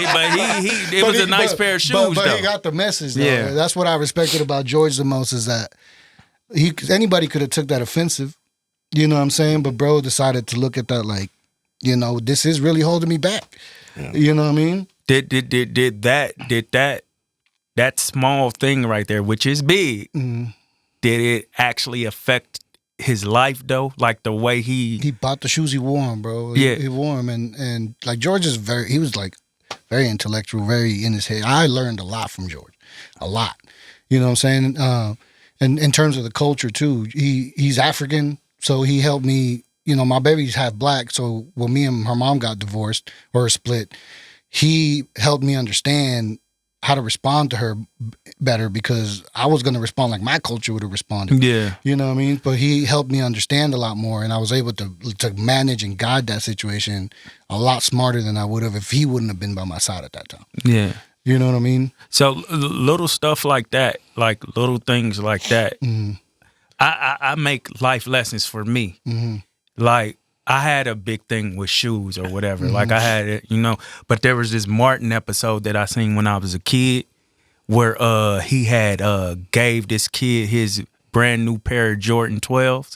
C: it was a nice pair of shoes,
B: but
C: though.
B: he got the message, though.
C: Yeah.
B: That's what I respected about George the most, is that anybody could have took that offensive. You know what I'm saying? But bro decided to look at that like, you know, this is really holding me back. Yeah. You know what I mean?
C: Did that small thing right there, which is big, did it actually affect his life though? Like the way he
B: bought the shoes, he wore them, bro.
C: Yeah.
B: He wore them, and like George is he was like very intellectual, very in his head. I learned a lot from George, a lot. You know what I'm saying? And in terms of the culture too, he's African. So he helped me, you know, my baby's half black. So when me and her mom got divorced or split, he helped me understand how to respond to her better, because I was going to respond like my culture would have responded.
C: Yeah.
B: You know what I mean? But he helped me understand a lot more, and I was able to manage and guide that situation a lot smarter than I would have if he wouldn't have been by my side at that time.
C: Yeah.
B: You know what I mean?
C: So little stuff like that, like little things like that, I make life lessons for me. Like I had a big thing with shoes or whatever. Like I had it, you know. But there was this Martin episode that I seen when I was a kid, where he had gave this kid his brand new pair of Jordan 12s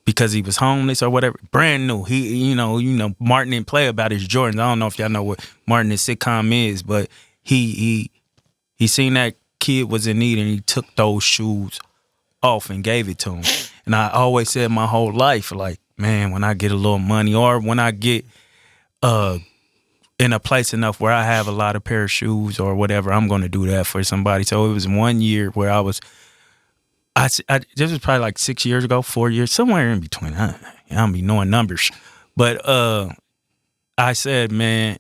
C: because he was homeless or whatever. Brand new. He, you know, Martin didn't play about his Jordans. I don't know if y'all know what Martin's sitcom is, but he seen that kid was in need and he took those shoes off and gave it to him. And I always said my whole life, like, man, when I get a little money or when I get in a place enough where I have a lot of pair of shoes or whatever, I'm going to do that for somebody. So it was 1 year where this was probably like 6 years ago, 4 years, somewhere in between. I don't be knowing numbers. But I said, man,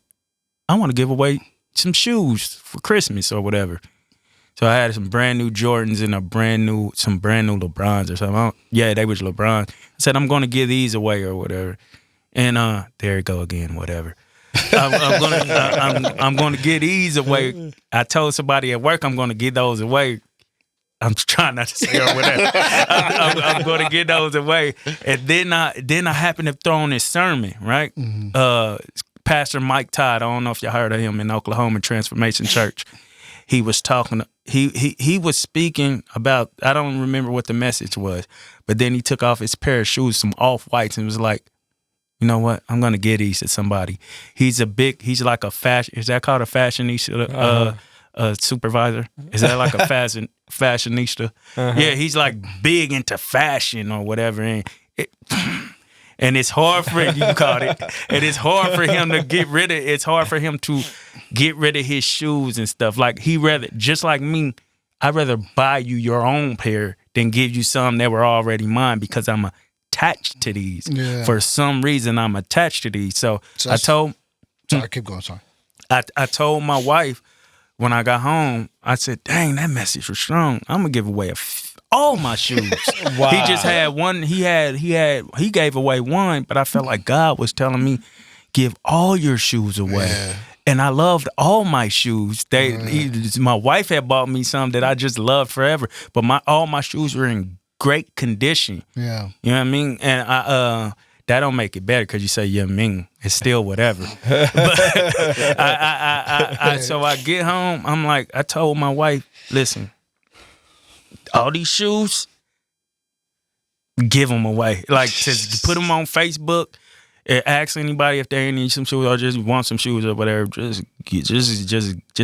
C: I want to give away some shoes for Christmas or whatever. So I had some brand new Jordans and some brand new LeBrons or something. Yeah, they was LeBron. I said, I'm going to give these away or whatever. And there you go again, whatever. I'm going to give these away. I told somebody at work I'm going to give those away. I'm trying not to say or whatever. I'm going to give those away. And then I happened to throw in this sermon, right? Pastor Mike Todd, I don't know if y'all heard of him in Oklahoma Transformation Church. He was talking. He was speaking about. I don't remember what the message was, but then he took off his pair of shoes, some off-whites, and was like, "You know what? I'm gonna get these to somebody." He's like a fashion. Is that called a fashionista? Supervisor? Is that like a fashionista? Yeah, he's like big into fashion or whatever, and it's hard for him, you caught it. And it's hard for him to get rid of. It's hard for him to get rid of his shoes and stuff. Like just like me, I'd rather buy you your own pair than give you some that were already mine, because I'm attached to these. Yeah. For some reason, I'm attached to these. So I told.
B: Sorry, keep going. Sorry.
C: I told my wife when I got home. I said, "Dang, that message was strong. I'm gonna give away all my shoes." Wow. He just had one. He gave away one, but I felt like God was telling me, give all your shoes away. Yeah. And I loved all my shoes. My wife had bought me some that I just loved forever, but all my shoes were in great condition.
B: Yeah.
C: You know what I mean? And that don't make it better because you say you're mean. It's still whatever. But so I get home. I'm like, I told my wife, listen, all these shoes, give them away. Like to put them on Facebook. Ask anybody if they need some shoes or just want some shoes or whatever. Just give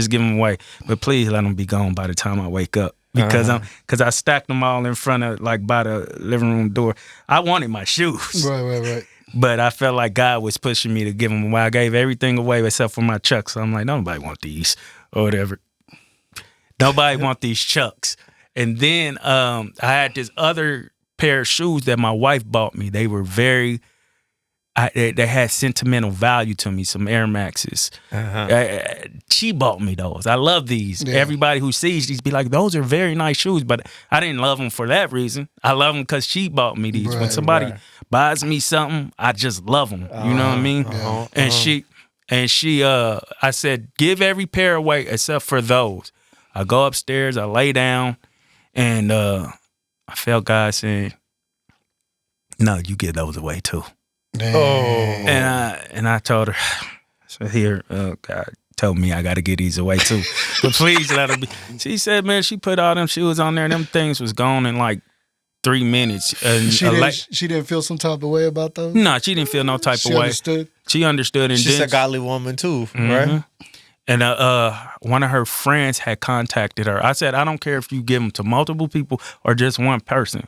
C: them away. But please let them be gone by the time I wake up. Because I stacked them all in front of, like, by the living room door. I wanted my shoes.
B: Right.
C: But I felt like God was pushing me to give them away. I gave everything away except for my Chucks. So I'm like, nobody want these or whatever. Nobody want these Chucks. And then I had this other pair of shoes that my wife bought me. They were very... they had sentimental value to me, some Air Maxes. She bought me those. I love these. Yeah. Everybody who sees these be like, those are very nice shoes, but I didn't love them for that reason. I love them because she bought me these. When somebody buys me something, I just love them. You know what I mean? And she, I said, give every pair away except for those. I go upstairs, I lay down, and I felt God saying, no, you give those away too. And I told her, so here, God told me I got to get these away too. But please let her be. She said, man, she put all them shoes on there and them things was gone in like 3 minutes. And
B: she didn't feel some type of way about those?
C: No, she didn't feel no type of way.
B: Understood?
C: She understood. And
A: she's a godly woman too, right?
C: And one of her friends had contacted her. I said, I don't care if you give them to multiple people or just one person.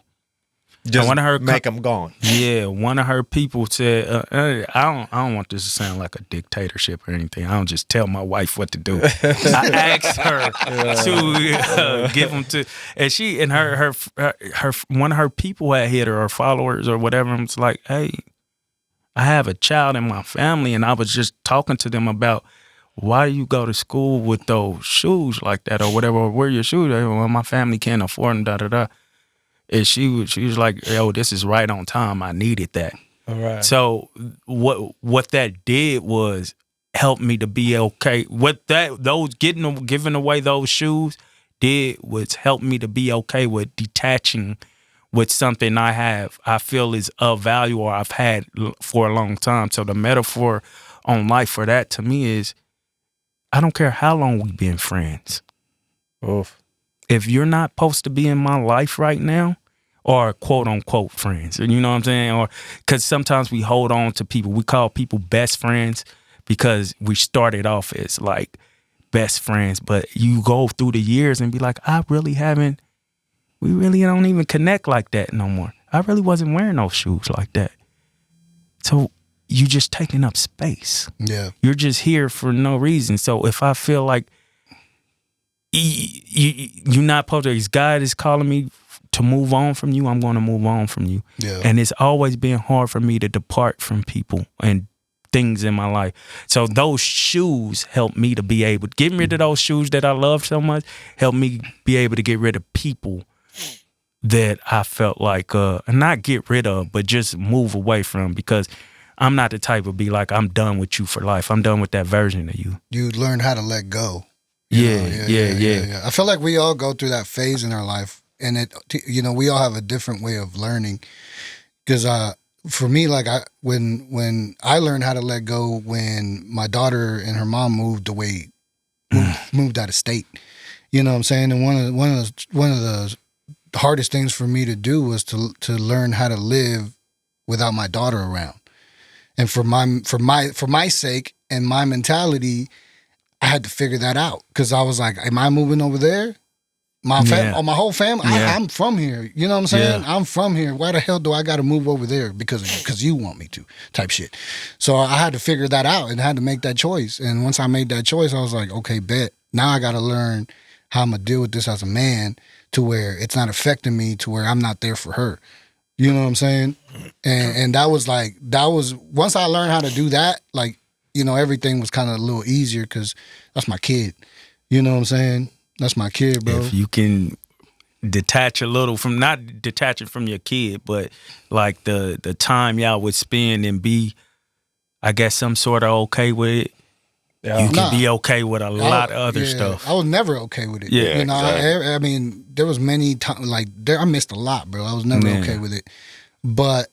A: Just one of her make them gone.
C: Yeah, one of her people said, I don't want this to sound like a dictatorship or anything. I don't just tell my wife what to do. I asked her to give them to, and she and her one of her people had hit her, or followers or whatever, and was like, hey, I have a child in my family, and I was just talking to them about why do you go to school with those shoes like that or whatever, or wear your shoes? Well, my family can't afford them, da-da-da. And she was like, yo, this is right on time. I needed that.
A: All right.
C: So what that did was help me to be okay. Giving away those shoes did was help me to be okay with detaching with something I feel is of value or I've had for a long time. So the metaphor on life for that to me is, I don't care how long we've been friends.
A: Oof.
C: If you're not supposed to be in my life right now, or quote unquote friends, you know what I'm saying? Or because sometimes we hold on to people, we call people best friends because we started off as like best friends, but you go through the years and be like, we really don't even connect like that no more. I really wasn't wearing those shoes like that. So you just taking up space.
B: Yeah.
C: You're just here for no reason. So if I feel like you're not supposed to, God is calling me to move on from you, I'm going to move on from you.
B: Yeah.
C: And it's always been hard for me to depart from people and things in my life. So those shoes helped me to be able to get rid of those shoes that I love so much, helped me be able to get rid of people that I felt like, not get rid of, but just move away from, because I'm not the type of be like, I'm done with you for life. I'm done with that version of you.
B: You learn how to let go.
C: Yeah.
B: I feel like we all go through that phase in our life, and we all have a different way of learning. Because for me, like when I learned how to let go, when my daughter and her mom moved away, moved out of state. You know what I'm saying? And one of the hardest things for me to do was to learn how to live without my daughter around. And for my sake and my mentality, I had to figure that out, because I was like, am I moving over there? My whole family, I'm from here. You know what I'm saying? Yeah. I'm from here. Why the hell do I got to move over there because you want me to, type shit. So I had to figure that out and had to make that choice. And once I made that choice, I was like, okay, bet. Now I got to learn how I'm going to deal with this as a man, to where it's not affecting me, to where I'm not there for her. You know what I'm saying? And that was once I learned how to do that, like, everything was kind of a little easier, because that's my kid. You know what I'm saying? That's my kid, bro.
C: If you can detach a little from, not detach it from your kid, but like the time y'all would spend and be, I guess, some sort of okay with it. Yeah. You can be okay with a lot of other stuff.
B: I was never okay with it.
C: Yeah,
B: exactly. I mean, there was many times, I missed a lot, bro. I was never okay with it. But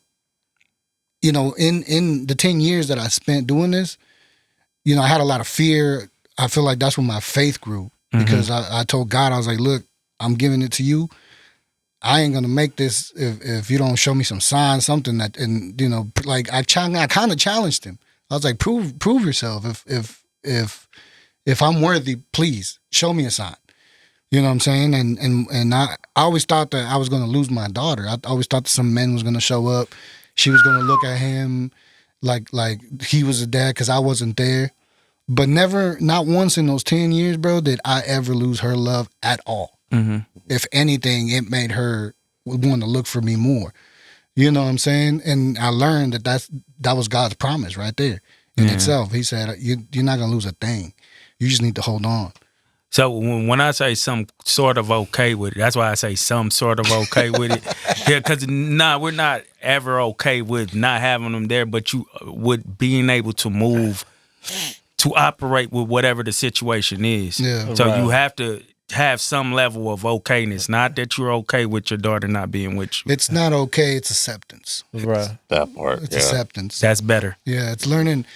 B: you know, in the 10 years that I spent doing this, you know, I had a lot of fear. I feel like that's when my faith grew, because I told God, I was like, look, I'm giving it to you. I ain't gonna make this if you don't show me some signs, something that, and you know, like I kind of challenged him. I was like, prove yourself. If I'm worthy, please show me a sign. You know what I'm saying? And I always thought that I was gonna lose my daughter. I always thought that some men was gonna show up. She was gonna look at him like he was a dad because I wasn't there. But never, not once in those 10 years, bro, did I ever lose her love at all. If anything, it made her want to look for me more. You know what I'm saying? And I learned that was God's promise right there in itself. He said, you're not going to lose a thing. You just need to hold on.
C: So when I say some sort of okay with it, that's why I say some sort of okay with it. Yeah, because we're not ever okay with not having them there, but you with being able to move, to operate with whatever the situation is.
B: Yeah.
C: So you have to have some level of okayness. Not that you're okay with your daughter not being with you.
B: It's not okay. It's acceptance.
A: Right.
F: That part.
B: It's acceptance.
C: That's better.
B: Yeah. It's learning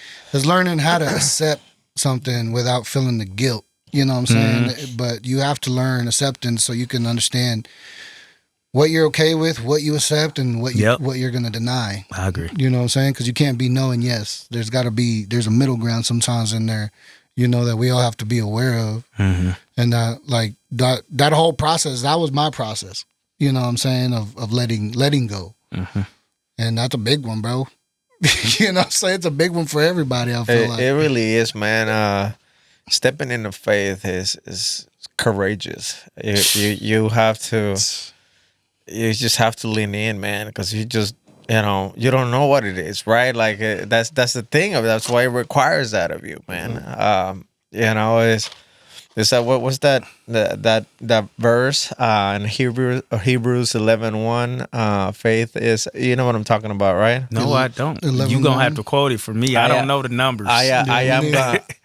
B: how to accept something without feeling the guilt. You know what I'm saying? But you have to learn acceptance so you can understand what you're okay with, what you accept, and what you're going to deny.
C: I agree.
B: You know what I'm saying? Because you can't be no and yes. There's a middle ground sometimes in there, you know, that we all have to be aware of. And that whole process, that was my process. You know what I'm saying? Of letting go. And that's a big one, bro. You know what I'm saying? It's a big one for everybody, I feel like.
A: It really is, man. Stepping into faith is courageous. You have to, you just have to lean in, man, because you just, you know, you don't know what it is, right? Like that's the thing of that's why it requires that of you, man. You know, is that what was that verse in Hebrews 11:1? Faith is, you know what I'm talking about, right?
C: No, I don't. You gonna have to quote it for me. I don't know the numbers.
A: I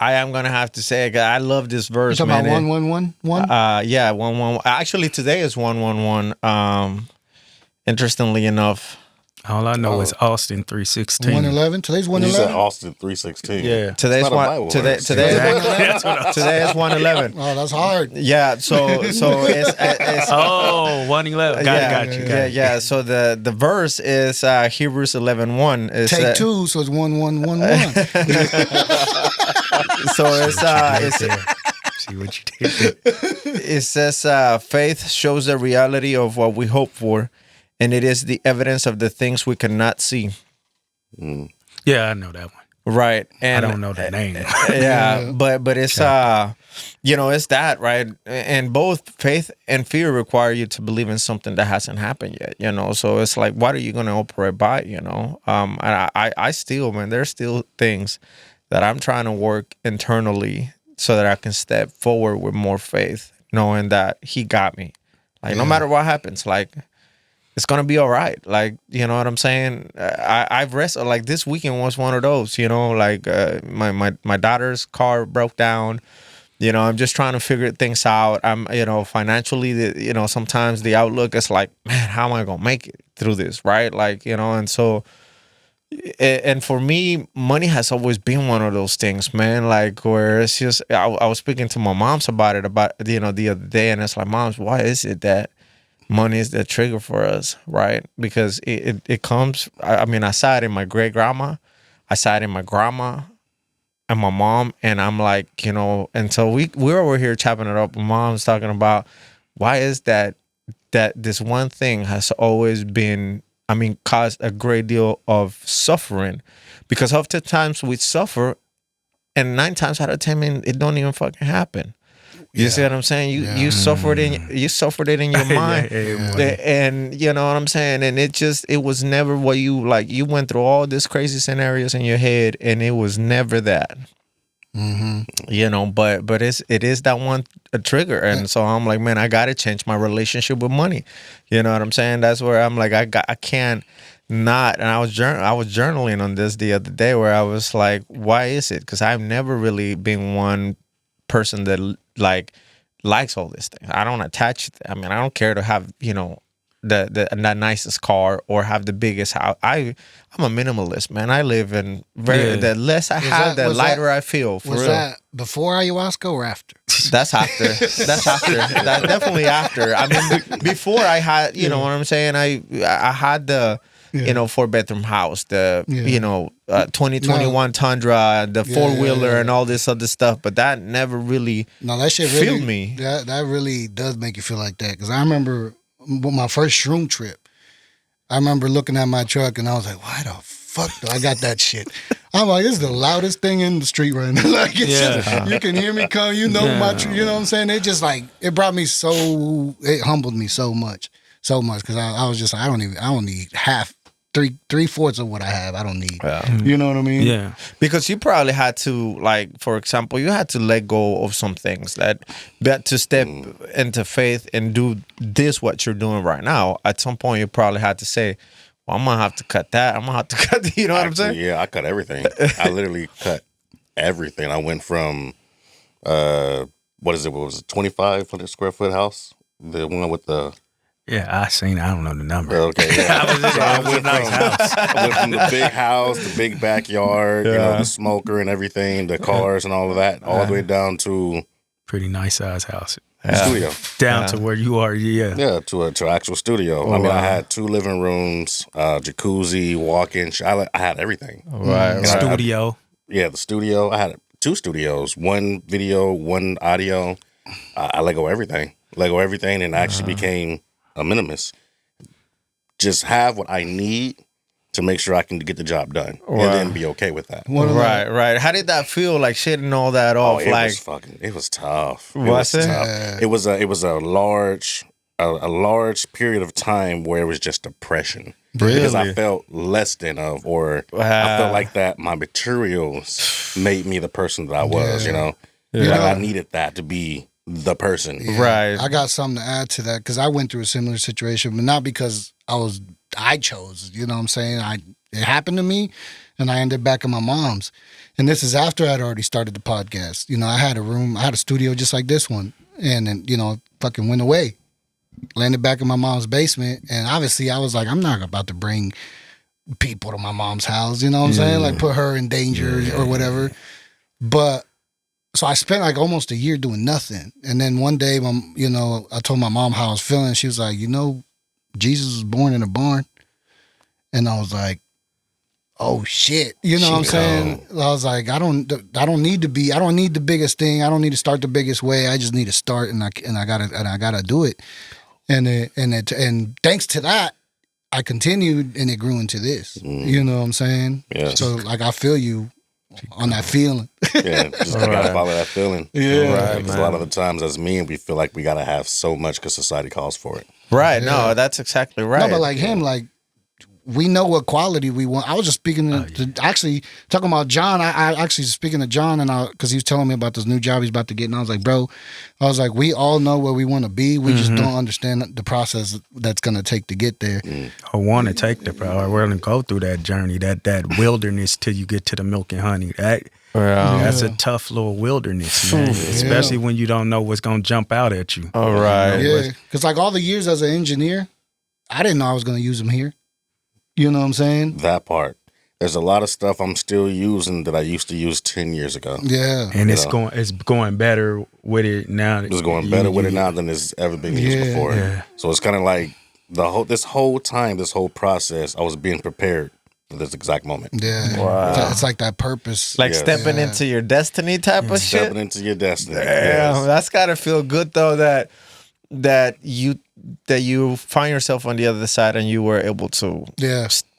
A: am gonna have to say it. I love this verse.
B: You're talking
A: man.
B: about 111?
A: Yeah, 111. Actually, today is 111. Interestingly enough.
C: All I know is Austin 3:16.
B: 111. Today's 111.
F: You said Austin 3:16.
C: Yeah.
A: Today's one. Today is 111.
B: Oh, that's hard.
A: Yeah. So it's
C: 111. Got you.
A: Yeah. So the verse is Hebrews 11:1.
B: Take two, so it's 1111.
A: So it's
C: see what you did.
A: It says faith shows the reality of what we hope for, and it is the evidence of the things we cannot see.
C: Yeah, I know that one.
A: Right. And
C: I don't know the name.
A: Yeah, but it's you know, it's that, right? And both faith and fear require you to believe in something that hasn't happened yet, you know. So it's like, what are you going to operate by, you know? And I still, man, there's still things that I'm trying to work internally so that I can step forward with more faith, knowing that he got me. Like, no matter what happens, like, it's going to be all right. Like, you know what I'm saying? I've wrestled, like, this weekend was one of those, you know, like, my daughter's car broke down. You know, I'm just trying to figure things out. I'm, you know, financially, you know, sometimes the outlook is like, man, how am I going to make it through this, right? Like, you know, and so, and for me, money has always been one of those things, man, like, where it's just, I was speaking to my moms about it, you know, the other day, and it's like, moms, why is it that money is the trigger for us, right? Because it comes, I mean, I saw it in my great-grandma, I saw it in my grandma, and my mom, and I'm like, you know, and so we're over here chopping it up. My mom's talking about why is that this one thing has always been, I mean, caused a great deal of suffering, because oftentimes we suffer, and 9 times out of 10, it don't even fucking happen. You see what I'm saying? You suffered it in your mind, and you know what I'm saying. And it was never what you like. You went through all these crazy scenarios in your head, and it was never that. You know, but it is that one trigger, and so I'm like, man, I gotta change my relationship with money. You know what I'm saying? That's where I'm like, I can't not. And I was journaling on this the other day, where I was like, why is it? Because I've never really been one person that like likes all this thing. I don't attach. I mean, I don't care to have, you know, the nicest car or have the biggest house. I'm a minimalist, man. I live in the less I have, the lighter I feel. For
B: was
A: real.
B: that before ayahuasca or after?
A: That's after. That's after. That's definitely after. I mean, before I had, you know what I'm saying. I had the, 4-bedroom house, the 2021 Tundra, the 4-wheeler, and all this other stuff. But that never really
B: that shit
A: filled
B: really,
A: me.
B: That really does make you feel like that. Because I remember my first shroom trip. I remember looking at my truck and I was like, why the fuck do I got that shit? I'm like, this is the loudest thing in the street right now. Like, it's just, you can hear me come, you know what I'm saying? It just like, it brought me it humbled me so much. Because I was just, I don't need half, 3/4 of what I have. I don't need. You know what I mean?
C: Yeah.
A: Because you probably had to, like, for example, you had to let go of some things that to step into faith and do what you're doing right now. At some point, you probably had to say, well, I'm going to have to cut that. I'm going to have to cut, you know what I'm saying?
F: Yeah, I cut everything. I literally cut everything. I went from, what was it, 2,500 square foot house? The one with the...
C: Yeah, I seen it. I don't know the number.
F: Okay, yeah.
C: I went
F: from the big house, the big backyard, the smoker and everything, the cars and all of that, all the way down to...
C: Pretty nice size house.
F: Studio.
C: Down to where you are,
F: Yeah, to an actual studio. I mean, I had 2 living rooms, jacuzzi, walk-in. I had everything.
A: Right.
C: Studio.
F: The studio. I had 2 studios, 1 video, 1 audio. I let go everything. And actually became a minimalist. Just have what I need to make sure I can get the job done, and then be okay with that.
A: Right. How did that feel? Like shedding all that off?
F: It was tough.
A: Was it?
F: Tough. It was a large period of time where it was just depression.
A: Really?
F: Because I felt less than I felt like that my materials made me the person that I was. I needed that to be the person.
A: Right.
B: I got something to add to that because I went through a similar situation, but not because I chose, you know what I'm saying? It happened to me and I ended back at my mom's. And this is after I'd already started the podcast. I had a studio just like this one. And then, fucking went away. Landed back in my mom's basement. And obviously I was like, I'm not about to bring people to my mom's house, you know what I'm saying? Like put her in danger or whatever. But so I spent like almost a year doing nothing. And then one day, I told my mom how I was feeling. She was like, Jesus was born in a barn. And I was like, oh shit. You know what I'm saying? I was like, I don't need the biggest thing. I don't need to start the biggest way. I just need to start and I gotta do it. And thanks to that, I continued and it grew into this. You know what I'm saying?
F: Yeah.
B: So like I feel you on that feeling.
F: Yeah, just gotta follow that feeling.
B: Yeah.
F: Because a lot of the times as men, we feel like we gotta have so much because society calls for it.
A: Right. Yeah. No, that's exactly right.
B: No, but like him, like we know what quality we want. I was just speaking actually talking about John. I actually speaking to John and because he was telling me about this new job he's about to get, and I was like, bro, we all know where we want to be. We just don't understand the process that's gonna take to get there.
C: I want to take the power. We're gonna go through that journey, that wilderness till you get to the milk and honey. That's a tough little wilderness, man. Especially when you don't know what's gonna jump out at you.
A: All right.
B: Yeah, because like all the years as an engineer, I didn't know I was gonna use them here. You know what I'm saying?
F: That part. There's a lot of stuff I'm still using that I used to use 10 years ago.
B: Yeah.
C: And it's going better with it now.
F: It's going better with it now than it's ever been used before. Yeah. So it's kind of like this whole process, I was being prepared for this exact moment.
B: Yeah. Wow. It's like that purpose.
A: Like stepping into your destiny type of shit.
F: Stepping into your destiny.
A: Damn, that's gotta feel good though that you find yourself on the other side and you were able to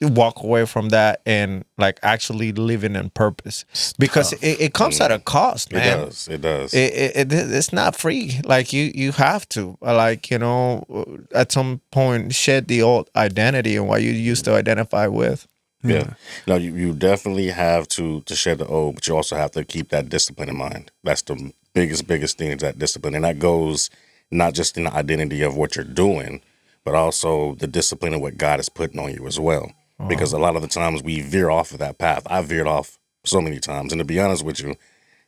A: walk away from that and like actually living in purpose, because it comes at a cost, man.
F: It does.
A: It's not free. Like you have to, like, at some point shed the old identity and what you used to identify with.
F: Yeah. No, you definitely have to shed the old, but you also have to keep that discipline in mind. That's the biggest thing, is that discipline. And that goes not just in the identity of what you're doing, but also the discipline of what God is putting on you as well. Because a lot of the times we veer off of that path. I veered off so many times. And to be honest with you,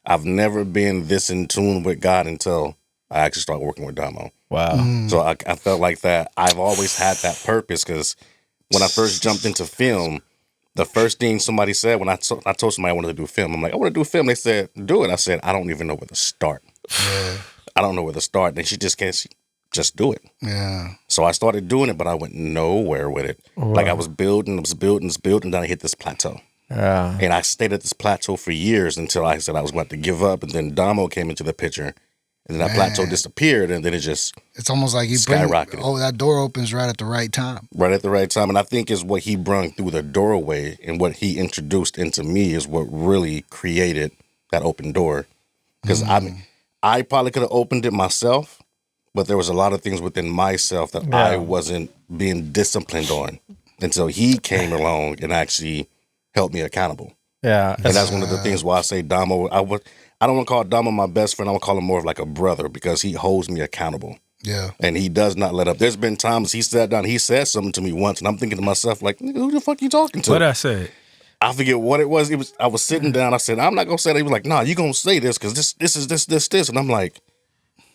F: I've never been this in tune with God until I actually started working with Damo.
A: Wow.
F: So I felt like that. I've always had that purpose because when I first jumped into film, the first thing somebody said when I told somebody I wanted to do film, I'm like, I want to do film. They said, do it. I said, I don't even know where to start.
B: Yeah.
F: I don't know where to start. And she just can't just do it.
B: Yeah.
F: So I started doing it, but I went nowhere with it.
A: Wow.
F: Like I was building, then I hit this plateau.
A: Yeah.
F: And I stayed at this plateau for years until I said I was going to give up. And then Damo came into the picture. And then that plateau disappeared, and then it's
B: almost like you
F: skyrocketed.
B: That door opens right at the right time.
F: Right at the right time. And I think is what he brung through the doorway and what he introduced into me is what really created that open door. Because I probably could have opened it myself, but there was a lot of things within myself that I wasn't being disciplined on until he came along and actually held me accountable.
A: Yeah.
F: And that's one of the things why I say Damo, I don't want to call Damo my best friend. I want to call him more of like a brother because he holds me accountable.
B: Yeah.
F: And he does not let up. There's been times he sat down, he said something to me once, and I'm thinking to myself, like, nigga, who the fuck you talking to?
C: What I said?
F: I forget what it was. I was sitting down. I said, I'm not going to say that. He was like, nah, you going to say this because this is this. And I'm like,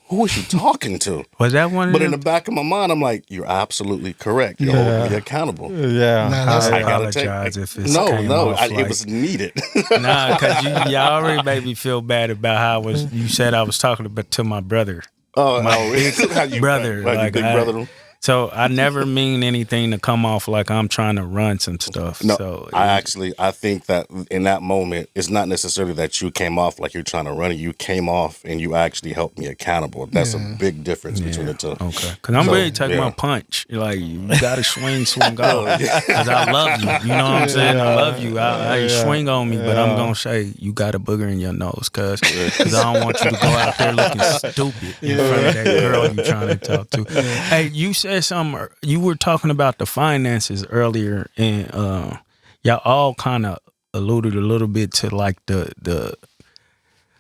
F: who is you talking to?
C: Was that one?
F: But in the back of my mind, I'm like, you're absolutely correct. You're holding me accountable.
A: Yeah.
C: I apologize if it's
F: it was needed.
C: Nah, because y'all already made me feel bad about how you said I was talking about to my brother.
F: Oh,
C: my
F: big
C: brother.
F: Like big brother.
C: So I never mean anything to come off like I'm trying to run some stuff.
F: No,
C: so
F: I think that in that moment, it's not necessarily that you came off like you're trying to run it. You came off and you actually helped me accountable. That's a big difference between the two.
C: Okay. Because I'm ready to take my punch. Like, you got to swing out. Because I love you. You know what I'm saying? I love you. You swing on me, but I'm going to say, you got a booger in your nose, cuz I don't want you to go out there looking stupid in front of that girl you're trying to talk to. Hey, you said something, you were talking about the finances earlier, and y'all all kind of alluded a little bit to like the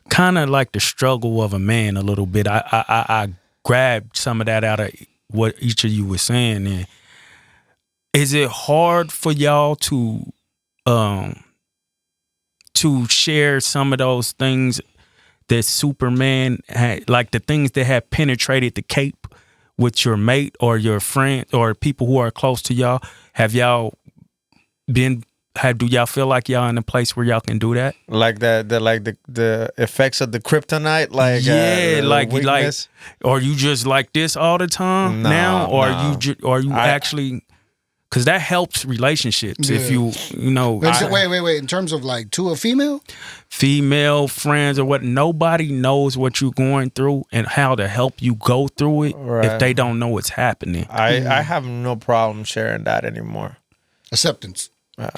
C: kind of like the struggle of a man a little bit. I grabbed some of that out of what each of you was saying. And is it hard for y'all to share some of those things that Superman had, like the things that have penetrated the cape with your mate or your friend or people who are close to y'all? Do y'all feel like y'all in a place where y'all can do that?
A: Like the effects of the kryptonite, like or you just like this all the time actually, because that helps relationships. If you
B: wait, in terms of like to a female
A: friends
C: or what, nobody knows what you're going through and how to help you go through it if they don't know what's happening.
A: I have no problem sharing that anymore.
B: Acceptance. I've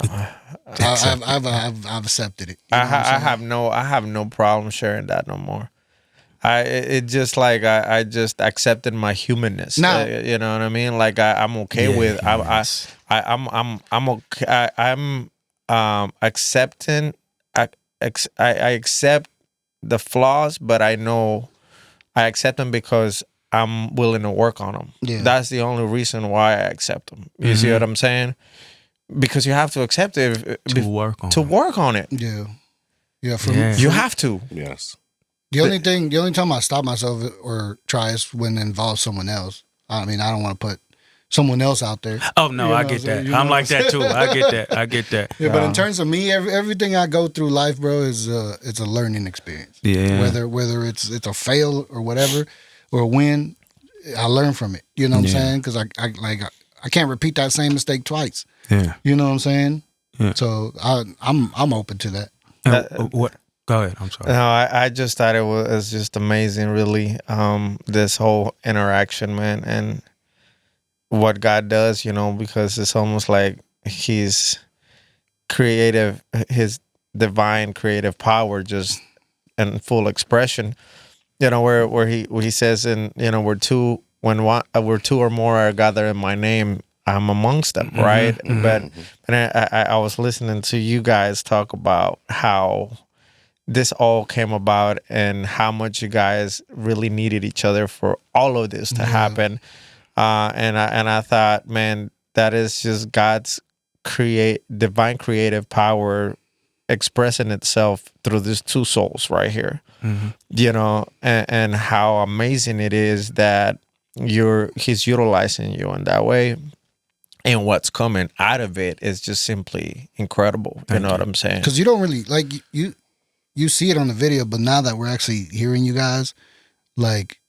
B: accepted it.
A: I have no problem sharing that no more. I just accepted my humanness.
B: Now,
A: you know what I mean? Like I'm okay with I'm okay. I'm accepting. I accept the flaws, but I know I accept them because I'm willing to work on them. Yeah. That's the only reason why I accept them. You see what I'm saying? Because you have to accept it
C: to work on it.
B: Yeah.
A: You have to.
F: Yes.
B: The only time I stop myself or try is when it involves someone else. I mean, I don't want to put someone else out there.
C: Oh no, I get that. I'm like that too. I get that.
B: Yeah, but in terms of me, everything I go through life, bro, is it's a learning experience.
C: Yeah.
B: Whether it's a fail or whatever or a win, I learn from it. You know what I'm saying? Because I can't repeat that same mistake twice.
C: Yeah.
B: You know what I'm saying? Yeah. So I'm open to that.
C: What? Go ahead. I'm sorry.
A: No, I just thought it was just amazing, really. This whole interaction, man, and what God does, because it's almost like His creative, His divine creative power, just in full expression. Where He says, where two or more are gathered in My name, I'm amongst them, right? But I was listening to you guys talk about how this all came about and how much you guys really needed each other for all of this to happen. And I thought, man, that is just God's divine creative power expressing itself through these two souls right here. And how amazing it is that he's utilizing you in that way. And what's coming out of it is just simply incredible. You know what I'm saying?
B: Because you don't really like you see it on the video, but now that we're actually hearing you guys, like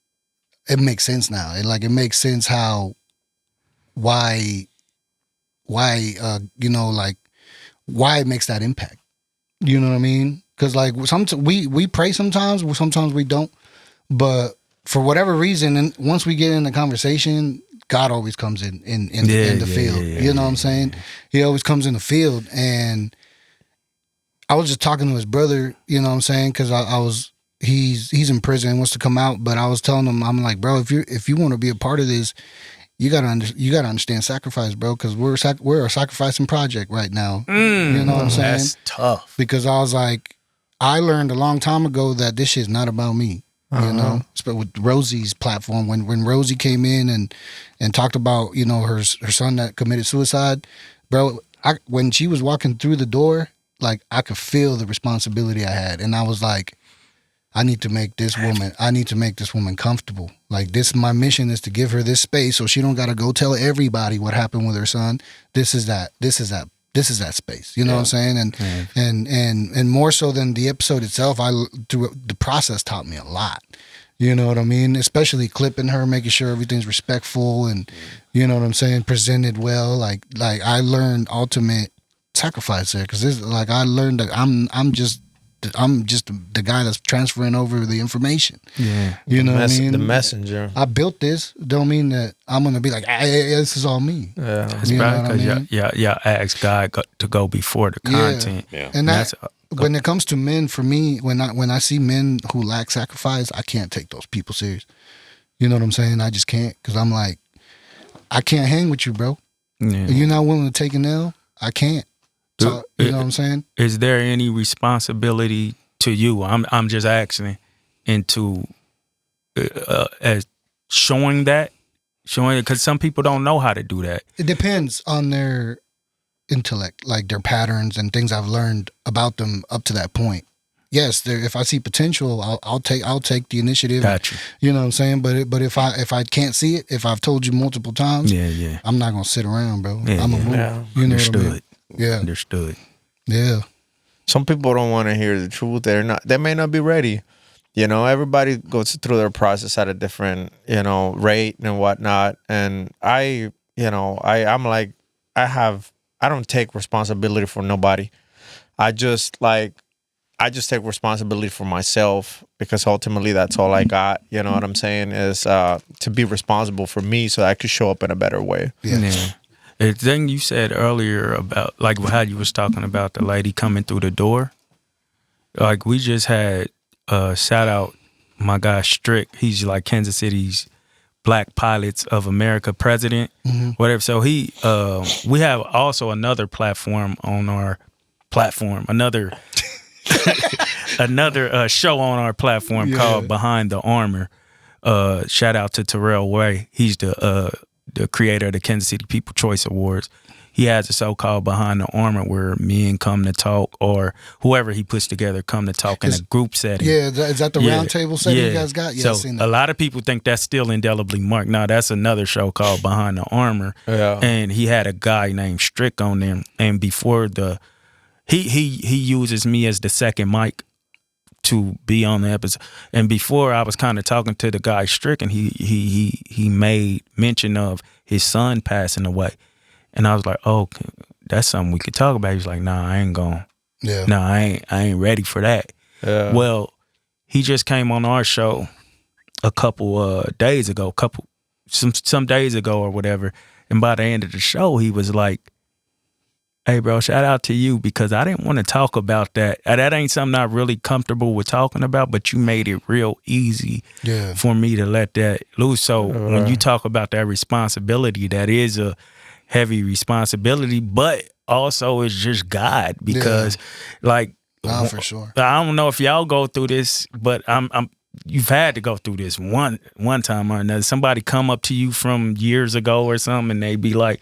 B: it makes sense now. It makes sense why why it makes that impact. You know what I mean? Because like we pray sometimes we don't, but for whatever reason, and once we get in the conversation, God always comes in the field. You know what I'm saying? He always comes in the field. And I was just talking to his brother, you know what I'm saying? Because he's in prison, wants to come out, but I was telling him, I'm like, bro, if you want to be a part of this, you gotta understand sacrifice, bro, because we're a sacrificing project right now. You know what I'm saying?
C: That's tough.
B: Because I was like, I learned a long time ago that this shit's not about me. You know, but with Rosie's platform, when Rosie came in and talked about, you know, her son that committed suicide, bro, when she was walking through the door, like I could feel the responsibility I had, and I was like, I need to make this woman comfortable. Like my mission is to give her this space so she don't got to go tell everybody what happened with her son. This is that space. You know what I'm saying? And more so than the episode itself, the process taught me a lot. You know what I mean? Especially clipping her, making sure everything's respectful and you know what I'm saying, presented well. Like I learned ultimate sacrifice there because like I learned that I'm just the guy that's transferring over the information. Yeah. You know what I mean?
A: The messenger.
B: I built this. Don't mean that I'm going to be like, hey, this is all me.
C: Yeah. It's probably because y'all asked God to go before the content.
B: Yeah. And that's when it comes to men, for me, when I see men who lack sacrifice, I can't take those people serious. You know what I'm saying? I just can't because I'm like, I can't hang with you, bro. Yeah. If you're not willing to take an L, I can't. So, you know what I'm saying?
C: Is there any responsibility to you? I'm just asking into as showing it because some people don't know how to do that.
B: It depends on their intellect, like their patterns and things I've learned about them up to that point. Yes, if I see potential, I'll take the initiative.
C: Gotcha.
B: You know what I'm saying? But if I can't see it, if I've told you multiple times, I'm not gonna sit around, bro. I'm gonna move.
C: Yeah.
B: You know
C: Understood.
B: what I mean? Yeah.
C: Understood.
B: Yeah.
A: Some people don't want to hear the truth. They may not be ready. You know, everybody goes through their process at a different, you know, rate and whatnot. And I'm like, I don't take responsibility for nobody. I just take responsibility for myself because ultimately that's all I got. You know what I'm saying? Is to be responsible for me so I could show up in a better way.
C: Yeah. The thing you said earlier about like how you was talking about the lady coming through the door, like we just had shout out my guy Strick. He's like Kansas City's Black Pilots of America president, whatever. So we have also another platform on our platform, another show on our platform called Behind the Armor. Shout out to Terrell Way. He's the creator of the Kansas City People Choice Awards. He has a so-called Behind the Armor where men come to talk or whoever he puts together come to talk in a group setting.
B: Yeah, is that the round table setting you guys got? Yeah,
C: so
B: I've seen that.
C: A lot of people think that's still indelibly marked. No, that's another show called Behind the Armor. Yeah. And he had a guy named Strick on there. And before he uses me as the second mic to be on the episode. And before I was kind of talking to the guy Strick, and he made mention of his son passing away. And I was like, oh, that's something we could talk about. He was like, nah, I ain't going. Yeah. Nah, I ain't ready for that. Yeah. Well, he just came on our show a couple days ago, some days ago or whatever. And by the end of the show, he was like, hey, bro, shout out to you because I didn't want to talk about that. That ain't something I'm really comfortable with talking about, but you made it real easy for me to let that loose. So when you talk about that responsibility, that is a heavy responsibility, but also it's just God because
B: for sure.
C: I don't know if y'all go through this, but you've had to go through this one time or another. Somebody come up to you from years ago or something and they be like,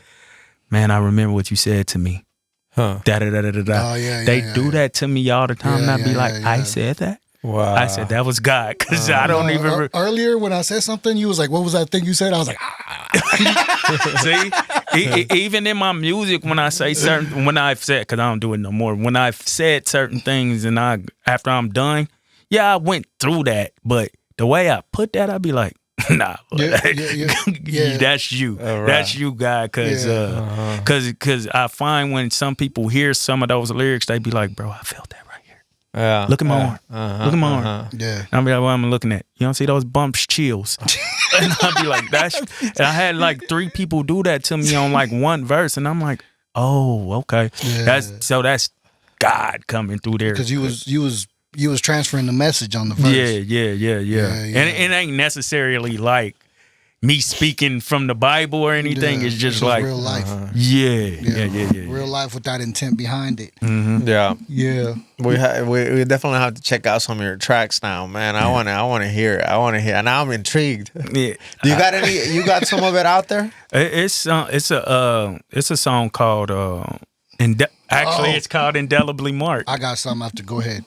C: man, I remember what you said to me. Huh. Da da da da da.
B: Oh, yeah,
C: they do that to me all the time, and I be like, I said that.
A: Wow.
C: I said that was God because I don't even.
B: Earlier when I said something, you was like, "What was that thing you said?" I was like,
C: See, even in my music, when I say certain, when I've said, because I don't do it no more. When I've said certain things, and after I'm done, yeah, I went through that, but the way I put that, I'd be like, nah, that's you.
A: Right.
C: That's you, God. Because I find when some people hear some of those lyrics, they be like, bro, I felt that right here.
A: Yeah.
C: Look at my arm. Look at my arm.
B: Yeah.
C: I'll be like, what am I looking at? You don't see those bumps, chills. And I'll be like, and I had like 3 people do that to me on like one verse. And I'm like, oh, okay.
B: Yeah.
C: That's God coming through there.
B: Because you was transferring the message on the verse.
C: Yeah. And it ain't necessarily like me speaking from the Bible or anything. It's just like
B: real life.
C: Yeah.
B: Real life without intent behind it.
C: Mm-hmm.
B: Yeah.
A: We definitely have to check out some of your tracks now, man. I want to hear it. And now I'm intrigued.
C: Yeah.
A: Do you got any? You got some of it out there?
C: It's a song called it's called Indelibly Marked.
B: I got something after. Go ahead.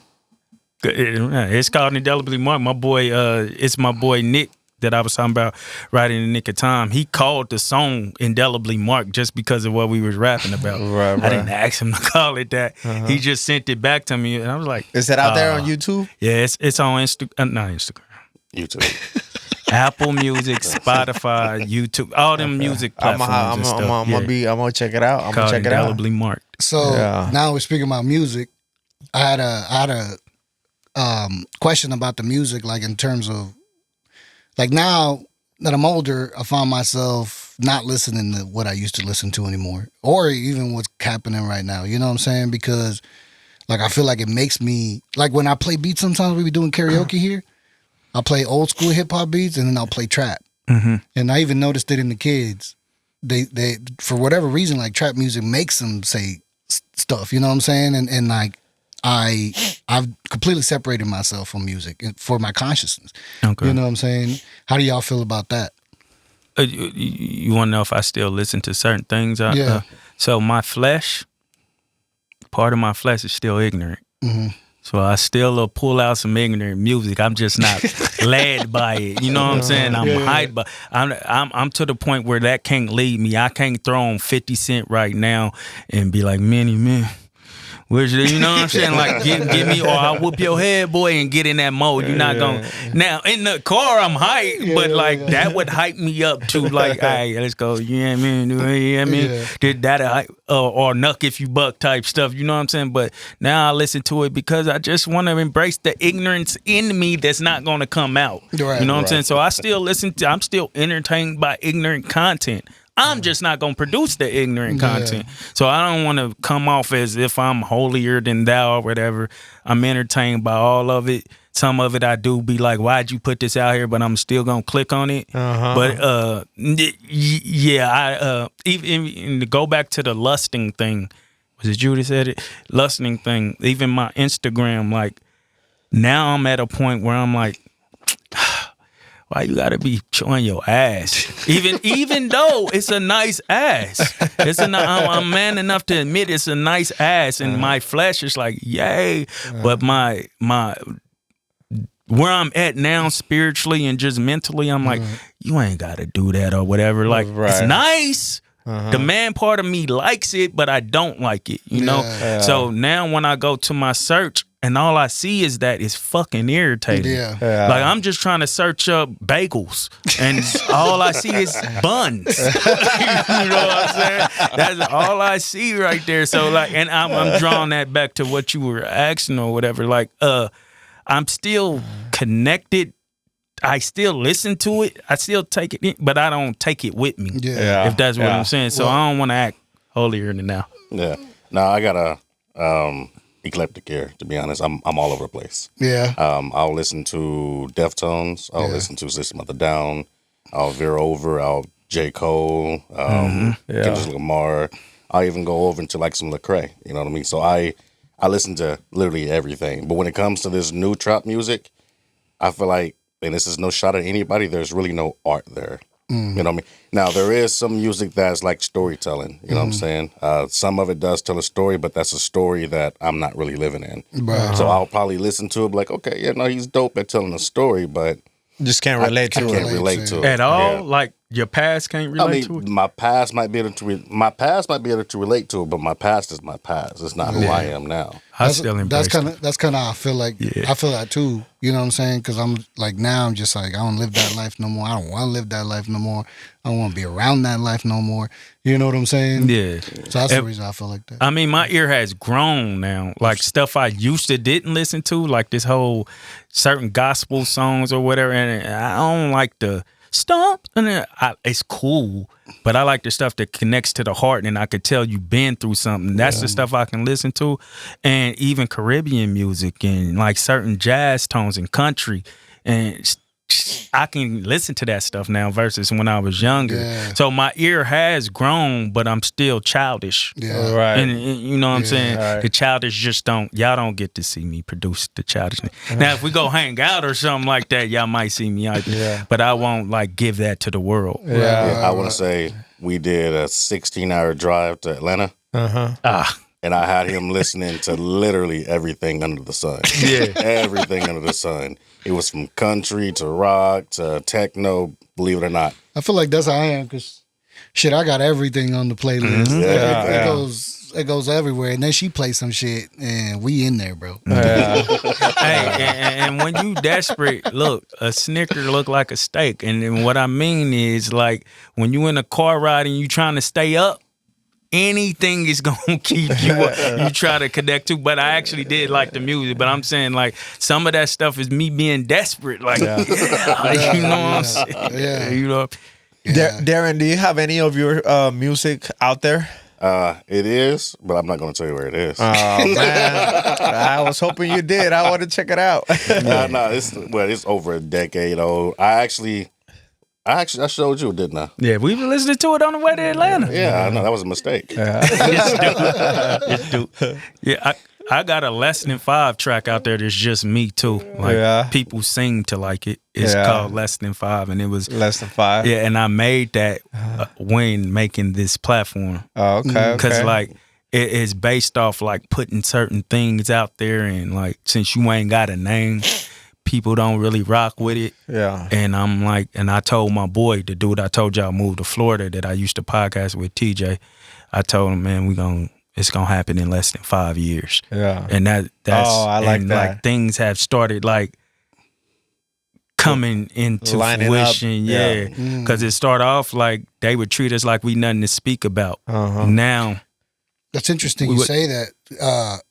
C: It's called Indelibly Marked. My boy, it's my boy Nick that I was talking about right in the nick of time. He called the song Indelibly Marked just because of what we was rapping about.
A: Right.
C: I didn't ask him to call it that. He just sent it back to me, and I was like,
A: "Is it out there on YouTube?"
C: Yeah, it's on not Instagram.
F: YouTube.
C: Apple Music, Spotify, YouTube, all them music platforms and stuff.
A: I'm gonna check it out. I'm gonna check it out.
C: Indelibly Marked.
B: So now we're speaking about music. I had a question about the music, like in terms of, like now that I'm older, I find myself not listening to what I used to listen to anymore, or even what's happening right now. You know what I'm saying? Because like I feel like it makes me, like when I play beats, sometimes we be doing karaoke here. I'll play old school hip hop beats and then I'll play trap.
C: Mm-hmm.
B: And I even noticed it in the kids. They for whatever reason, like trap music makes them say stuff. You know what I'm saying? And like I've completely separated myself from music for my consciousness.
C: Okay.
B: You know what I'm saying? How do y'all feel about that?
C: You want to know if I still listen to certain things?
B: Yeah.
C: So my flesh, part of my flesh is still ignorant.
B: Mm-hmm.
C: So I still pull out some ignorant music. I'm just not led by it. You know what I'm saying? I'm hyped, but I'm to the point where that can't lead me. I can't throw on 50 Cent right now and be like, man. Which, you know what I'm saying? Like, give me, or I'll whoop your head, boy, and get in that mode. You're not going to. Now, in the car, I'm hyped, but, like, that would hype me up to, like, hey, let's go. You know what I mean? You know what I mean?
B: Yeah.
C: Did that hype, or Nuck If You Buck type stuff. You know what I'm saying? But now I listen to it because I just want to embrace the ignorance in me that's not going to come out.
B: Right,
C: you know what I'm saying? So I still I'm still entertained by ignorant content. I'm just not going to produce the ignorant content. So I don't want to come off as if I'm holier than thou or whatever. I'm entertained by all of it. Some of it I do be like, why'd you put this out here? But I'm still going to click on it. But even to go back to the lusting thing, was it you that said it? Lusting thing, even my Instagram, like now I'm at a point where I'm like, why you gotta be showing your ass? Even though it's a nice ass, I'm man enough to admit it's a nice ass, and my flesh is like, yay. But my where I'm at now spiritually and just mentally, I'm like, you ain't gotta do that or whatever. Like it's nice. The man part of me likes it, but I don't like it, you know? So now when I go to my search and all I see is that it's fucking irritating. Like I'm just trying to search up bagels and all I see is buns. You know what I'm saying? That's all I see right there. So like, and I'm drawing that back to what you were asking or whatever. Like, I'm still connected. I still listen to it. I still take it in, but I don't take it with me. If that's what I'm saying. So I don't want to act holier than now.
F: Yeah. No, I got a eclectic ear, to be honest. I'm all over the place. I'll listen to Deftones. I'll listen to System of a Down. I'll veer over. I'll J. Cole. Kendrick Lamar. I'll even go over into like some Lecrae. You know what I mean? So I listen to literally everything. But when it comes to this new trap music, I feel like, and this is no shot at anybody, there's really no art there. You know what I mean? Now, there is some music that's like storytelling. You know what I'm saying? Some of it does tell a story, but that's a story that I'm not really living in.
B: Right.
F: So I'll probably listen to it like, okay, yeah, no, he's dope at telling a story, but
A: just can't relate to it.
F: I can't relate to it.
C: At all? Like, your past can't relate to it?
F: My past might be able to relate to it, but my past is my past. It's not who I am now.
B: That's kind of how I feel like. I feel that too. You know what I'm saying? Because I'm like, now I'm just like, I don't live that life no more. I don't want to live that life no more. I don't want to be around that life no more. You know what I'm saying?
C: Yeah.
B: So that's the reason I feel like that.
C: I mean, my ear has grown now. Like stuff I used to didn't listen to, like this whole certain gospel songs or whatever. And I don't like the stomp. And it's cool, but I like the stuff that connects to the heart, and I could tell you've been through something. That's the stuff I can listen to, and even Caribbean music and like certain jazz tones and country, and I can listen to that stuff now versus when I was younger. Yeah. So my ear has grown, but I'm still childish.
B: Yeah,
A: right.
C: And you know what I'm saying?
A: Right.
C: The childish y'all don't get to see me produce the childishness. Now, if we go hang out or something like that, y'all might see me out there. But I won't like give that to the world.
F: I want to say we did a 16-hour drive to Atlanta. And I had him listening to literally everything under the sun.
C: Yeah.
F: Everything under the sun. It was from country to rock to techno, believe it or not.
B: I feel like that's how I am, because shit, I got everything on the playlist. It goes everywhere. And then she plays some shit, and we in there, bro.
C: Hey, and when you desperate, look, a Snicker look like a steak. And then what I mean is, like, when you in a car ride and you trying to stay up, anything is gonna keep you up. You try to connect to, but I actually did like the music. But I'm saying, like, some of that stuff is me being desperate. Like, you know what I'm saying?
B: Yeah.
C: You know.
A: Darren, do you have any of your music out there?
F: It is, but I'm not going to tell you where it is.
A: Oh, man. I was hoping you did. I want to check it out.
F: No, it's over a decade old. I showed you, didn't I?
C: Yeah, we were listening to it on the way to Atlanta.
F: Yeah, I know. That was a mistake.
C: It's dude. Yeah, I got a Less Than 5 track out there that's just me, too. Like, people seem to like it. It's called Less Than 5, and it was...
A: Less Than 5?
C: Yeah, and I made that when making this platform.
A: Oh, okay.
C: Because, like, it is based off, like, putting certain things out there, and, like, since you ain't got a name... people don't really rock with it.
A: Yeah.
C: And I'm like, and I told my boy, the dude I told y'all moved to Florida that I used to podcast with, TJ, I told him, man, it's gonna happen in less than 5 years.
A: Yeah.
C: And that's
A: I like
C: and
A: that.
C: Like things have started like coming into
A: lining
C: fruition.
A: Up.
C: Yeah. Because it started off like they would treat us like we nothing to speak about. Now
B: that's interesting you say that.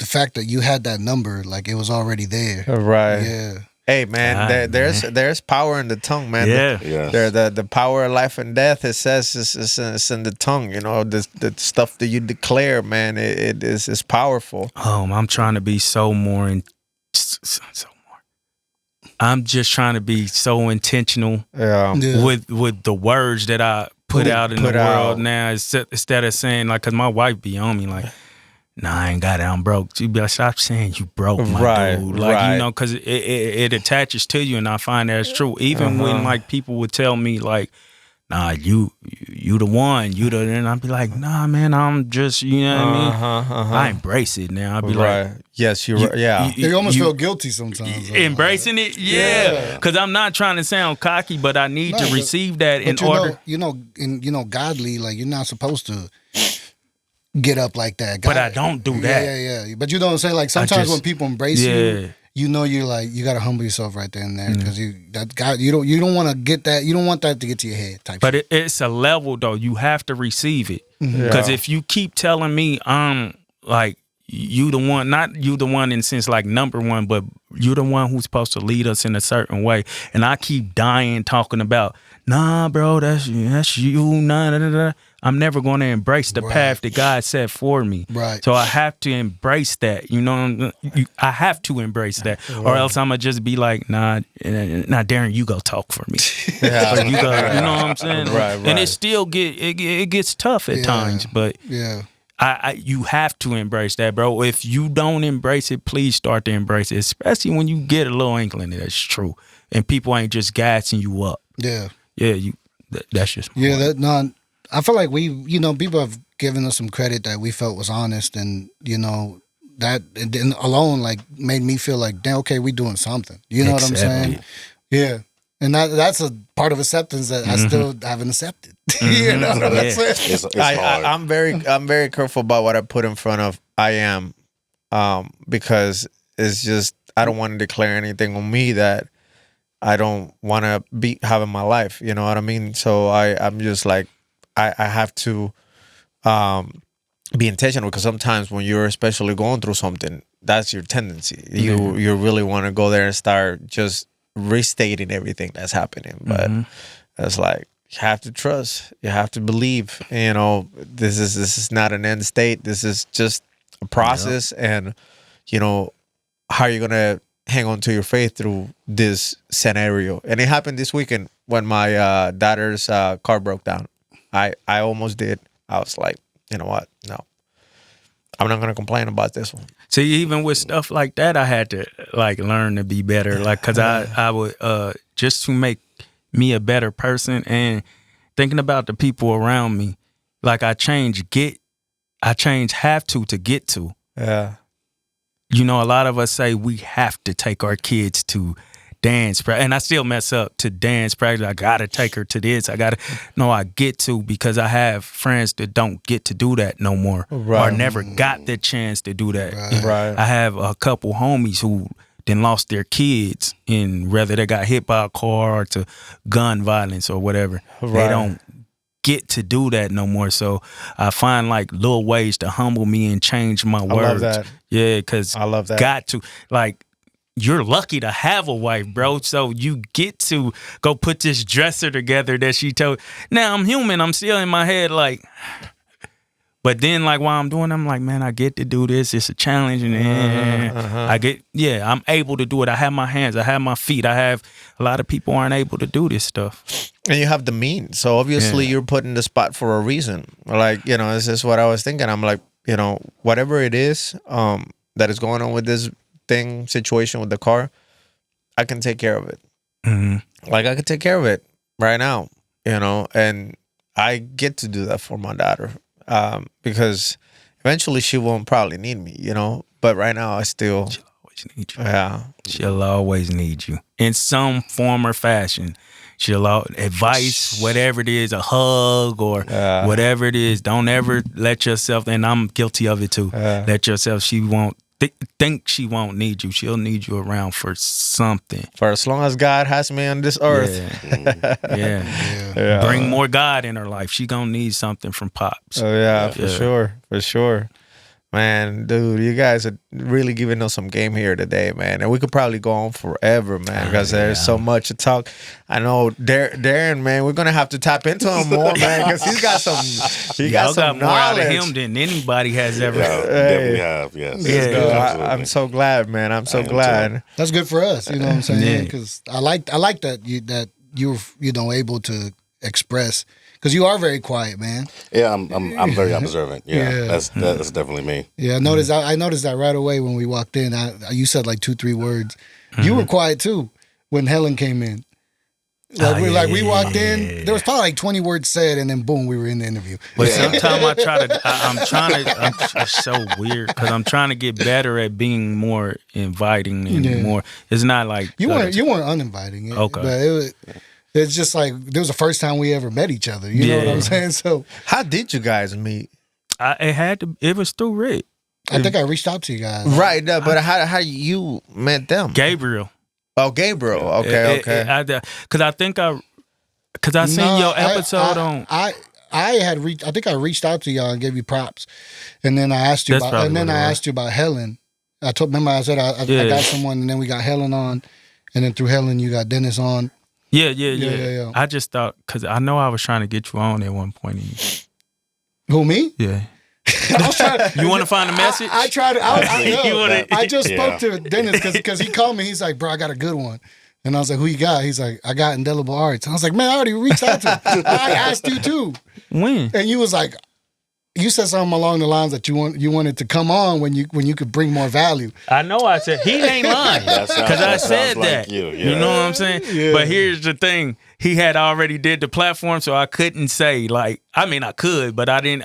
B: The fact that you had that number, like it was already there.
A: Right.
B: Yeah.
A: Hey man, there's power in the tongue, man.
C: Yeah.
A: The power of life and death. It says it's in the tongue. You know, the stuff that you declare, man. It is powerful.
C: I'm trying to be I'm just trying to be so intentional. With the words that I put out in the world now. Instead of saying like, cause my wife be on me like. Nah, I ain't got it. I'm broke. You be like, stop saying you broke, my dude. Like, you know, because it attaches to you, and I find that's true. Even when like people would tell me like, nah, you the one, and I'd be like, nah, man, I'm just, you know what I mean? I embrace it now. I'd be like,
A: yes, you're right. Yeah,
B: you almost feel guilty sometimes.
C: Embracing it, because I'm not trying to sound cocky, but I need to receive that in order.
B: Godly, like you're not supposed to get up like that.
C: But I don't do that.
B: Yeah. But you know what I'm saying? Like sometimes when people embrace you, you know you're like, you gotta humble yourself right there and there. Because you don't wanna get that, you don't want that to get to your head type.
C: But it's a level though. You have to receive it. Because if you keep telling me I'm like you the one, not you the one in sense like number one, but you the one who's supposed to lead us in a certain way. And I keep dying talking about, nah, bro, that's you, nah. I'm never going to embrace the path that God set for me.
B: Right.
C: So I have to embrace that. You know, I have to embrace that, or else I'm gonna just be like, nah, Darren, you go talk for me. You know what I'm saying?
A: Right.
C: And it still gets tough at times, but you have to embrace that, bro. If you don't embrace it, please start to embrace it, especially when you get a little inkling that's true, and people ain't just gassing you up.
B: Yeah.
C: Yeah, That's just
B: I feel like people have given us some credit that we felt was honest, and that and alone like made me feel like, damn, okay, we doing something. You know what I'm saying? Yeah. And that's a part of acceptance that I still haven't accepted. You know what I'm saying?
F: It's hard.
A: I'm very careful about what I put in front of I am, because it's just I don't want to declare anything on me that I don't want to be having my life. You know what I mean? So I'm just like I have to be intentional, because sometimes when you're especially going through something, that's your tendency. You really want to go there and start just restating everything that's happening, but it's like you have to trust, you have to believe. This is not an end state. This is just a process, and how are you gonna hang on to your faith through this scenario? And it happened this weekend when my daughter's car broke down. I almost did. I was like, you know what? No, I'm not gonna complain about this one.
C: See, even with stuff like that, I had to like learn to be better. Like, cause I would just to make me a better person, and thinking about the people around me. Like I change have to get to.
A: Yeah.
C: A lot of us say we have to take our kids to dance practice, and I still mess up to dance practice. I gotta take her to this. I get to, because I have friends that don't get to do that no more, or never got the chance to do that.
A: Right.
C: I have a couple homies who then lost their kids, in whether they got hit by a car or to gun violence or whatever. They don't get to do that no more. So I find like little ways to humble me and change my words.
A: I love that.
C: Yeah, because
A: I love that.
C: Got to, like, you're lucky to have a wife, bro. So you get to go put this dresser together that she told. Now I'm human. I'm still in my head like, but then like while I'm doing, I'm like, man, I get to do this. It's a challenge, and I'm able to do it. I have my hands. I have my feet. A lot of people aren't able to do this stuff.
A: And you have the means. So obviously you're put in the spot for a reason. Like, this is what I was thinking. I'm like, whatever it is that is going on with this situation with the car, I can take care of it. Like I can take care of it right now, and I get to do that for my daughter, because eventually she won't probably need me, but right now I still
C: she'll always need you.
A: Yeah,
C: she'll always need you in some form or fashion. Advice, whatever it is, a hug or whatever it is. Don't ever let yourself, and I'm guilty of it too, let yourself, she won't think she won't need you. She'll need you around for something. For
A: as long as God has me on this earth.
C: Yeah. Bring more God in her life. She gonna need something from Pops.
A: Oh yeah, for sure. Man, dude, you guys are really giving us some game here today, man. And we could probably go on forever, man, because there's so much to talk. I know Darren, man, we're gonna have to tap into him more, man, because he's got some
C: more
A: knowledge
C: out of him than anybody has ever.
F: We have, yes.
A: Yeah, I'm so glad, man. I'm so glad.
B: That's good for us. You know what I'm saying? Because I like that you're able to express. Because you are very quiet, man.
F: Yeah, I'm very observant. Yeah, that's definitely me.
B: Yeah, I noticed that right away when we walked in. You said like 2-3 words. You were quiet too when Helen came in. We walked in. There was probably like 20 words said, and then boom, we were in the interview.
C: But sometimes it's so weird because I'm trying to get better at being more inviting and more. It's not like
B: you weren't uninviting.
C: Okay,
B: but it's just like it was the first time we ever met each other. You know what I'm saying? So
A: how did you guys meet?
C: It was through Rick.
B: I think I reached out to you guys.
A: Right, but how you met them?
C: Gabriel.
A: Oh, Gabriel. Okay.
C: Because I seen your episode on.
B: I think I reached out to y'all and gave you props, and then I asked you about Helen. I said I got someone, and then we got Helen on, and then through Helen you got Dennis on.
C: Yeah. I just thought, because I know I was trying to get you on at one point.
B: Who, me?
C: Yeah. I was trying. You want to find a message?
B: I tried. I just spoke to Dennis because he called me. He's like, bro, I got a good one. And I was like, who you got? He's like, I got Indelible Arts. And I was like, man, I already reached out to him. I asked you too.
C: When?
B: And you was like, You said something along the lines that you wanted to come on when you could bring more value.
C: I know I said he ain't lying because I said that.
F: Like
C: you know what I'm saying?
B: Yeah.
C: But here's the thing: he had already did the platform, so I couldn't say like. I mean, I could, but I didn't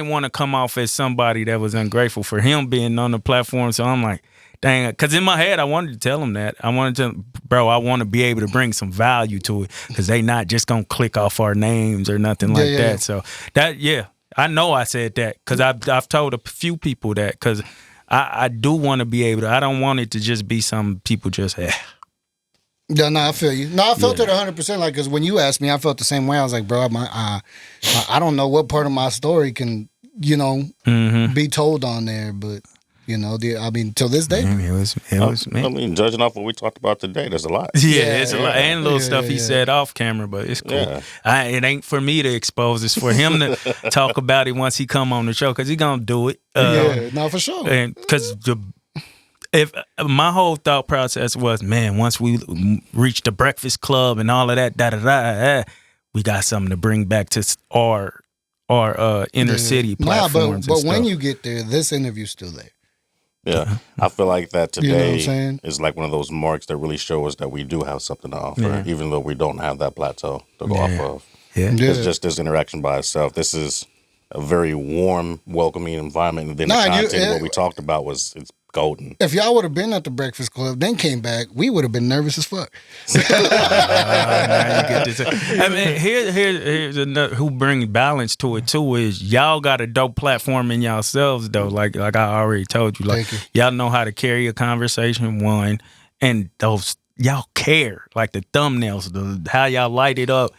C: want to come off as somebody that was ungrateful for him being on the platform. So I'm like, dang, because in my head I wanted to tell him that. I wanted to, bro. I want to be able to bring some value to it because they not just gonna click off our names or nothing like that.
B: Yeah.
C: So that I know I said that because I've told a few people that because I do want to be able to. I don't want it to just be some people just.
B: Yeah, no, I feel you. No, I felt it 100%. Like, because when you asked me, I felt the same way. I was like, bro, I don't know what part of my story can, be told on there, but. Till this day.
F: I mean, judging off what we talked about today, there's a lot.
C: Yeah, it's a lot. And little stuff he said off camera, but it's cool. Yeah. It ain't for me to expose. It's for him to talk about it once he come on the show, because he going to do it.
B: For sure.
C: And because if my whole thought process was, man, once we reach the Breakfast Club and all of that, we got something to bring back to our inner city platforms.
B: But when you get there, this interview's still there.
F: Yeah, I feel like that today is like one of those marks that really show us that we do have something to offer, even though we don't have that plateau to go off of. Yeah. It's just this interaction by itself. This is a very warm, welcoming environment. And then the content, what we talked about it's golden.
B: If y'all would have been at the Breakfast Club, then came back, we would have been nervous as fuck.
C: Now you get this. I mean, here's another who brings balance to it too is y'all got a dope platform in yourselves though. Like I already told you, like y'all know how to carry a conversation. One, and those y'all care, like the thumbnails, how y'all light it up.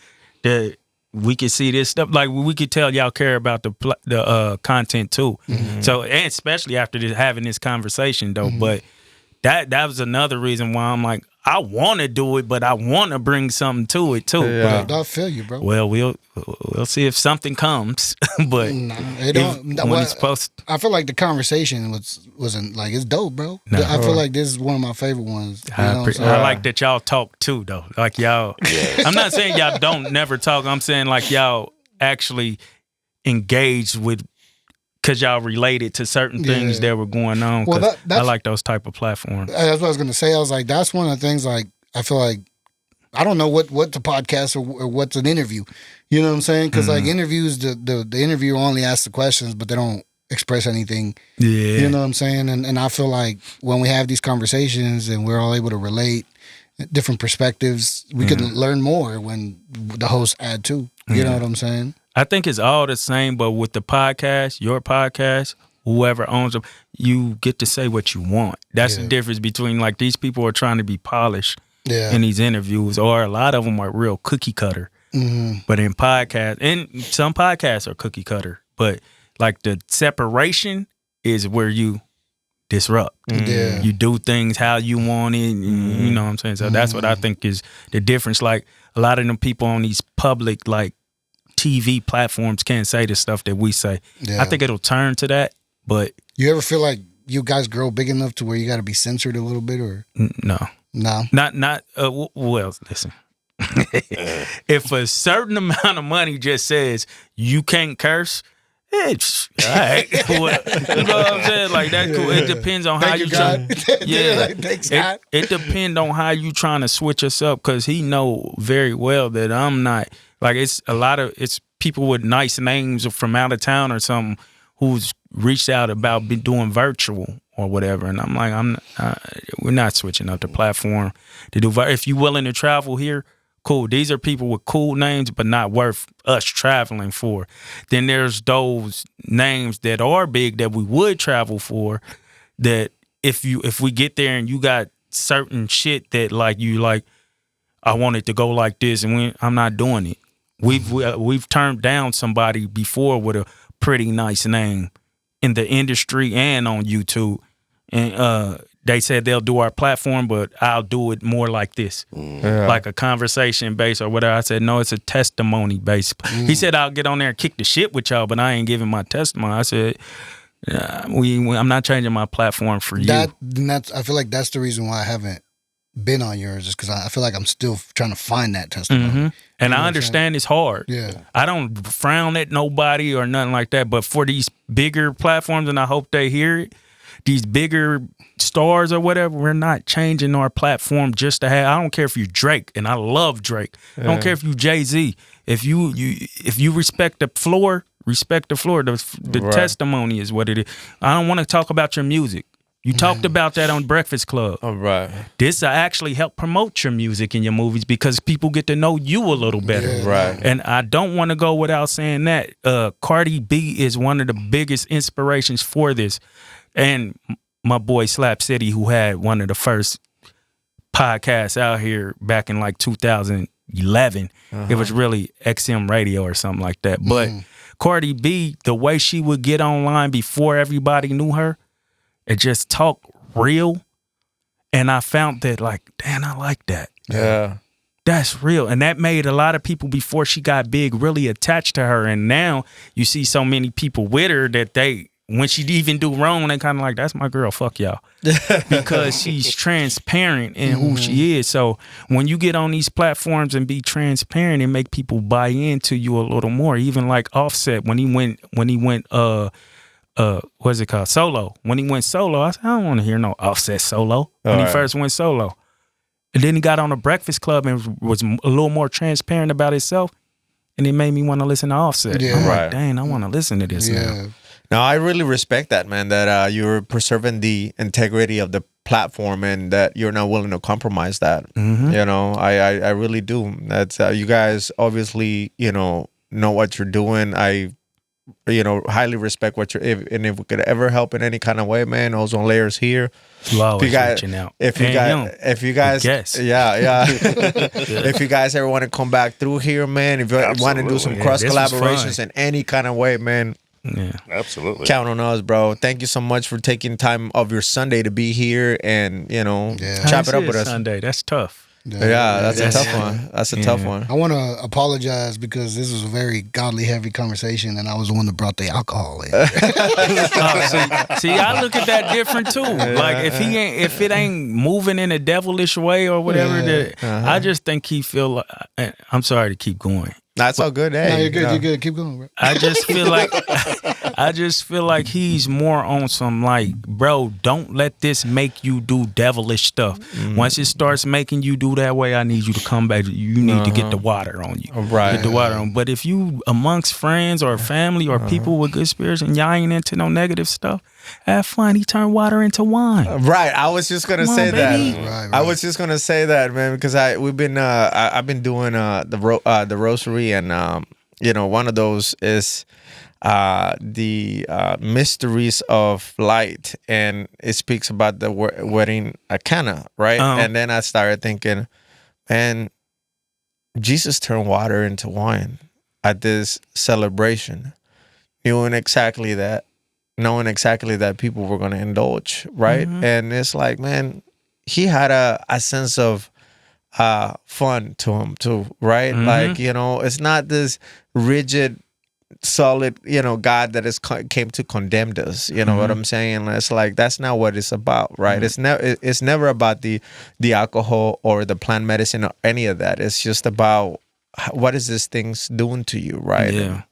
C: We could see this stuff. Like we could tell y'all care about the content too. Mm-hmm. So, and especially after having this conversation though. Mm-hmm. But that was another reason why I'm like, I want to do it, but I want to bring something to it too.
B: Yeah. I feel you, bro.
C: Well, we'll see if something comes. But
B: it's supposed to. I feel like the conversation wasn't like it's dope, bro. I feel like this is one of my favorite ones.
C: I like that y'all talk too, though. Like y'all. Yes. I'm not saying y'all don't never talk. I'm saying like y'all actually engaged with. Because y'all related to certain things that were going on. Well, I like those type of platforms.
B: That's what I was going to say. I was like, that's one of the things, like, I feel like, I don't know what's a podcast or what's an interview. You know what I'm saying? Because, like, interviews, the interviewer only asks the questions, but they don't express anything. Yeah. You know what I'm saying? And I feel like when we have these conversations and we're all able to relate different perspectives, we can learn more when the hosts add to. You know what I'm saying?
C: I think it's all the same, but with the podcast, your podcast, whoever owns them, you get to say what you want. That's the difference between, like, these people are trying to be polished in these interviews, or a lot of them are real cookie cutter. Mm-hmm. But in podcasts, and some podcasts are cookie cutter, but, like, the separation is where you disrupt. Yeah. You do things how you want it, you know what I'm saying? So that's what I think is the difference. Like, a lot of them people on these public, like, TV platforms can't say the stuff that we say. Yeah. I think it'll turn to that, but...
B: You ever feel like you guys grow big enough to where you got to be censored a little bit, or...?
C: No. Not well, listen. If a certain amount of money just says you can't curse, it's all right. Well, you know what I'm saying? Like, that's cool. It depends on how you try. It depends on how you trying to switch us up, because he know very well that I'm not... Like, it's people with nice names from out of town or something who's reached out about doing virtual or whatever. And I'm like, we're not switching up the platform to do. If you're willing to travel here, cool. These are people with cool names, but not worth us traveling for. Then there's those names that are big that we would travel for, that if we get there and you got certain shit that like you like, I want it to go like this, and I'm not doing it. We've turned down somebody before with a pretty nice name in the industry and on YouTube, and they said they'll do our platform, but I'll do it more like this, like a conversation based or whatever. I said no, it's a testimony based. He said I'll get on there and kick the shit with y'all, but I ain't giving my testimony. I said I'm not changing my platform for you.
B: I feel like that's the reason why I haven't been on yours just because I feel like I'm still trying to find that testimony.
C: Mm-hmm. And I understand it's hard.
B: Yeah.
C: I don't frown at nobody or nothing like that. But for these bigger platforms, and I hope they hear it, these bigger stars or whatever, we're not changing our platform just to have. I don't care if you're Drake, and I love Drake. I don't care if you Jay-Z. If you respect the floor, respect the floor. The testimony is what it is. I don't want to talk about your music. You talked about that on Breakfast Club.
A: All right.
C: This actually help promote your music and your movies because people get to know you a little better.
B: Yeah.
A: Right.
C: And I don't want to go without saying that Cardi B is one of the biggest inspirations for this. And my boy Slap City, who had one of the first podcasts out here back in like 2011. It was really XM Radio or something like that. But Cardi B, the way she would get online before everybody knew her, and just talk real. And I found that like, damn, I like that.
A: Yeah.
C: That's real. And that made a lot of people before she got big really attached to her. And now you see so many people with her that they, when she even do wrong, they kind of like, that's my girl, fuck y'all. Because she's transparent in who she is. So when you get on these platforms and be transparent and make people buy into you a little more, even like Offset, when he went what's it called? Solo. When he went solo, I said, I don't want to hear no Offset solo. When he first went solo. And then he got on the Breakfast Club and was a little more transparent about himself. And it made me want to listen to Offset.
B: Yeah.
C: I'm like, dang, I want to listen to this now.
A: No, I really respect that, man, that you're preserving the integrity of the platform and that you're not willing to compromise that. You know, I really do. That's you guys obviously, know what you're doing. I highly respect what you're, if we could ever help in any kind of way, man, Ozone Layers here.
C: If you guys,
A: if you guys, if you guys ever want to come back through here, man, if you want to do some cross collaborations in any kind of way, man,
F: absolutely,
A: count on us, bro. Thank you so much for taking time of your Sunday to be here and chop it up with us.
C: Sunday, that's tough.
A: That's a tough one. That's a tough one.
B: I want to apologize because this was a very godly heavy conversation, and I was the one that brought the alcohol in.
C: See, I look at that different too. Like if it ain't moving in a devilish way or whatever, I just think he feel like. I'm sorry to keep going.
A: That's all good. Hey,
B: no, you're good. You're good. Keep going, bro.
C: I just feel like he's more on some like, bro, don't let this make you do devilish stuff. Once it starts making you do that way, I need you to come back. You need to get the water on you.
A: Right.
C: Get the water on. But if you amongst friends or family or people with good spirits and y'all ain't into no negative stuff, have fun. He turned water into wine.
A: Right. I was just gonna say that.
B: Right.
A: I was just gonna say that, man, because I've been doing the rosary, and one of those is the mysteries of light, and it speaks about the wedding at Cana, right? And then I started thinking, man, Jesus turned water into wine at this celebration, knowing exactly that people were going to indulge, right? And it's like, man, he had a sense of fun to him too, right? Like, it's not this rigid, solid, God that came to condemn us. You know what I'm saying? It's like, that's not what it's about, right? It's never about the alcohol or the plant medicine or any of that. It's just about what is this thing's doing to you, right?
C: Yeah.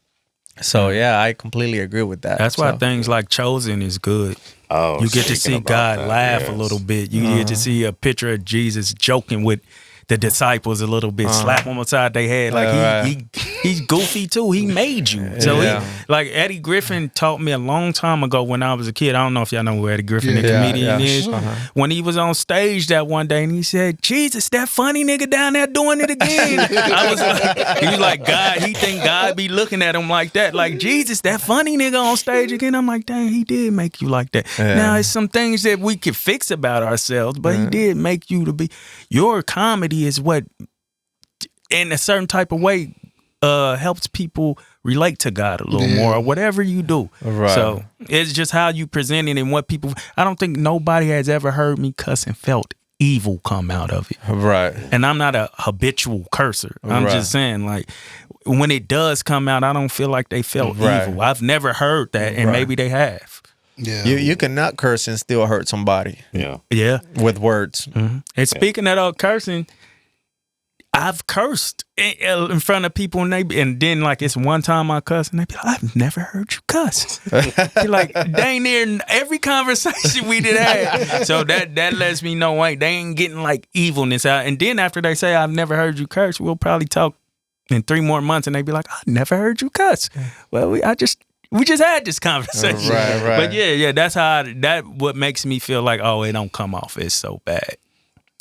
A: So I completely agree with that.
C: That's why things like Chosen is good. You get to see God laugh a little bit. You get to see a picture of Jesus joking with the disciples a little bit, slap them upside their head. Like he's goofy too. He made you. So like Eddie Griffin taught me a long time ago when I was a kid. I don't know if y'all know who Eddie Griffin, the comedian, is. When he was on stage that one day and he said, Jesus, that funny nigga down there doing it again. He was like, God, he think God be looking at him like that. Like, Jesus, that funny nigga on stage again. I'm like, dang, he did make you like that. Now, it's some things that we could fix about ourselves, but he did make you to be. Your comedy is what, in a certain type of way, helps people relate to God a little more, or whatever you do. Right. So it's just how you present it and what people. I don't think nobody has ever heard me cuss and felt evil come out of it. Right. And I'm not a habitual cursor. I'm just saying, like, when it does come out, I don't feel like they felt evil. I've never heard that, and maybe they have.
B: Yeah.
A: You can not curse and still hurt somebody.
F: Yeah.
C: Yeah.
A: With words.
C: Mm-hmm. And speaking of cursing, I've cursed in front of people, and then like it's one time I cuss, and they be like, "I've never heard you cuss." Be like, dang near every conversation we did have. So that lets me know, like, they ain't getting like evilness out. And then after they say, "I've never heard you curse," we'll probably talk in 3 more months, and they be like, "I never heard you cuss." Well, we just had this conversation.
A: Right.
C: But yeah, that's how what makes me feel like, oh, it don't come off as so bad.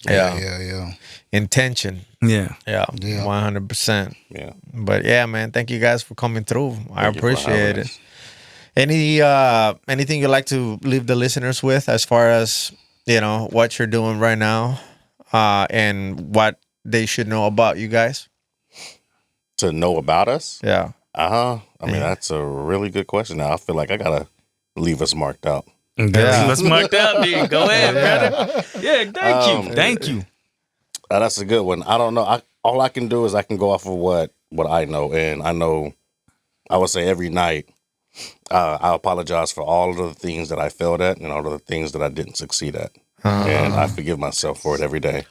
B: Yeah.
A: Intention.
C: Yeah.
A: 100%.
F: Yeah.
A: But yeah, man, thank you guys for coming through. I appreciate it.
F: us.
A: Anything you'd like to leave the listeners with as far as, what you're doing right now, and what they should know about you guys?
F: To know about us?
A: Yeah.
F: I mean, that's a really good question. Now I feel like I gotta leave us marked out.
C: Leave us marked out, dude. Go ahead, brother. Yeah, thank you.
F: That's a good one. I don't know. All I can do is I can go off of what I know, and I know. I would say every night, I apologize for all of the things that I failed at and all of the things that I didn't succeed at, and I forgive myself for it every day.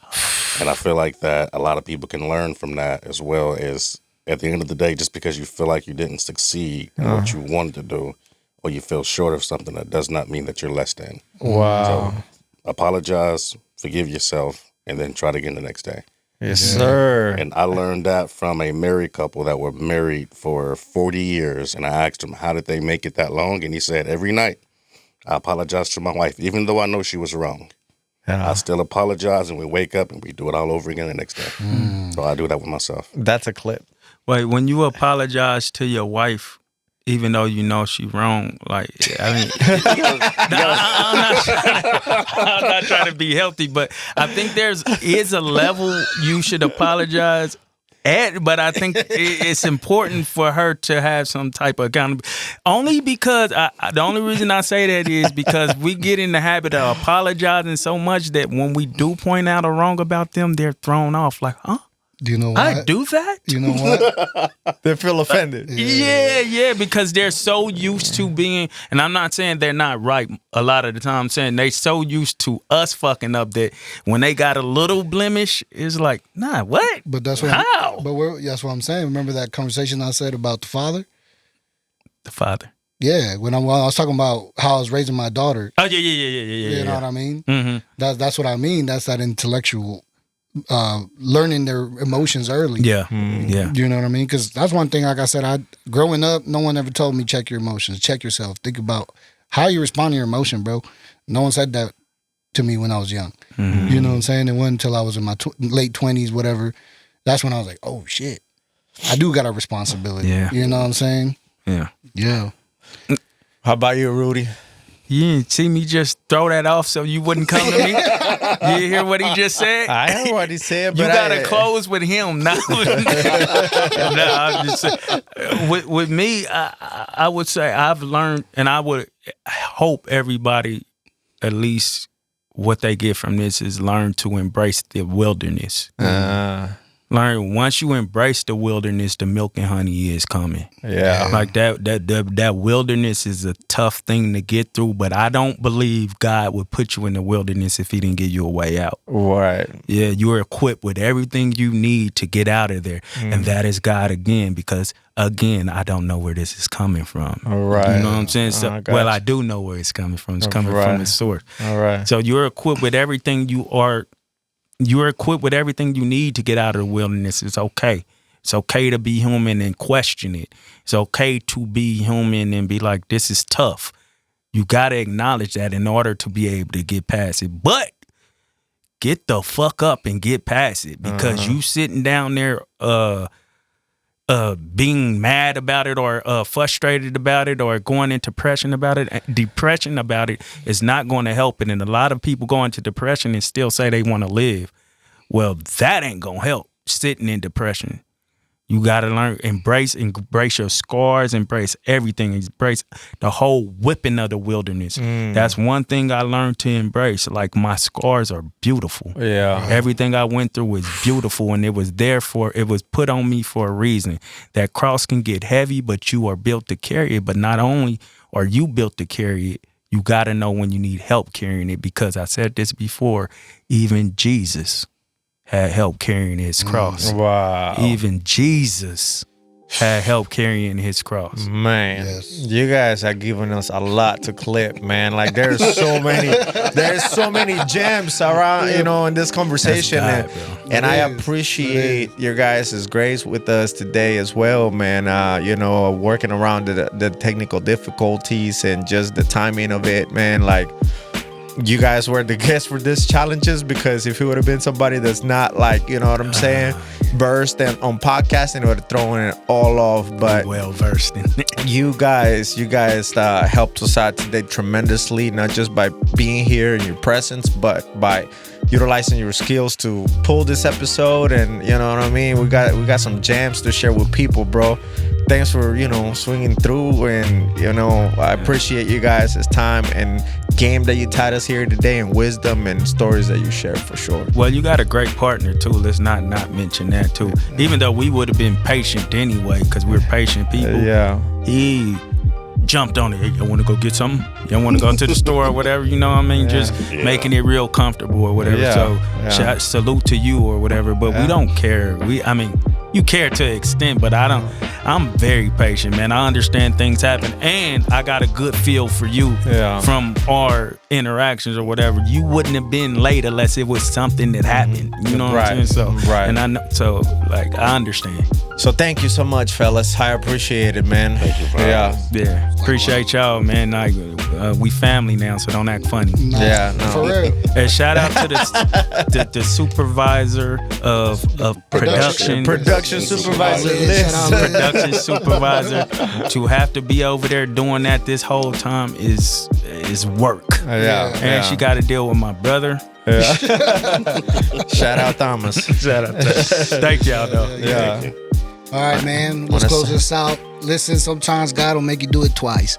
F: And I feel like that a lot of people can learn from that as well. As at the end of the day, just because you feel like you didn't succeed in what you wanted to do, or you feel short of something, that does not mean that you're less than.
A: Wow.
F: So apologize, forgive yourself, and then try it again the next day.
A: Yes, sir.
F: And I learned that from a married couple that were married for 40 years. And I asked him, how did they make it that long? And he said, every night, I apologize to my wife, even though I know she was wrong. I still apologize, and we wake up and we do it all over again the next day. So I do that with myself.
A: That's a clip.
C: Wait, when you apologize to your wife, even though you know she's wrong, like, I mean, I'm not trying to be healthy, but I think is a level you should apologize at, but I think it's important for her to have some type of accountability. Only because, the only reason I say that is because we get in the habit of apologizing so much that when we do point out a wrong about them, they're thrown off like, huh?
B: Do you know what?
C: I do that?
B: You know what?
A: They feel offended.
C: Yeah, because they're so used to being, and I'm not saying they're not right a lot of the time, I'm saying they so used to us fucking up that when they got a little blemish, it's like, nah, what?
B: But that's what
C: How?
B: That's what I'm saying. Remember that conversation I said about the father?
C: The father.
B: Yeah, when I was talking about how I was raising my daughter.
C: Oh, yeah.
B: You know what I mean?
C: Mm-hmm.
B: That's what I mean. That's that intellectual learning their emotions early.
C: Yeah. Yeah.
B: You know what I mean? Because that's one thing, like I said, growing up, no one ever told me check your emotions, check yourself. Think about how you respond to your emotion, bro. No one said that to me when I was young.
C: Mm-hmm.
B: You know what I'm saying? It wasn't until I was in my late 20s, whatever. That's when I was like, oh, shit. I do got a responsibility.
C: Yeah.
B: You know what I'm saying?
C: Yeah.
B: Yeah.
A: How about you, Rudy?
C: You didn't see me just throw that off so you wouldn't come to me? You hear what he just said?
A: I heard what he said, but
C: you gotta close with him, not with me. No, I'm just saying. With me, I would say I've learned, and I would hope everybody, at least what they get from this, is learn to embrace the wilderness. Learn once you embrace the wilderness, the milk and honey is coming.
A: Yeah,
C: like that wilderness is a tough thing to get through. But I don't believe God would put you in the wilderness if He didn't give you a way out.
A: Right.
C: Yeah, you are equipped with everything you need to get out of there, and that is God again. Because again, I don't know where this is coming from.
A: All right.
C: You know what I'm saying? So, I do know where it's coming from. It's coming from its source.
A: All right.
C: So you're equipped with everything You're equipped with everything you need to get out of the wilderness. It's okay. It's okay to be human and question it. It's okay to be human and be like, this is tough. You got to acknowledge that in order to be able to get past it. But get the fuck up and get past it, because you sitting down there being mad about it or frustrated about it or going into depression about it is not going to help it. And a lot of people go into depression and still say they want to live. Well, that ain't going to help sitting in depression. You got to learn, embrace your scars, embrace everything, embrace the whole whipping of the wilderness. That's one thing I learned to embrace. Like, my scars are beautiful.
A: Yeah.
C: Everything I went through was beautiful, and it was put on me for a reason. That cross can get heavy, but you are built to carry it. But not only are you built to carry it, You got to know when you need help carrying it, because I said this before, even Jesus had help carrying his cross.
A: Wow.
C: Even Jesus had help carrying his cross.
A: Man,
B: Yes.
A: you guys are giving us a lot to clip, man. Like there's so many gems around, in this conversation.
C: God,
A: and I appreciate your guys' grace with us today as well, man. Working around the technical difficulties and just the timing of it, man. Like, you guys were the guests for these challenges, because if it would have been somebody that's not like, you know what I'm saying, versed on podcasting, it would have thrown it all off. But
C: well versed in it.
A: you guys helped us out today tremendously, not just by being here in your presence, but by utilizing your skills to pull this episode. And you know what I mean, we got some jams to share with people, bro. Thanks for swinging through, and I appreciate you guys' time and game that you taught us here today, and wisdom and stories that you shared, for sure.
C: Well, you got a great partner too. Let's not mention that too. Even though we would have been patient anyway, because we're patient people.
A: Yeah.
C: He jumped on it. Hey, you want to go get something? You want to go to the store or whatever? You know what I mean? Just making it real comfortable or whatever. So salute to you or whatever. But we don't care. You care to an extent, but I don't. I'm very patient, man. I understand things happen, and I got a good feel for you from our interactions or whatever. You wouldn't have been late unless it was something that happened. You know what I'm saying? And I know. So I understand.
A: So thank you so much, fellas. I appreciate it, man.
F: Thank you, bro.
C: Yeah. Appreciate y'all, man. Like, we family now, so don't act funny.
B: No, for real.
C: And shout out to the supervisor of production.
A: Production supervisor.
C: Production supervisor. To have to be over there doing that this whole time is work. And she got to deal with my brother.
A: Yeah. Shout out Thomas.
C: Shout out. Thank y'all though.
A: Yeah.
B: All right, man. Let's close this out. Listen, sometimes God will make you do it twice.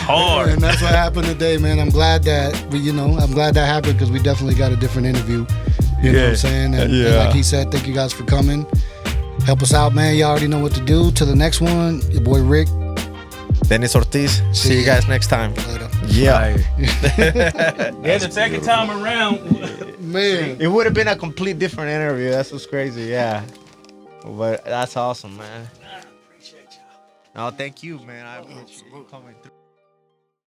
C: Hard.
B: And that's what happened today, man. I'm glad that that happened, because we definitely got a different interview. You know what I'm saying? And like he said, thank you guys for coming. Help us out, man. You already know what to do. Till the next one, your boy Rick.
A: Dennis Ortiz. See you guys next time.
B: Later.
A: Yeah.
C: Yeah, the second time around.
B: Man.
A: It would have been a complete different interview. That's what's crazy. Yeah. But that's awesome, man.
C: I appreciate y'all.
A: No, thank you, man. I appreciate you coming through.